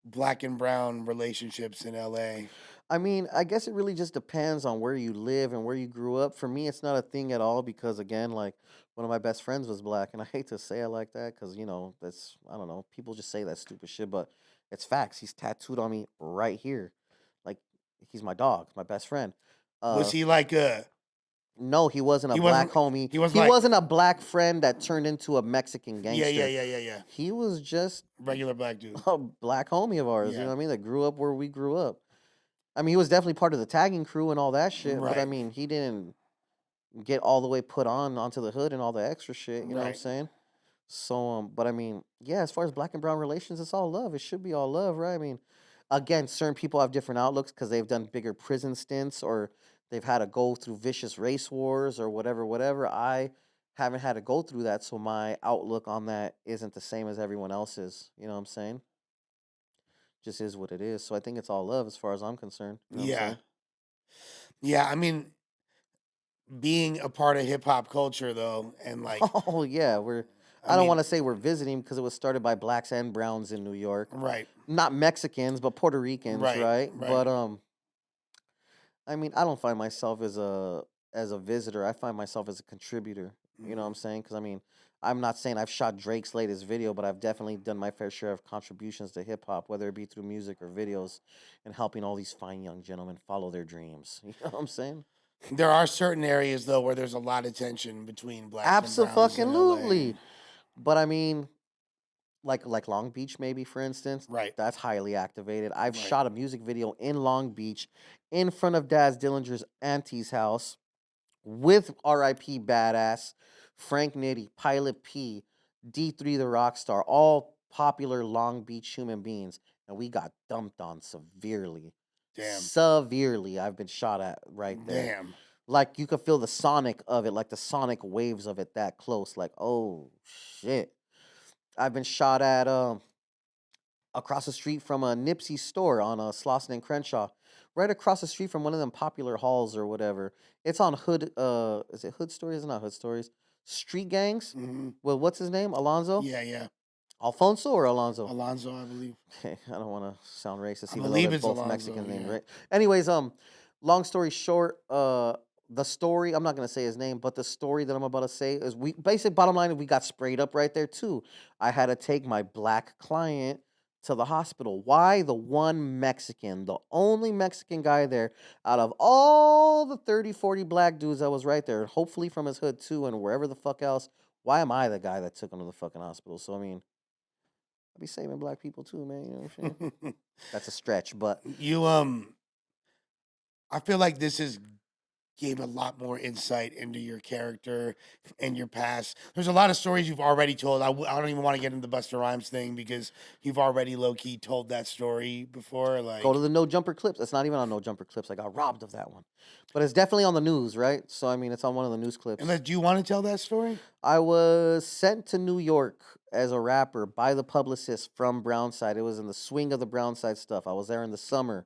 black and brown relationships in LA? I mean, I guess it really just depends on where you live and where you grew up. For me, it's not a thing at all because again, like one of my best friends was black, and I hate to say it like that because that's I don't know. People just say that stupid shit, but it's facts. He's tattooed on me right here, like he's my dog, my best friend. Was he like a? No, he wasn't a He black wasn't. homie. He was He like. wasn't a black friend that turned into a Mexican Yeah, gangster. yeah. He was just Regular black dude. a black homie of ours. You know Yeah. what I mean? That grew up where we grew up. I mean, he was definitely part of the tagging crew and all that shit. But I Right. mean, he didn't get all the way put on onto the hood and all the extra shit. You know what I'm Right. saying? So, but I mean, yeah, as far as black and brown relations, it's all love. It should be all love, right? I mean, again, certain people have different outlooks because they've done bigger prison stints or they've had to go through vicious race wars or whatever. I haven't had to go through that, so my outlook on that isn't the same as everyone else's. You know what I'm saying? Just is what it is. So I think it's all love as far as I'm concerned. You know what I'm Yeah. saying? Yeah. I mean, being a part of hip hop culture though, and like, Oh yeah, I I don't mean, want to say we're visiting because it was started by blacks and browns in New York. right. Not Mexicans, but Puerto Ricans, Right. right? Right. But I mean, I don't find myself as a visitor. I find myself as a contributor. You know what I'm saying? Because I mean, I'm not saying I've shot Drake's latest video, but I've definitely done my fair share of contributions to hip hop, whether it be through music or videos, and helping all these fine young gentlemen follow their dreams. You know what I'm saying? There are certain areas though where there's a lot of tension between blacks and browns in LA. Absolutely. But I mean, like Long Beach, maybe for instance. Right. That's highly activated. I've Right. shot a music video in Long Beach, in front of Daz Dillinger's auntie's house, with R.I.P. Badass, Frank Nitty, Pilot P, D3 the Rockstar, all popular Long Beach human beings, and we got dumped on severely. Damn. Severely, I've been shot at right there. Damn. Like you could feel the sonic of it, like the sonic waves of it that close. Like, oh shit. I've been shot at across the street from a Nipsey store on Slauson and Crenshaw, right across the street from one of them popular halls or whatever. It's on Hood. Is it Hood Stories? It's not Hood Stories. Street Gangs. Mm-hmm. Well, what's his name? Alonzo. Yeah, yeah. Alfonso or Alonzo? Alonzo, I believe. Okay, I don't want to sound racist, I even though believe they're it's both Alonzo, Mexican names, yeah. right? Anyways, long story short, the story, I'm not gonna say his name, but the story that I'm about to say is we basic bottom line, we got sprayed up right there too. I had to take my black client to the hospital. Why? The one Mexican, the only Mexican guy there out of all the 30, 40 black dudes that was right there, hopefully from his hood too, and wherever the fuck else. Why am I the guy that took him to the fucking hospital? So I mean, I be saving black people too, man. You know what I'm saying? That's a stretch, but You I feel like this is gave a lot more insight into your character and your past. There's a lot of stories you've already told. I don't even want to get into the Busta Rhymes thing because you've already low key told that story before. go Like, to the No Jumper Clips. It's not even on No Jumper Clips. I got robbed of that one, but it's definitely on the news, right? So I mean, it's on one of the news clips. do you want to tell that story? I was sent to New York as a rapper by the publicist from Brownside. It was in the swing of the Brownside stuff. I was there in the summer.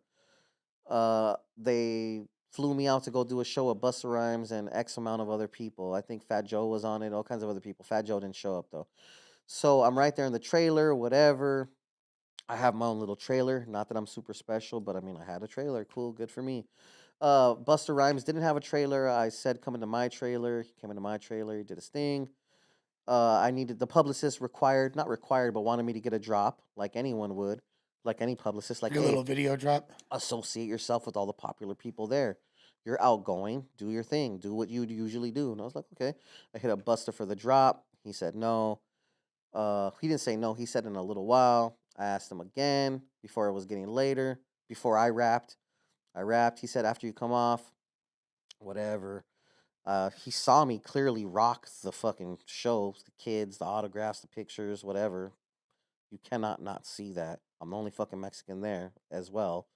They flew me out to go do a show with Busta Rhymes and X amount of other people. I think Fat Joe was on it, all kinds of other people. Fat Joe didn't show up though. So I'm right there in the trailer, whatever. I have my own little trailer. Not that I'm super special, but I mean, I had a trailer. Cool, good for me. Busta Rhymes didn't have a trailer. I said, come into my trailer. He came into my trailer. He did his thing. I needed the publicist required, not required, but wanted me to get a drop like anyone would, like any publicist. Like, Like a hey, little video drop? associate yourself with all the popular people there. You're outgoing. Do your thing. Do what you usually do. And I was like, okay. I hit up Busta for the drop. He said no. He didn't say no. He said in a little while. I asked him again before it was getting later. Before I rapped. He said after you come off, whatever. He saw me clearly rock the fucking show, the kids, the autographs, the pictures, whatever. You cannot not see that. I'm the only fucking Mexican there as well,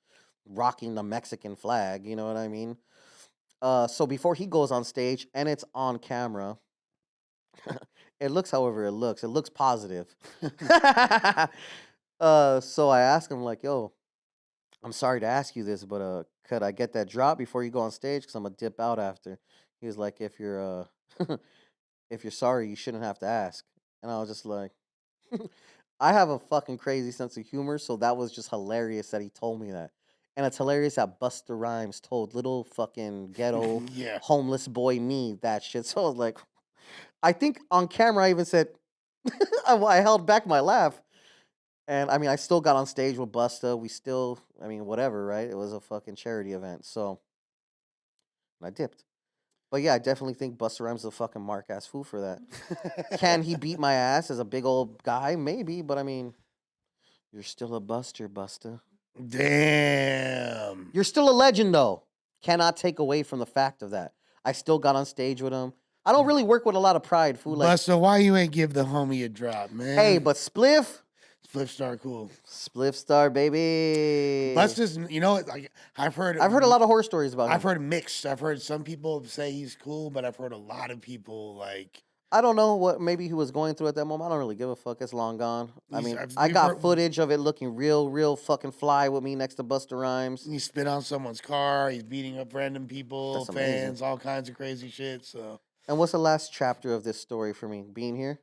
rocking the Mexican flag. You know what I mean? So before he goes on stage, and it's on camera, it looks however it looks. It looks positive. So I asked him like, "Yo, I'm sorry to ask you this, but could I get that drop before you go on stage? Cause I'm gonna dip out after." He was like, "If you're if you're sorry, you shouldn't have to ask." And I was just like, I have a fucking crazy sense of humor, so that was just hilarious that he told me that. And it's hilarious that Busta Rhymes told little fucking ghetto Yeah. homeless boy me that shit. So I was like, I think on camera I even said, I held back my laugh. And I mean, I still got on stage with Busta. We still, I mean, whatever, right? It was a fucking charity event. So I dipped. But yeah, I definitely think Busta Rhymes is a fucking mark ass fool for that. Can he beat my ass as a big old guy? Maybe, but I mean, you're still a buster, Busta. Damn. You're still a legend, though. Cannot take away from the fact of that. I still got on stage with him. I don't really work with a lot of pride, fool. Like, Busta, why you ain't give the homie a drop, man? hey, but Spliff, Flip Star cool. Spliff Star, baby. Busta's, you know, like I've heard a lot of horror stories about him. I've heard mixed. I've heard some people say he's cool, but I've heard a lot of people like I don't know what maybe he was going through at that moment. I don't really give a fuck. It's long gone. I mean, I've- I we've got heard- footage of it looking real fucking fly with me next to Busta Rhymes. he spit on someone's car. He's beating up random people, That's amazing. fans, all kinds of crazy shit. So And what's the last chapter of this story for me? Being here?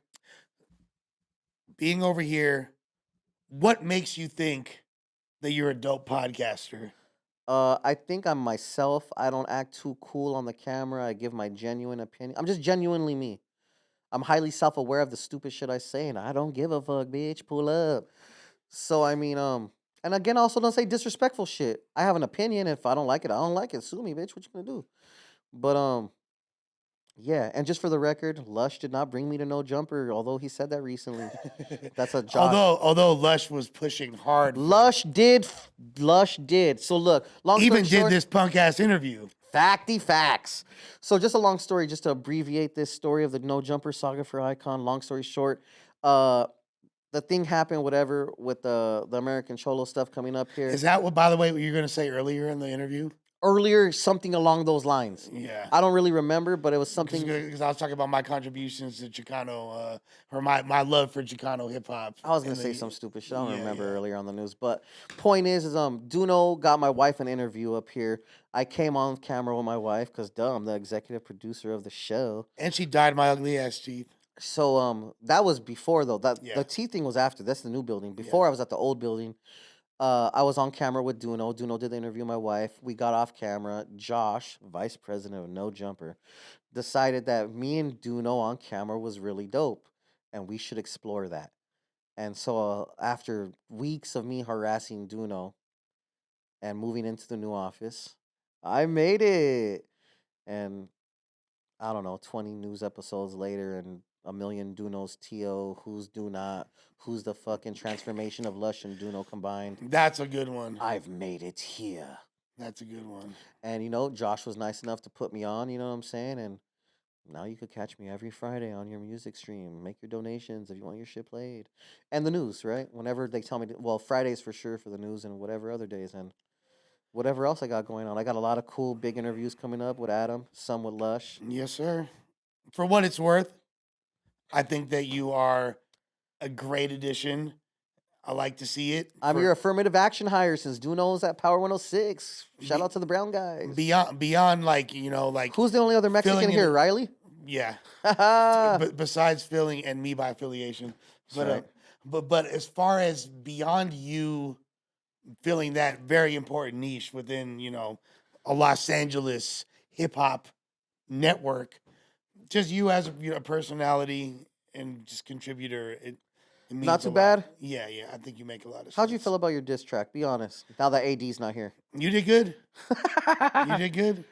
being over here, what makes you think that you're a dope podcaster? I think I'm myself. I don't act too cool on the camera. I give my genuine opinion. I'm just genuinely me. I'm highly self-aware of the stupid shit I say, and I don't give a fuck, bitch. Pull up. So I mean, and again, also don't say disrespectful shit. I have an opinion. If I don't like it, I don't like it. Sue me, bitch. What you gonna do? But Yeah, and just for the record, Lush did not bring me to No Jumper, although he said that recently. That's a Josh. Although Lush was pushing hard for it. Lush did. Lush did. So look, long story Even did short, this punk ass interview. facty facts. So just a long story, just to abbreviate this story of the No Jumper saga for Icon. Long story short, uh, the thing happened, whatever, with the American Cholo stuff coming up here. Is that what, by the way, what you're going to say earlier in the interview? Earlier, something along those lines. Yeah. I don't really remember, but it was something. Because I was talking about my contributions to Chicano, or my love for Chicano hip hop. I was gonna say some stupid shit. I don't remember earlier on the news, but point is Duno got my wife an interview up here. I came on camera with my wife because I'm the executive producer of the show. And she dyed my ugly ass teeth. So that was before though. That Yeah. the teeth thing was after. That's the new building. Before I was at the old building. I was on camera with Duno. Duno did the interview with my wife. We got off camera. Josh, vice president of No Jumper, decided that me and Duno on camera was really dope, and we should explore that. And so after weeks of me harassing Duno and moving into the new office, I made it. And I don't know, 20 news episodes later and a million Dunos TO, who's do not, who's the fucking transformation of Lush and Duno combined. That's a good one. I've made it here. That's a good one. And Josh was nice enough to put me on, you know what I'm saying? And now you could catch me every Friday on your music stream. Make your donations if you want your shit played. And the news, right? Whenever they tell me, Fridays for sure for the news and whatever other days. And whatever else I got going on. I got a lot of cool big interviews coming up with Adam, some with Lush. Yes, sir. For what it's worth, I think that you are a great addition. I like to see it. I'm your affirmative action hire since Duno's at Power 106. Shout out to the Brown guys. Beyond like, like who's the only other Mexican here, Riley? Yeah. But besides filling and me by affiliation. But right. but as far as beyond you filling that very important niche within, a Los Angeles hip hop network, just you as a personality and just contributor, it means not too a lot. bad. Yeah, I think you make a lot of sense. How'd you feel about your diss track? Be honest. Now that AD's not here, you did good. You did good.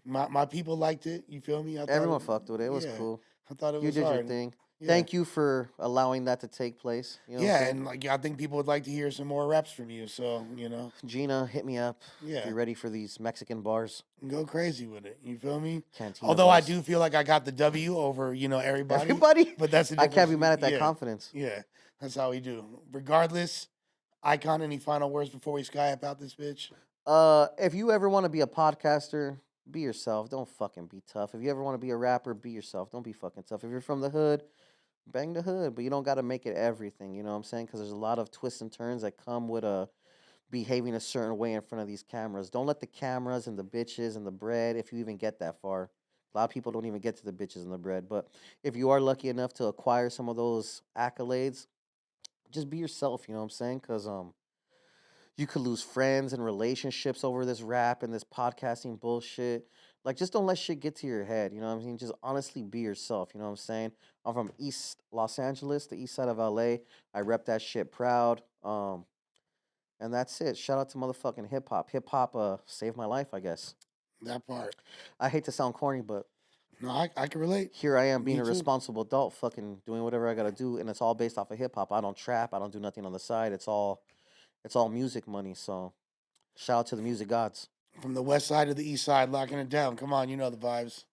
My people liked it. You feel me? Everyone fucked with it. It was cool. I thought it was. You did your thing. Yeah. Thank you for allowing that to take place. And I think people would like to hear some more raps from you. So Gina, hit me up. Yeah, if you're ready for these Mexican bars. Go crazy with it. You feel me? Cantina Although bars. I do feel like I got the W over everybody. Everybody, but that's I can't be mad at that confidence. Yeah, that's how we do. Regardless, Icon. Any final words before we skype out this bitch? If you ever want to be a podcaster, be yourself. Don't fucking be tough. If you ever want to be a rapper, be yourself. Don't be fucking tough. If you're from the hood, bang the hood, but you don't got to make it everything. You know what I'm saying? Because there's a lot of twists and turns that come with behaving a certain way in front of these cameras. Don't let the cameras and the bitches and the bread, if you even get that far. A lot of people don't even get to the bitches and the bread. But if you are lucky enough to acquire some of those accolades, just be yourself. You know what I'm saying? Because you could lose friends and relationships over this rap and this podcasting bullshit. Like, just don't let shit get to your head. You know what I'm saying? Just honestly be yourself. You know what I'm saying? I'm from East Los Angeles, the east side of LA. I rep that shit proud. And that's it. Shout out to motherfucking hip hop. Hip hop saved my life, I guess. That part. I hate to sound corny, but no, I can relate. Here I am being a responsible adult, fucking doing whatever I gotta do, and it's all based off of hip hop. I don't trap. I don't do nothing on the side. It's all music money. So shout out to the music gods. From the west side to the east side, locking it down. Come on, you know the vibes.